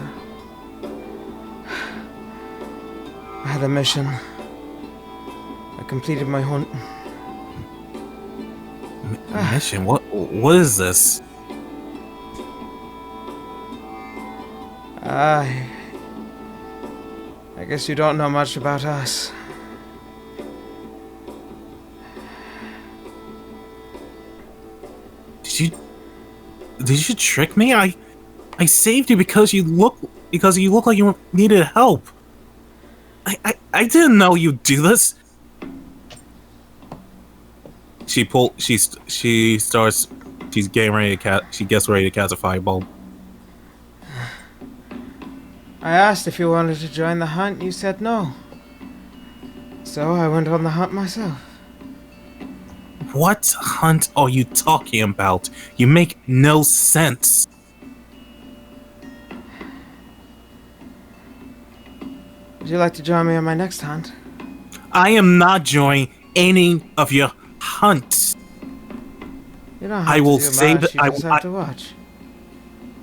I had a mission. I completed my hunt. Mission? What is this? I guess you don't know much about us. Did you trick me? I saved you because you look like you needed help. I didn't know you'd do this. She gets ready to cast a fireball. I asked if you wanted to join the hunt, you said no. So I went on the hunt myself. What hunt are you talking about? You make no sense. Would you like to join me on my next hunt? I am not joining any of your hunts. You don't have I to will do say much, that you just have to watch.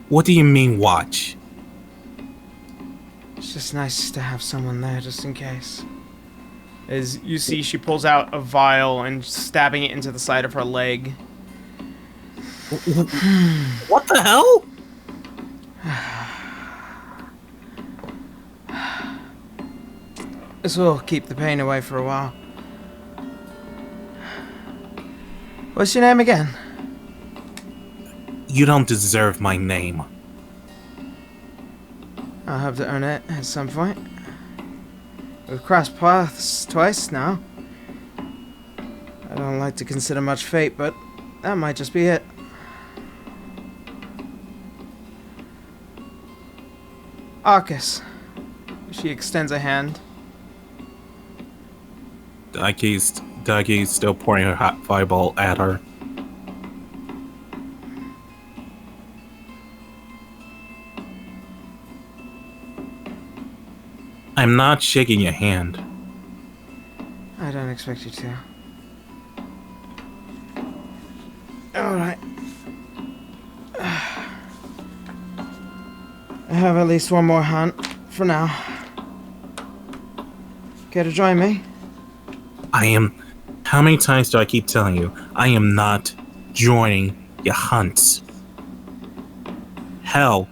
What do you mean, watch? It's just nice to have someone there, just in case. As you see, she pulls out a vial and stabbing it into the side of her leg. What the hell? This will keep the pain away for a while. What's your name again? You don't deserve my name. I'll have to earn it at some point. We've crossed paths twice now. I don't like to consider much fate, but that might just be it. Arcus. She extends a hand. Daki's still pouring her hot fireball at her. I'm not shaking your hand. I don't expect you to. Alright. I have at least one more hunt for now. Care to join me? How many times do I keep telling you? I am not joining your hunts. Hell,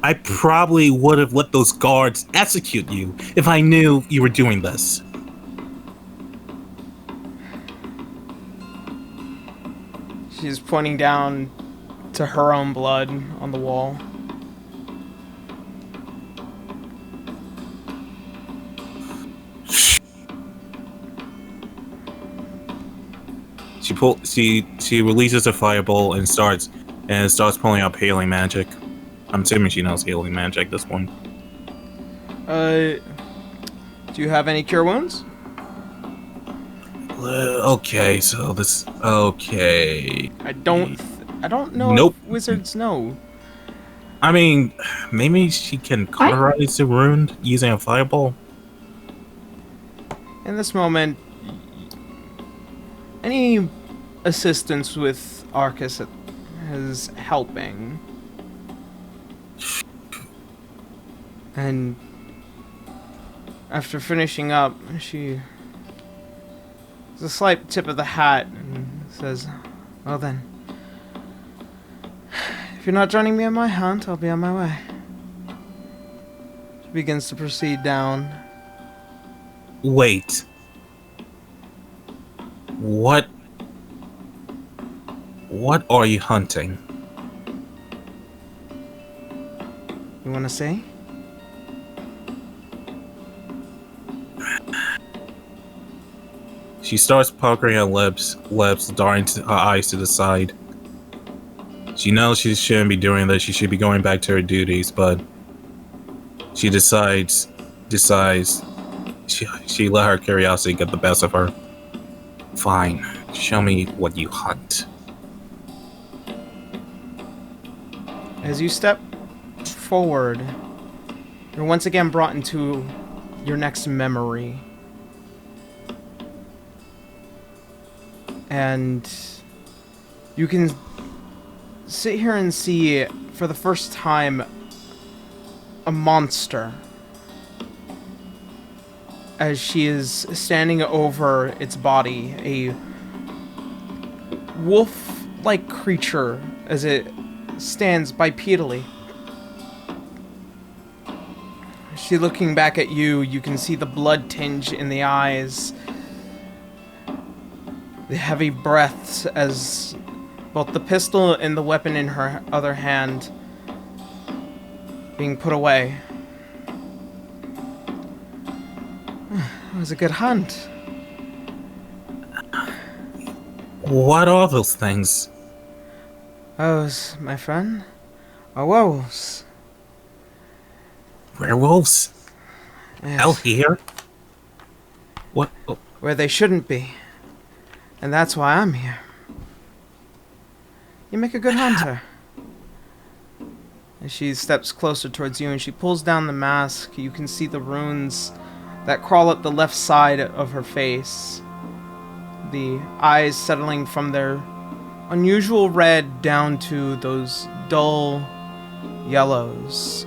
I probably would have let those guards execute you if I knew you were doing this. She's pointing down to her own blood on the wall. She releases a fireball and starts pulling up healing magic. I'm assuming she knows healing magic at this point. Do you have any cure wounds? Okay, so this. Okay. I don't know. Nope. If wizards know. I mean, maybe she can cauterize the wound using a fireball. In this moment, any assistance with Arcus is helping. And after finishing up, she gives a slight tip of the hat and says, well then, if you're not joining me on my hunt, I'll be on my way. She begins to proceed down. Wait. What are you hunting? You want to see? She starts puckering her lips, darting her eyes to the side. She knows she shouldn't be doing this. She should be going back to her duties, but she decides she let her curiosity get the best of her. Fine, show me what you hunt. As you step forward, you're once again brought into your next memory. And you can sit here and see, for the first time, a monster. As she is standing over its body, a wolf-like creature as it stands bipedally. She looking back at you, you can see the blood tinge in the eyes, the heavy breaths as both the pistol and the weapon in her other hand being put away. It was a good hunt. What are those things? Those, my friend, are werewolves. Werewolves? Yes. Out here? What? Where they shouldn't be. And that's why I'm here. You make a good hunter. As she steps closer towards you and she pulls down the mask, you can see the runes that crawl up the left side of her face. The eyes settling from their unusual red down to those dull yellows.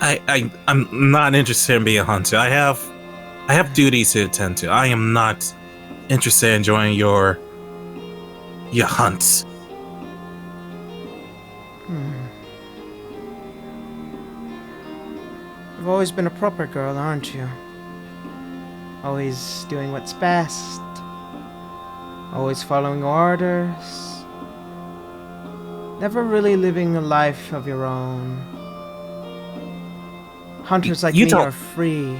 I'm not interested in being a hunter. I have duties to attend to. I am not interested in joining your hunts. You've always been a proper girl, aren't you? Always doing what's best. Always following orders. Never really living a life of your own. Hunters like me are free.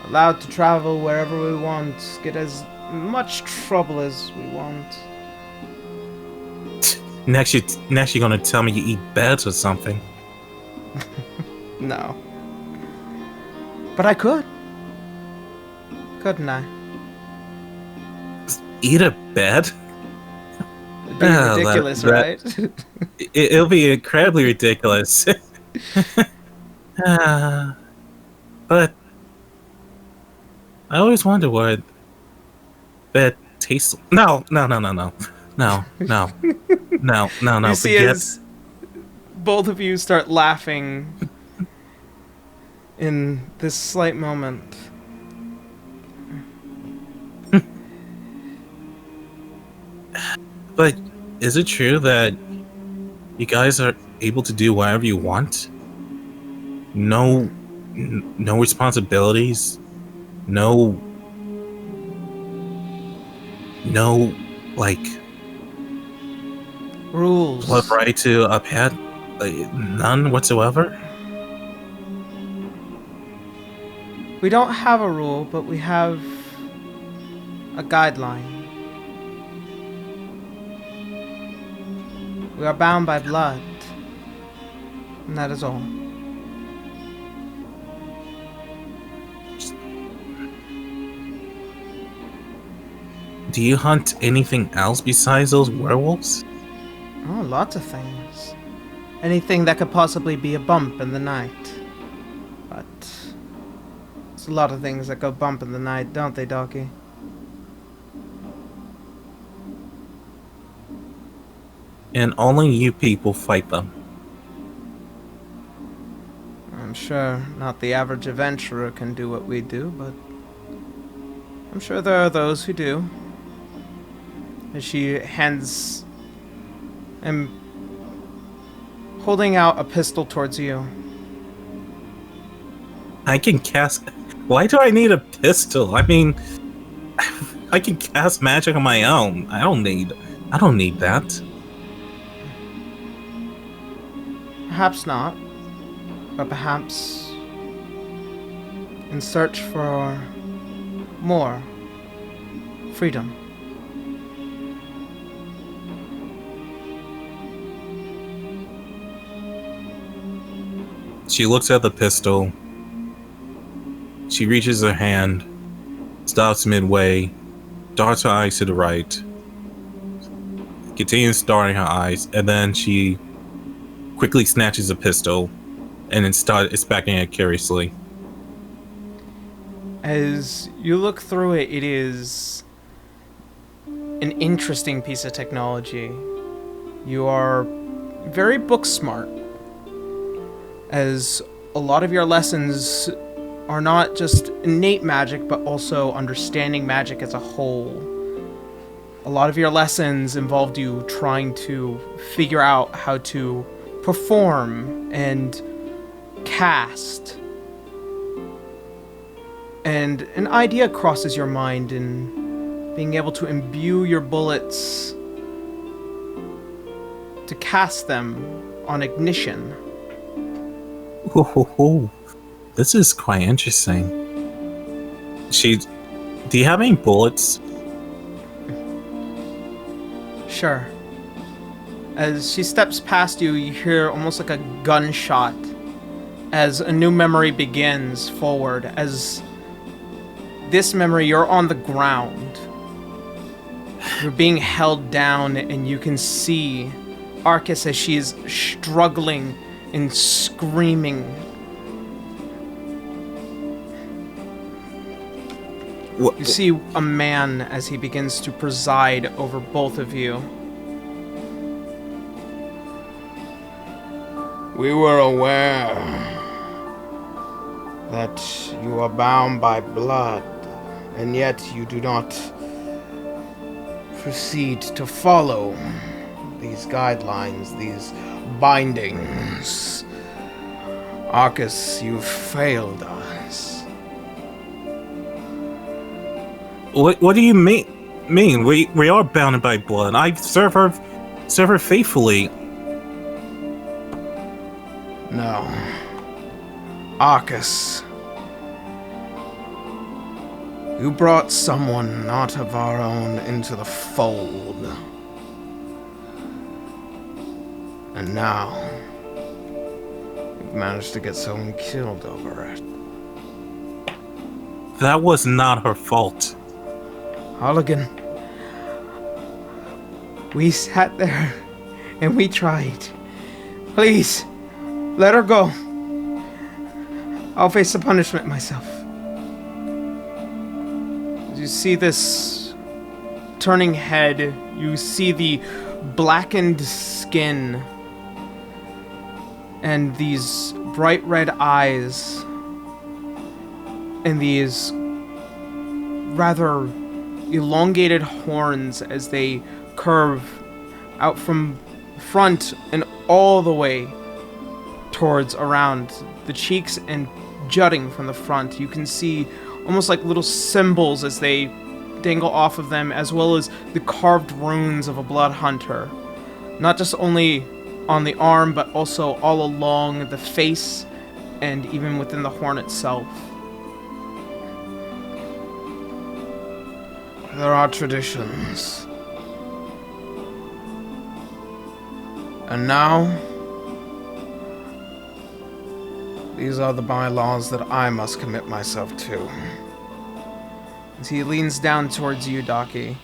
Allowed to travel wherever we want. Get as much trouble as we want. Next you're gonna tell me you eat beds or something. No. But I could. Couldn't I? Eat a bed? It'd be ridiculous, right? It'll be incredibly ridiculous. But I always wonder what bed tastes like. No. You see as both of you start laughing in this slight moment. But is it true that you guys are able to do whatever you want? No responsibilities? No, like, rules. blood right to uphead? None whatsoever? We don't have a rule, but we have a guideline. We are bound by blood, and that is all. Do you hunt anything else besides those werewolves? Oh, lots of things. Anything that could possibly be a bump in the night. But there's a lot of things that go bump in the night, don't they, Daki? And only you people fight them. I'm sure not the average adventurer can do what we do, but I'm sure there are those who do. As she hands and holding out a pistol towards you. I can cast... Why do I need a pistol? I mean, I can cast magic on my own. I don't need that. Perhaps not, but perhaps in search for more freedom. She looks at the pistol. She reaches her hand, stops midway, darts her eyes to the right, continues darting her eyes, and then she quickly snatches a pistol and then starts backing it curiously. As you look through it, it is an interesting piece of technology. You are very book smart, as a lot of your lessons are not just innate magic, but also understanding magic as a whole. A lot of your lessons involved you trying to figure out how to perform and cast. And an idea crosses your mind in being able to imbue your bullets to cast them on ignition. Ooh, this is quite interesting. Do you have any bullets? Sure. As she steps past you, you hear almost like a gunshot as a new memory begins forward. As this memory, you're on the ground. You're being held down, and you can see Arcus as she is struggling and screaming. What? You see a man as he begins to preside over both of you. We were aware that you are bound by blood, and yet you do not proceed to follow these guidelines, these bindings. Arcus, you've failed us. What do you mean? We are bounded by blood. I serve her faithfully. No. Arcus. You brought someone not of our own into the fold. And now, you've managed to get someone killed over it. That was not her fault. Halligan, we sat there and we tried. Please, let her go. I'll face the punishment myself. As you see this turning head, you see the blackened skin and these bright red eyes and these rather elongated horns as they curve out from front and all the way towards around the cheeks and jutting from the front. You can see almost like little symbols as they dangle off of them, as well as the carved runes of a blood hunter. Not just only on the arm, but also all along the face and even within the horn itself. There are traditions. And now, these are the bylaws that I must commit myself to. As he leans down towards you, Daki.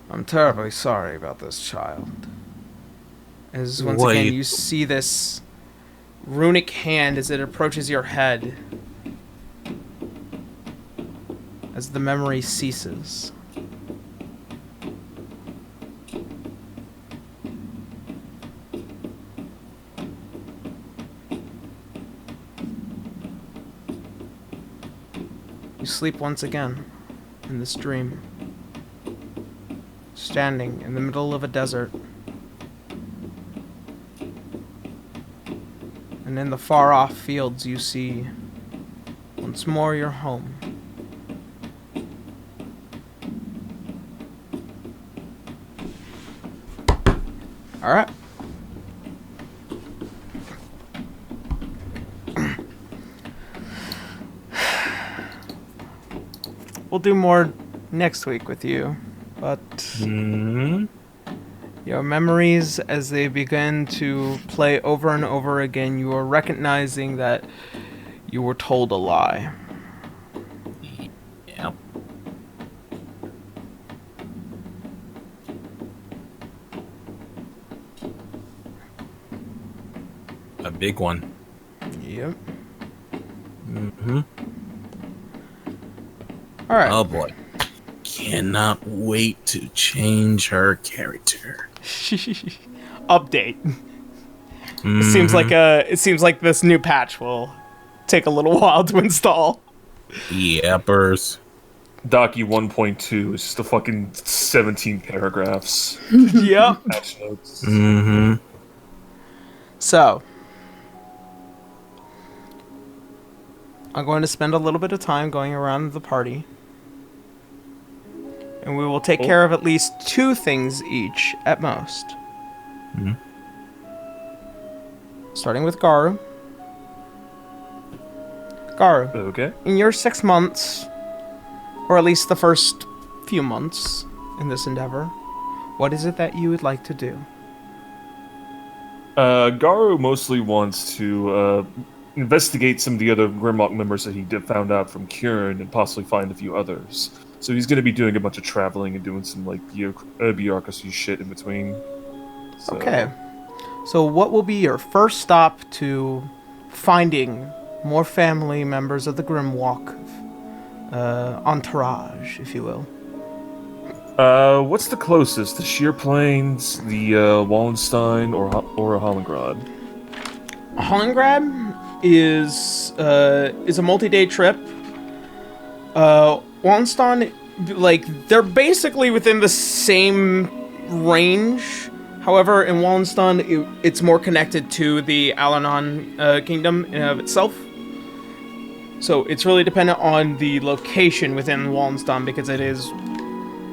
I'm terribly sorry about this child. As once Wait. again you see this runic hand as it approaches your head. As the memory ceases. You sleep once again in this dream, standing in the middle of a desert, and in the far-off fields you see once more your home. All right. we'll do more next week with you. But your memories, as they begin to play over and over again, you are recognizing that you were told a lie. Yep. A big one. Yep. Mm-hmm. All right. Oh boy. Cannot wait to change her character. Update. It seems like this new patch will take a little while to install. Yappers. Daki 1.2 is just the fucking 17 paragraphs. Yep. Patch notes. Mm-hmm. So, I'm going to spend a little bit of time going around the party. And we will take care of at least 2 things each, at most. Mm-hmm. Starting with Garu. Garu, Okay. in your 6 months, or at least the first few months in this endeavor, what is it that you would like to do? Garu mostly wants to investigate some of the other Grimlock members that he found out from Kieran and possibly find a few others. So he's going to be doing a bunch of traveling and doing some like bureaucracy shit in between. So. Okay. So what will be your first stop to finding more family members of the Grimwalk entourage, if you will? What's the closest? The Sheer Plains, the Wallenstein, or a Hollengrad? Hollengrad is a multi-day trip. Wallenstein, like, they're basically within the same range. However, in Wallenstein, it's more connected to the Alanon kingdom in and of itself. So it's really dependent on the location within Wallenstein, because it is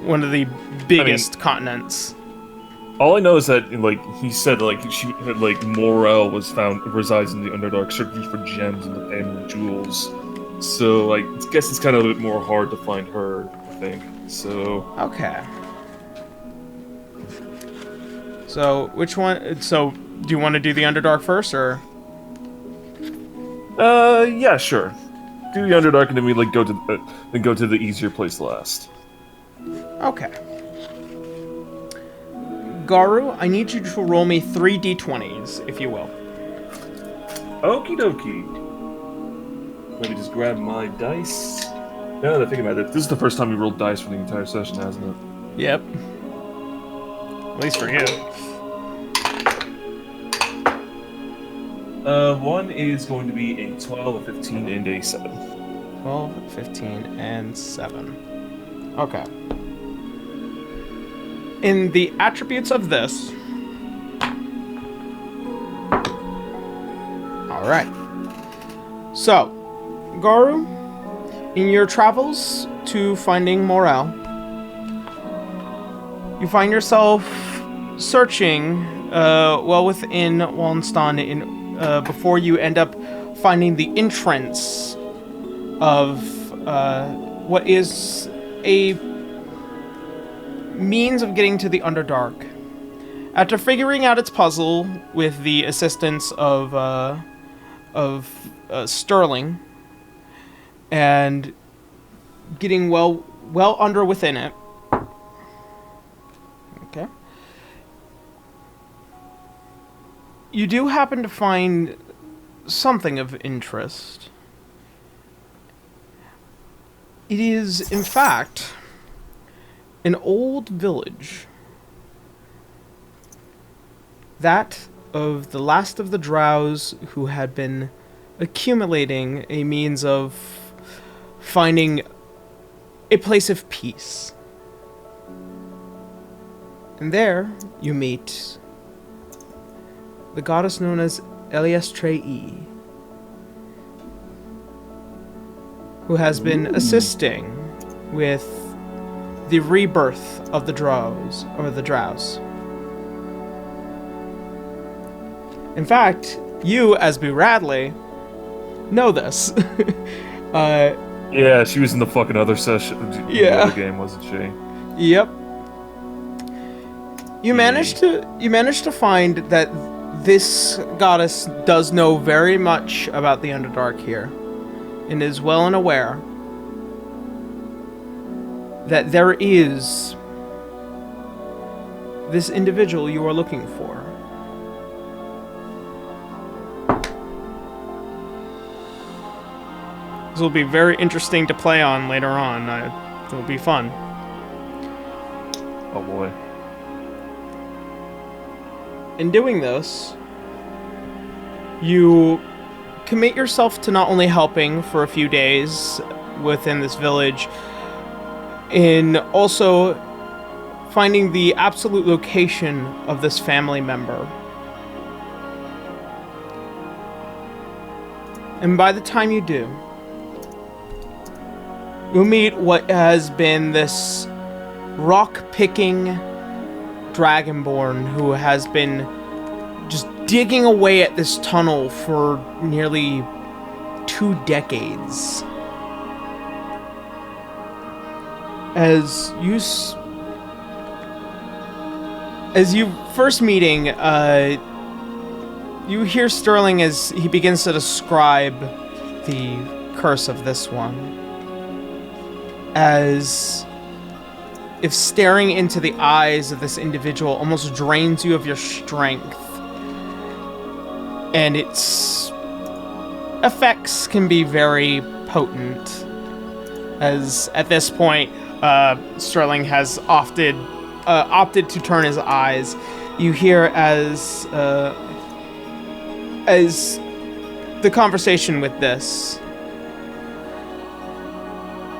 one of the biggest continents. All I know is that, like, he said, like, Morel resides in the Underdark, searching for gems and the family jewels. So, like, I guess it's kind of a bit more hard to find her, I think. So. Okay. So, which one? So, do you want to do the Underdark first, or? Yeah, sure. Do the Underdark, and then we go to the easier place last. Okay. Garu, I need you to roll me 3 d20s, if you will. Okie dokie. Let me just grab my dice. Now that I think about it, this is the first time we rolled dice for the entire session, hasn't it? Yep. At least for you. One is going to be a 12, a 15, and a 7. 12, 15, and 7. Okay. In the attributes of this... Alright. So, Garu, in your travels to finding Morel, you find yourself searching well within Wallenstein before you end up finding the entrance of what is a means of getting to the Underdark. After figuring out its puzzle with the assistance of Sterling and getting well under within it. Okay. You do happen to find something of interest. It is, in fact, an old village. That of the last of the drows who had been accumulating a means of finding a place of peace. And there you meet the goddess known as Eliastrei, who has been assisting with the rebirth of the drows. In fact, you, as Boo Radley, know this. Yeah, she was in the fucking other session. Yeah. The other game, wasn't she? Yep. You managed to find that this goddess does know very much about the Underdark here, and is well and aware that there is this individual you are looking for. This will be very interesting to play on later on. It will be fun. Oh boy. In doing this, you commit yourself to not only helping for a few days within this village, in also finding the absolute location of this family member. And by the time you do, you'll meet what has been this rock-picking dragonborn who has been just digging away at this tunnel for nearly 2 decades. As you first meeting, you hear Sterling as he begins to describe the curse of this one. As if staring into the eyes of this individual almost drains you of your strength. And its effects can be very potent. As at this point, Sterling has opted to turn his eyes. You hear as the conversation with this.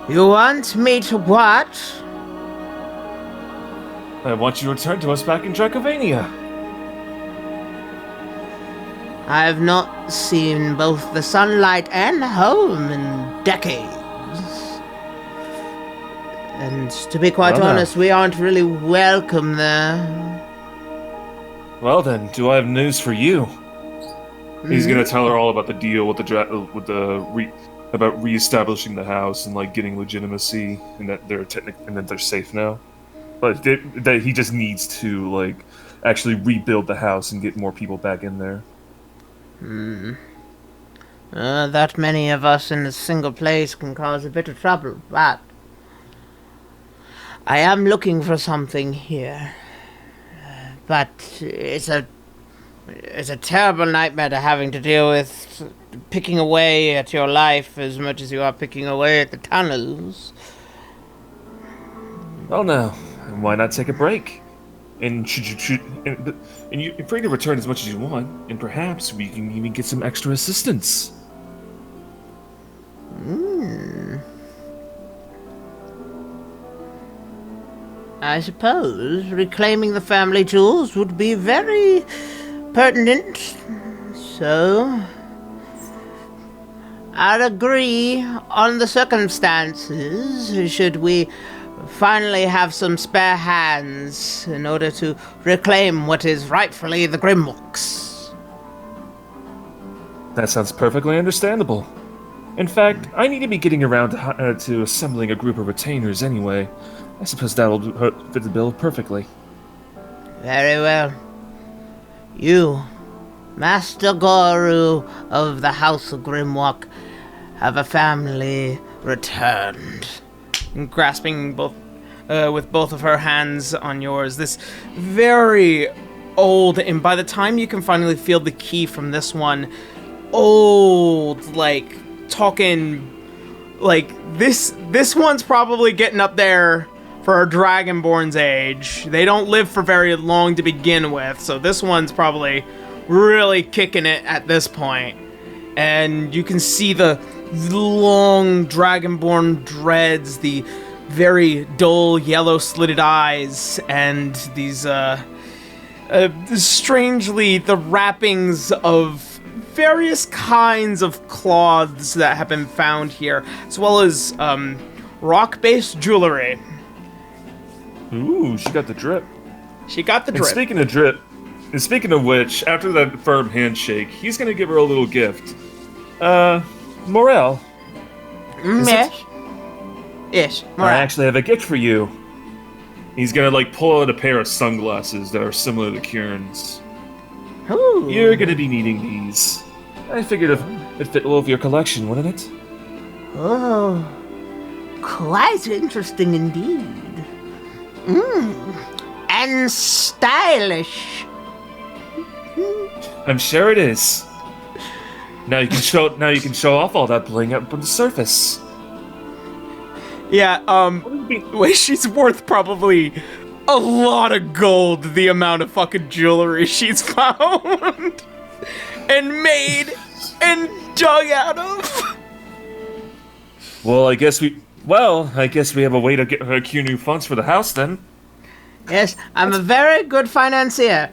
You want me to what? I want you to return to us back in Dracovania. I have not seen both the sunlight and home in decades. And to be quite honest, we aren't really welcome there. Well then, do I have news for you? He's gonna tell her all about the deal with about reestablishing the house and like getting legitimacy, and that they're safe now. But that he just needs to like actually rebuild the house and get more people back in there. That many of us in a single place can cause a bit of trouble, but I am looking for something here. But it's a terrible nightmare to having to deal with, picking away at your life as much as you are picking away at the tunnels. Well now, why not take a break? And you're free to return as much as you want, and perhaps we can even get some extra assistance. I suppose reclaiming the family jewels would be very pertinent. So, I'd agree on the circumstances should we finally have some spare hands in order to reclaim what is rightfully the Grimwalks. That sounds perfectly understandable. In fact, I need to be getting around to assembling a group of retainers anyway. I suppose that'll fit the bill perfectly. Very well. You, Master Garu of the House of Grimwalk, have a family returned. And grasping with both of her hands on yours, this very old, and by the time you can finally feel the key from this one, old, like, talking, like, this one's probably getting up there for a Dragonborn's age. They don't live for very long to begin with, so this one's probably really kicking it at this point. And you can see the long Dragonborn dreads, the very dull yellow slitted eyes, and these strangely the wrappings of various kinds of cloths that have been found here, as well as rock-based jewelry. Ooh, she got the drip. She got the drip. And speaking of drip, and speaking of which, after that firm handshake, he's gonna give her a little gift. Morel, Yes. Yes. I Right. actually have a gift for you. He's gonna like pull out a pair of sunglasses that are similar to Kieran's. Ooh. You're gonna be needing these. I figured it'd fit well with your collection, wouldn't it? Oh, quite interesting indeed. And stylish. I'm sure it is. Now you can show off all that bling up on the surface. Yeah, wait, she's worth probably a lot of gold, the amount of fucking jewelry she's found and made and dug out of. Well, I guess we have a way to accrue new funds for the house then. Yes, I'm a very good financier.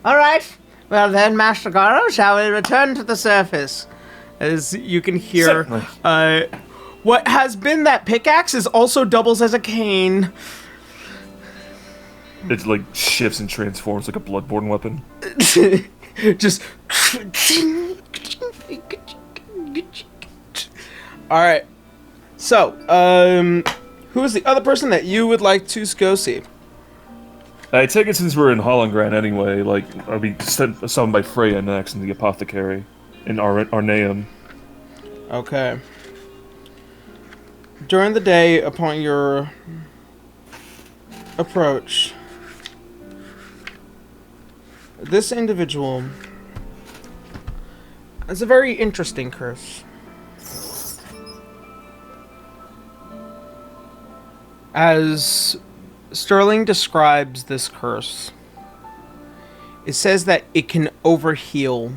All right. Well then, Master Garu, shall we return to the surface? As you can hear, Certainly. what has been that pickaxe is also doubles as a cane. It like shifts and transforms like a bloodborne weapon. Just. Alright. So, who is the other person that you would like to go see? I take it since we're in Hollengren anyway, like, I'll be summoned by Freya next in the apothecary in Arneum. Okay. During the day, upon your approach, this individual has a very interesting curse. As Sterling describes this curse, it says that it can overheal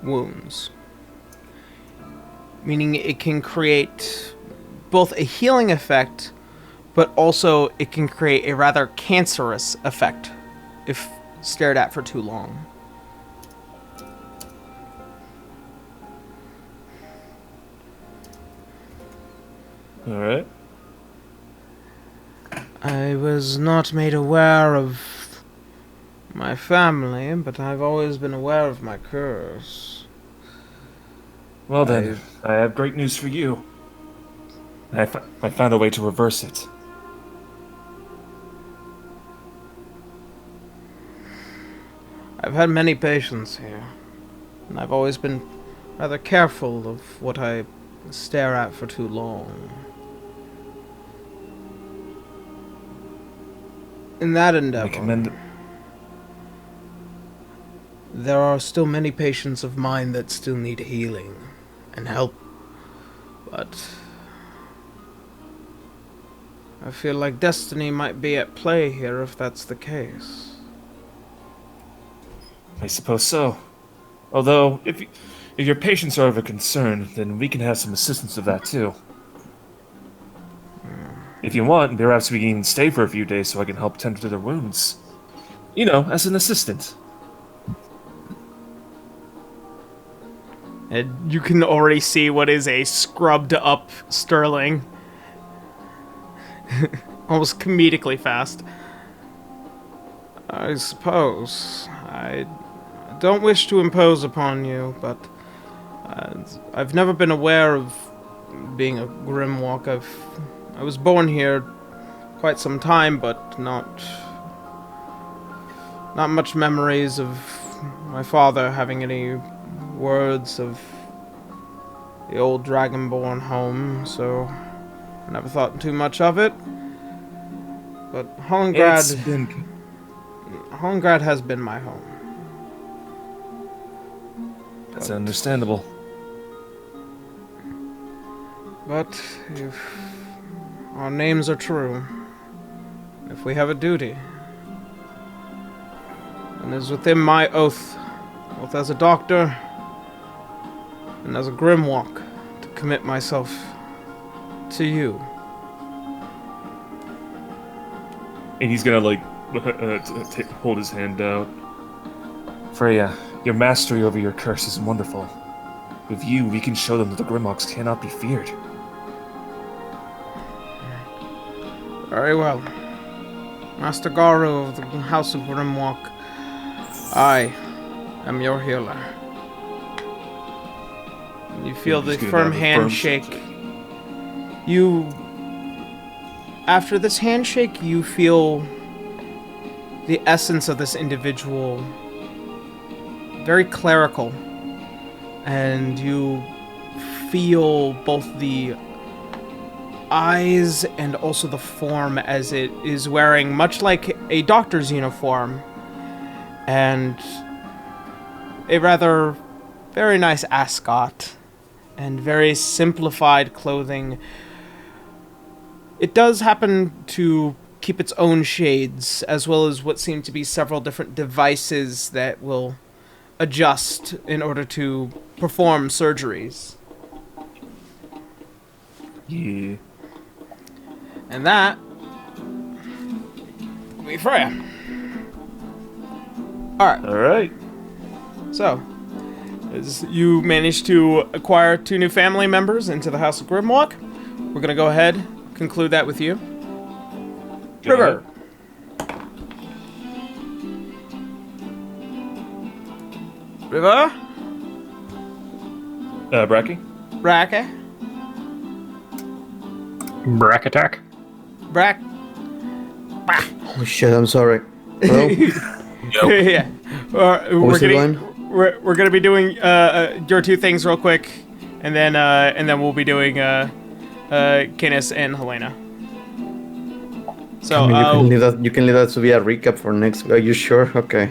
wounds. Meaning it can create both a healing effect, but also it can create a rather cancerous effect if stared at for too long. Alright. I was not made aware of my family, but I've always been aware of my curse. Well then, I have great news for you. I found a way to reverse it. I've had many patients here, and I've always been rather careful of what I stare at for too long. In that I endeavor, commend it. there are still many patients of mine that still need healing and help, but I feel like destiny might be at play here if that's the case. I suppose so. Although, if your patients are of a concern, then we can have some assistance of that too. If you want, perhaps we can stay for a few days so I can help tend to their wounds. You know, as an assistant. And you can already see what is a scrubbed up Sterling. Almost comedically fast. I suppose. I don't wish to impose upon you, but I've never been aware of being a Grimwalk. I was born here quite some time, but not much memories of my father having any words of the old Dragonborn home, so I never thought too much of it. But Hollengard has been my home. That's understandable. But if our names are true, if we have a duty, and it is within my oath, both as a doctor and as a Grimwalk, to commit myself to you. And he's gonna, like, hold his hand out. Freya, your mastery over your curse is wonderful. With you, we can show them that the Grimwalks cannot be feared. Very well. Master Garu of the House of Grimwalk, I am your healer. You feel the He's gonna firm have a firm handshake After this handshake, you feel the essence of this individual very clerical, and you feel both the eyes and also the form as it is wearing much like a doctor's uniform and a rather very nice ascot and very simplified clothing. It does happen to keep its own shades, as well as what seem to be several different devices that will adjust in order to perform surgeries. Yeah. And that will be Freya. Alright, Alright. so as you managed to acquire 2 new family members into the House of Grimlock, we're going to go ahead, conclude that with you. Go River. River? Bracky? Bracky? Brack attack. Brack? Oh shit, I'm sorry. Hello? Yeah. was it We're gonna be doing your 2 things real quick, and then we'll be doing Canis and Helena. So you can leave that to be a recap for next. Are you sure? Okay.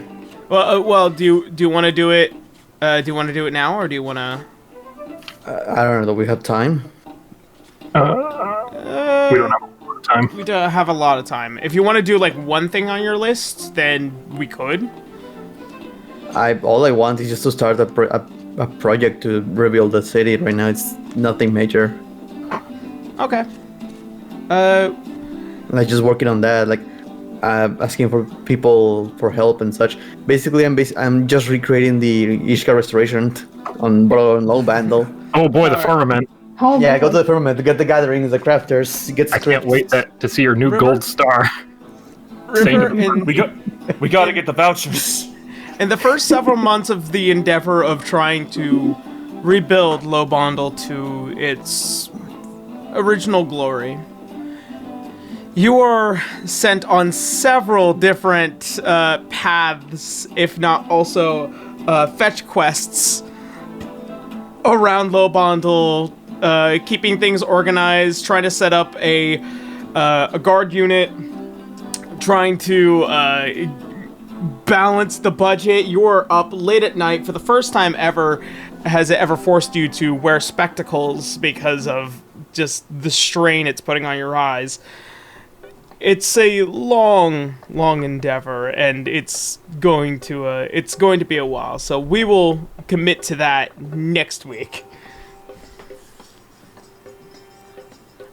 well, do you want to do it? Do you want to do it now, or do you want to? I don't know. Do we have time? We don't have a lot of time. We don't have a lot of time. If you want to do like one thing on your list, then we could. All I want is just to start a project to rebuild the city. Right now, it's nothing major. Okay. Like just working on that, like asking for people for help and such. Basically, I'm just recreating the Ishka restoration on Bro and Low Bundle. Oh boy, the firmament. Oh, Yeah, go to the firmament to get the gatherings, the crafters, get I can't wait to see your new River? gold star. River, We gotta get the vouchers. in the first several months of the endeavor of trying to rebuild Lobondel to its original glory, you are sent on several different paths, if not also fetch quests around Lobondel, keeping things organized, trying to set up a guard unit, trying to balance the budget. You're up late at night. For the first time ever has it ever forced you to wear spectacles because of just the strain it's putting on your eyes. It's a long endeavor, and it's going to be a while. So we will commit to that next week.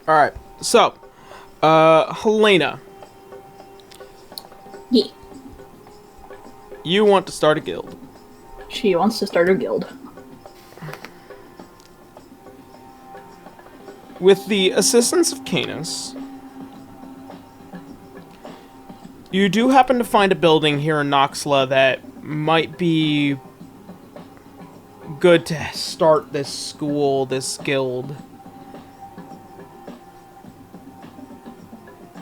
All right. So, Helena, Yeah. you want to start a guild. She wants to start a guild. With the assistance of Canis, you do happen to find a building here in Noxla that might be good to start this school, this guild.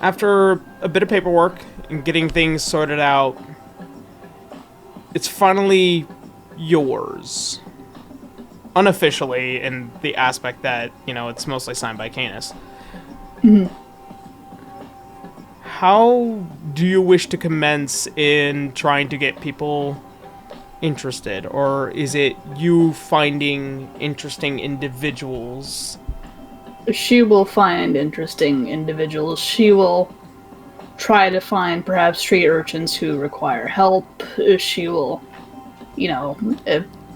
After a bit of paperwork and getting things sorted out, it's finally yours. Unofficially, in the aspect that, it's mostly signed by Canis. Mhm. How do you wish to commence in trying to get people interested? Or is it you finding interesting individuals? She will find interesting individuals. She will try to find perhaps street urchins who require help. She will,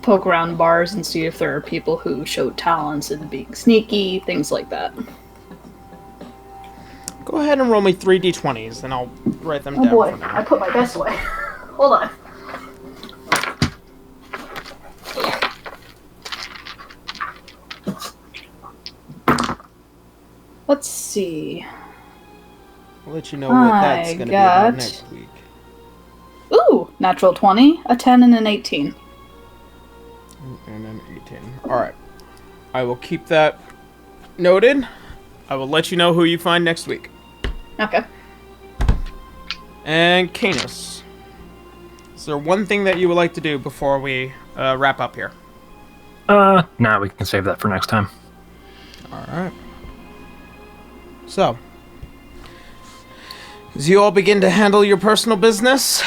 poke around bars and see if there are people who show talents in being sneaky, things like that. Go ahead and roll me 3 d20s, and I'll write them down. Oh boy, for I now. put my best away. Hold on. Let's see. I'll let you know what that's I going to be about got- next week. Ooh, natural 20, a 10, and an 18. And then 18. Alright. I will keep that noted. I will let you know who you find next week. Okay. And Canis, is there one thing that you would like to do before we wrap up here? Nah, we can save that for next time. Alright. So, as you all begin to handle your personal business,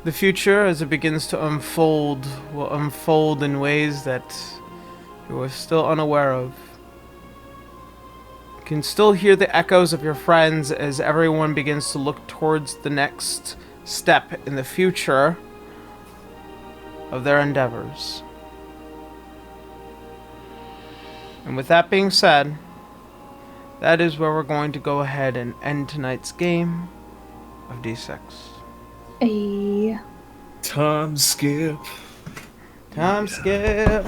the future, as it begins to unfold, will unfold in ways that you are still unaware of. You can still hear the echoes of your friends as everyone begins to look towards the next step in the future of their endeavors. And with that being said, that is where we're going to go ahead and end tonight's game of D6. Time skip. Time skip.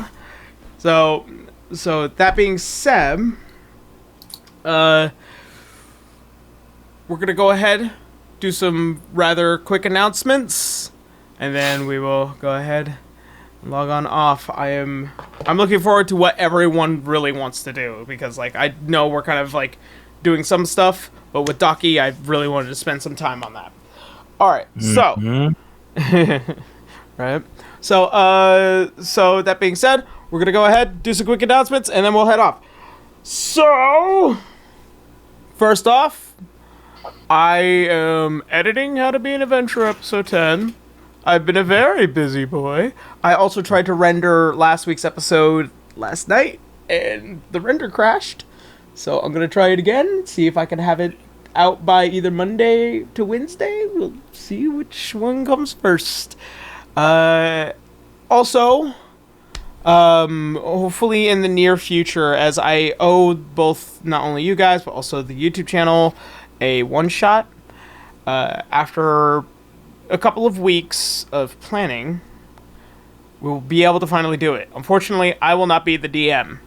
So that being said, we're gonna go ahead, do some rather quick announcements, and then we will go ahead and log on off. I'm looking forward to what everyone really wants to do, because like I know we're kind of like doing some stuff, but with Daki, I really wanted to spend some time on that. All right, so right, so that being said, we're gonna go ahead, do some quick announcements, and then we'll head off. So, first off, I am editing How to Be an Adventurer episode 10. I've been a very busy boy. I also tried to render last week's episode last night, and the render crashed. So I'm going to try it again, see if I can have it out by either Monday to Wednesday. We'll see which one comes first. Also, hopefully in the near future, as I owe both not only you guys, but also the YouTube channel a one-shot, after a couple of weeks of planning, we'll be able to finally do it. Unfortunately, I will not be the DM.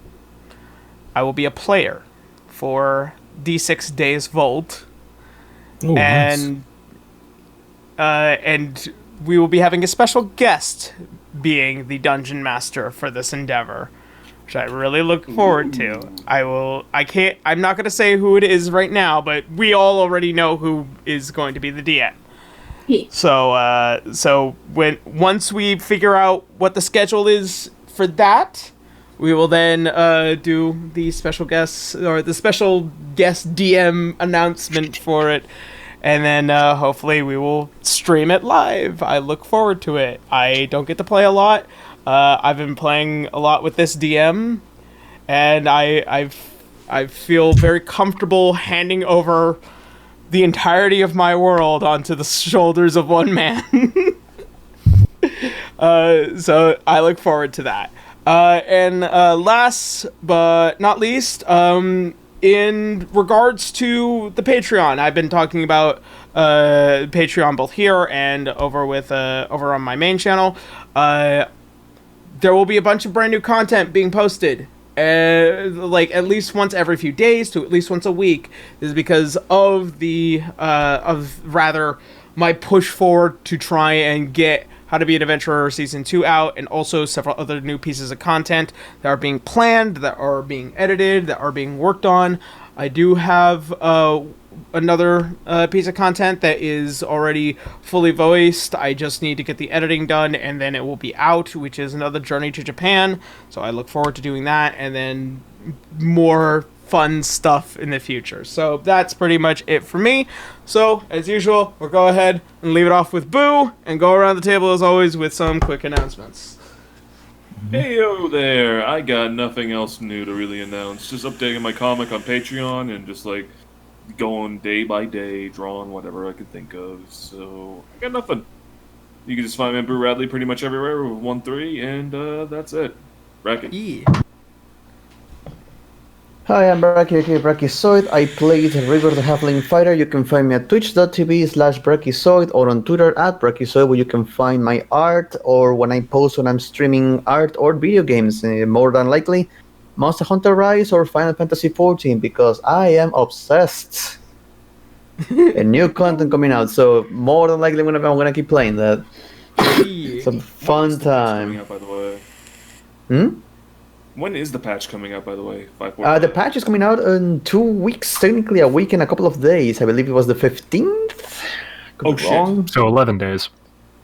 I will be a player for D6 Days Vault. Oh, and we will be having a special guest being the Dungeon Master for this endeavor, which I really look forward to. I'm not going to say who it is right now, but we all already know who is going to be the DM. Yeah. So once we figure out what the schedule is for that, we will then do the special guest DM announcement for it, and then hopefully we will stream it live. I look forward to it. I don't get to play a lot. I've been playing a lot with this DM, and I feel very comfortable handing over the entirety of my world onto the shoulders of one man. So I look forward to that. And last but not least, in regards to the Patreon, I've been talking about Patreon both here and over on my main channel. There will be a bunch of brand new content being posted. Like at least once every few days to at least once a week. This is because of my push forward to try and get How to Be an Adventurer Season 2 out, and also several other new pieces of content that are being planned, that are being edited, that are being worked on. I do have another piece of content that is already fully voiced. I just need to get the editing done, and then it will be out, which is another journey to Japan. So I look forward to doing that, and then more fun stuff in the future. So that's pretty much it for me. So, as usual, we'll go ahead and leave it off with Boo, and go around the table as always with some quick announcements. Heyo there! I got nothing else new to really announce. Just updating my comic on Patreon and just like going day by day, drawing whatever I could think of. So I got nothing. You can just find me at Boo Radley pretty much everywhere with 1-3, and that's it. Bracket. Yeah. Hi, I'm Braki, aka Brachisoid. I played Rigor the Halfling Fighter. You can find me at twitch.tv/Brachisoid or on Twitter at Brachisoid, where you can find my art or when I post when I'm streaming art or video games. More than likely, Monster Hunter Rise or Final Fantasy XIV, because I am obsessed. And new content coming out, so more than likely I'm gonna keep playing that. Some fun time. Coming up, by the way. Hmm? When is the patch coming out, by the way? The patch is coming out in 2 weeks, technically a week and a couple of days. I believe it was the 15th. Could be wrong. So 11 days.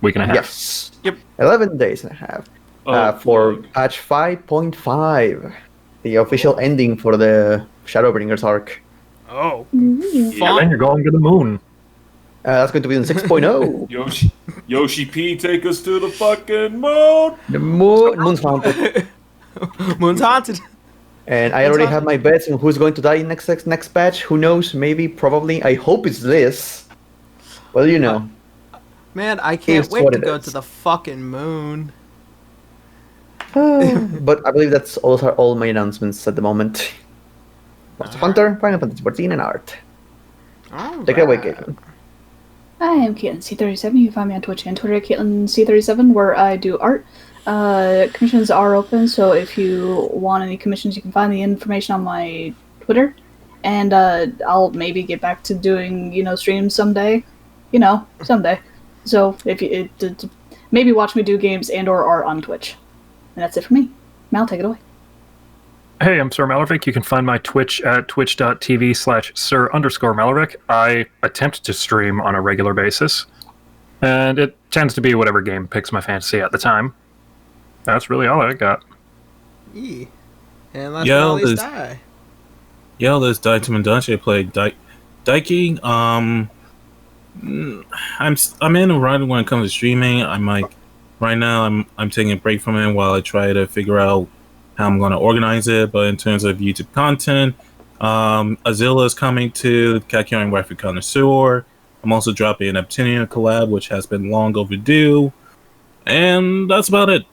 Week and a half. Yes. Yep. 11 days and a half. For patch 5.5. The official ending for the Shadowbringers arc. Oh. Yeah, then you're going to the moon. That's going to be in 6.0. Yoshi P, take us to the fucking moon! The moon's haunted. Moon's haunted. And I already have my bets on who's going to die in next patch. Who knows? Maybe, probably. I hope it's this. Well, you know. Man, I can't It's wait what to it go is. to the fucking moon. But I believe that's also all my announcements at the moment. Monster Hunter, Final Fantasy 14, and art. Take it away, Caitlin. I am Caitlin C37. You can find me on Twitch and Twitter at Caitlin C37, where I do art. Commissions are open, so if you want any commissions, you can find the information on my Twitter. And I'll maybe get back to doing, streams someday. Someday. So if you maybe watch me do games and/or art on Twitch. And that's it for me. Mal, take it away. Hey, I'm Sir Maleric. You can find my Twitch at twitch.tv/Sir_Maleric. I attempt to stream on a regular basis, and it tends to be whatever game picks my fantasy at the time. That's really all I got. Yeah. And last but not least, die. Yo, this Daichi played Daki. I'm in a run when it comes to streaming. Right now I'm taking a break from it while I try to figure out how I'm going to organize it. But in terms of YouTube content, Azilla is coming to Kakyoin Graphic Connoisseur. I'm also dropping an Obsidian collab, which has been long overdue. And that's about it.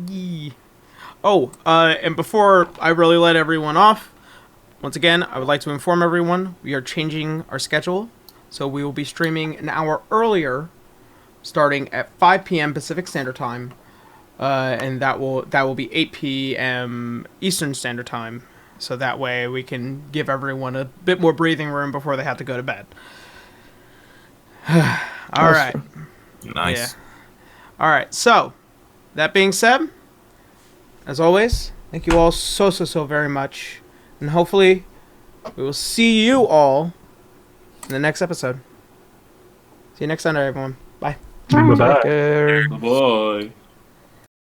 Yeah. Oh, and before I really let everyone off, once again, I would like to inform everyone we are changing our schedule. So we will be streaming an hour earlier, starting at 5 p.m. Pacific Standard Time. And that will be 8 p.m. Eastern Standard Time. So that way we can give everyone a bit more breathing room before they have to go to bed. All right. Nice. Yeah. All right. So, that being said, as always, thank you all so very much. And hopefully, we will see you all in the next episode. See you next Sunday, everyone. Bye. Bye-bye. Take care. Bye.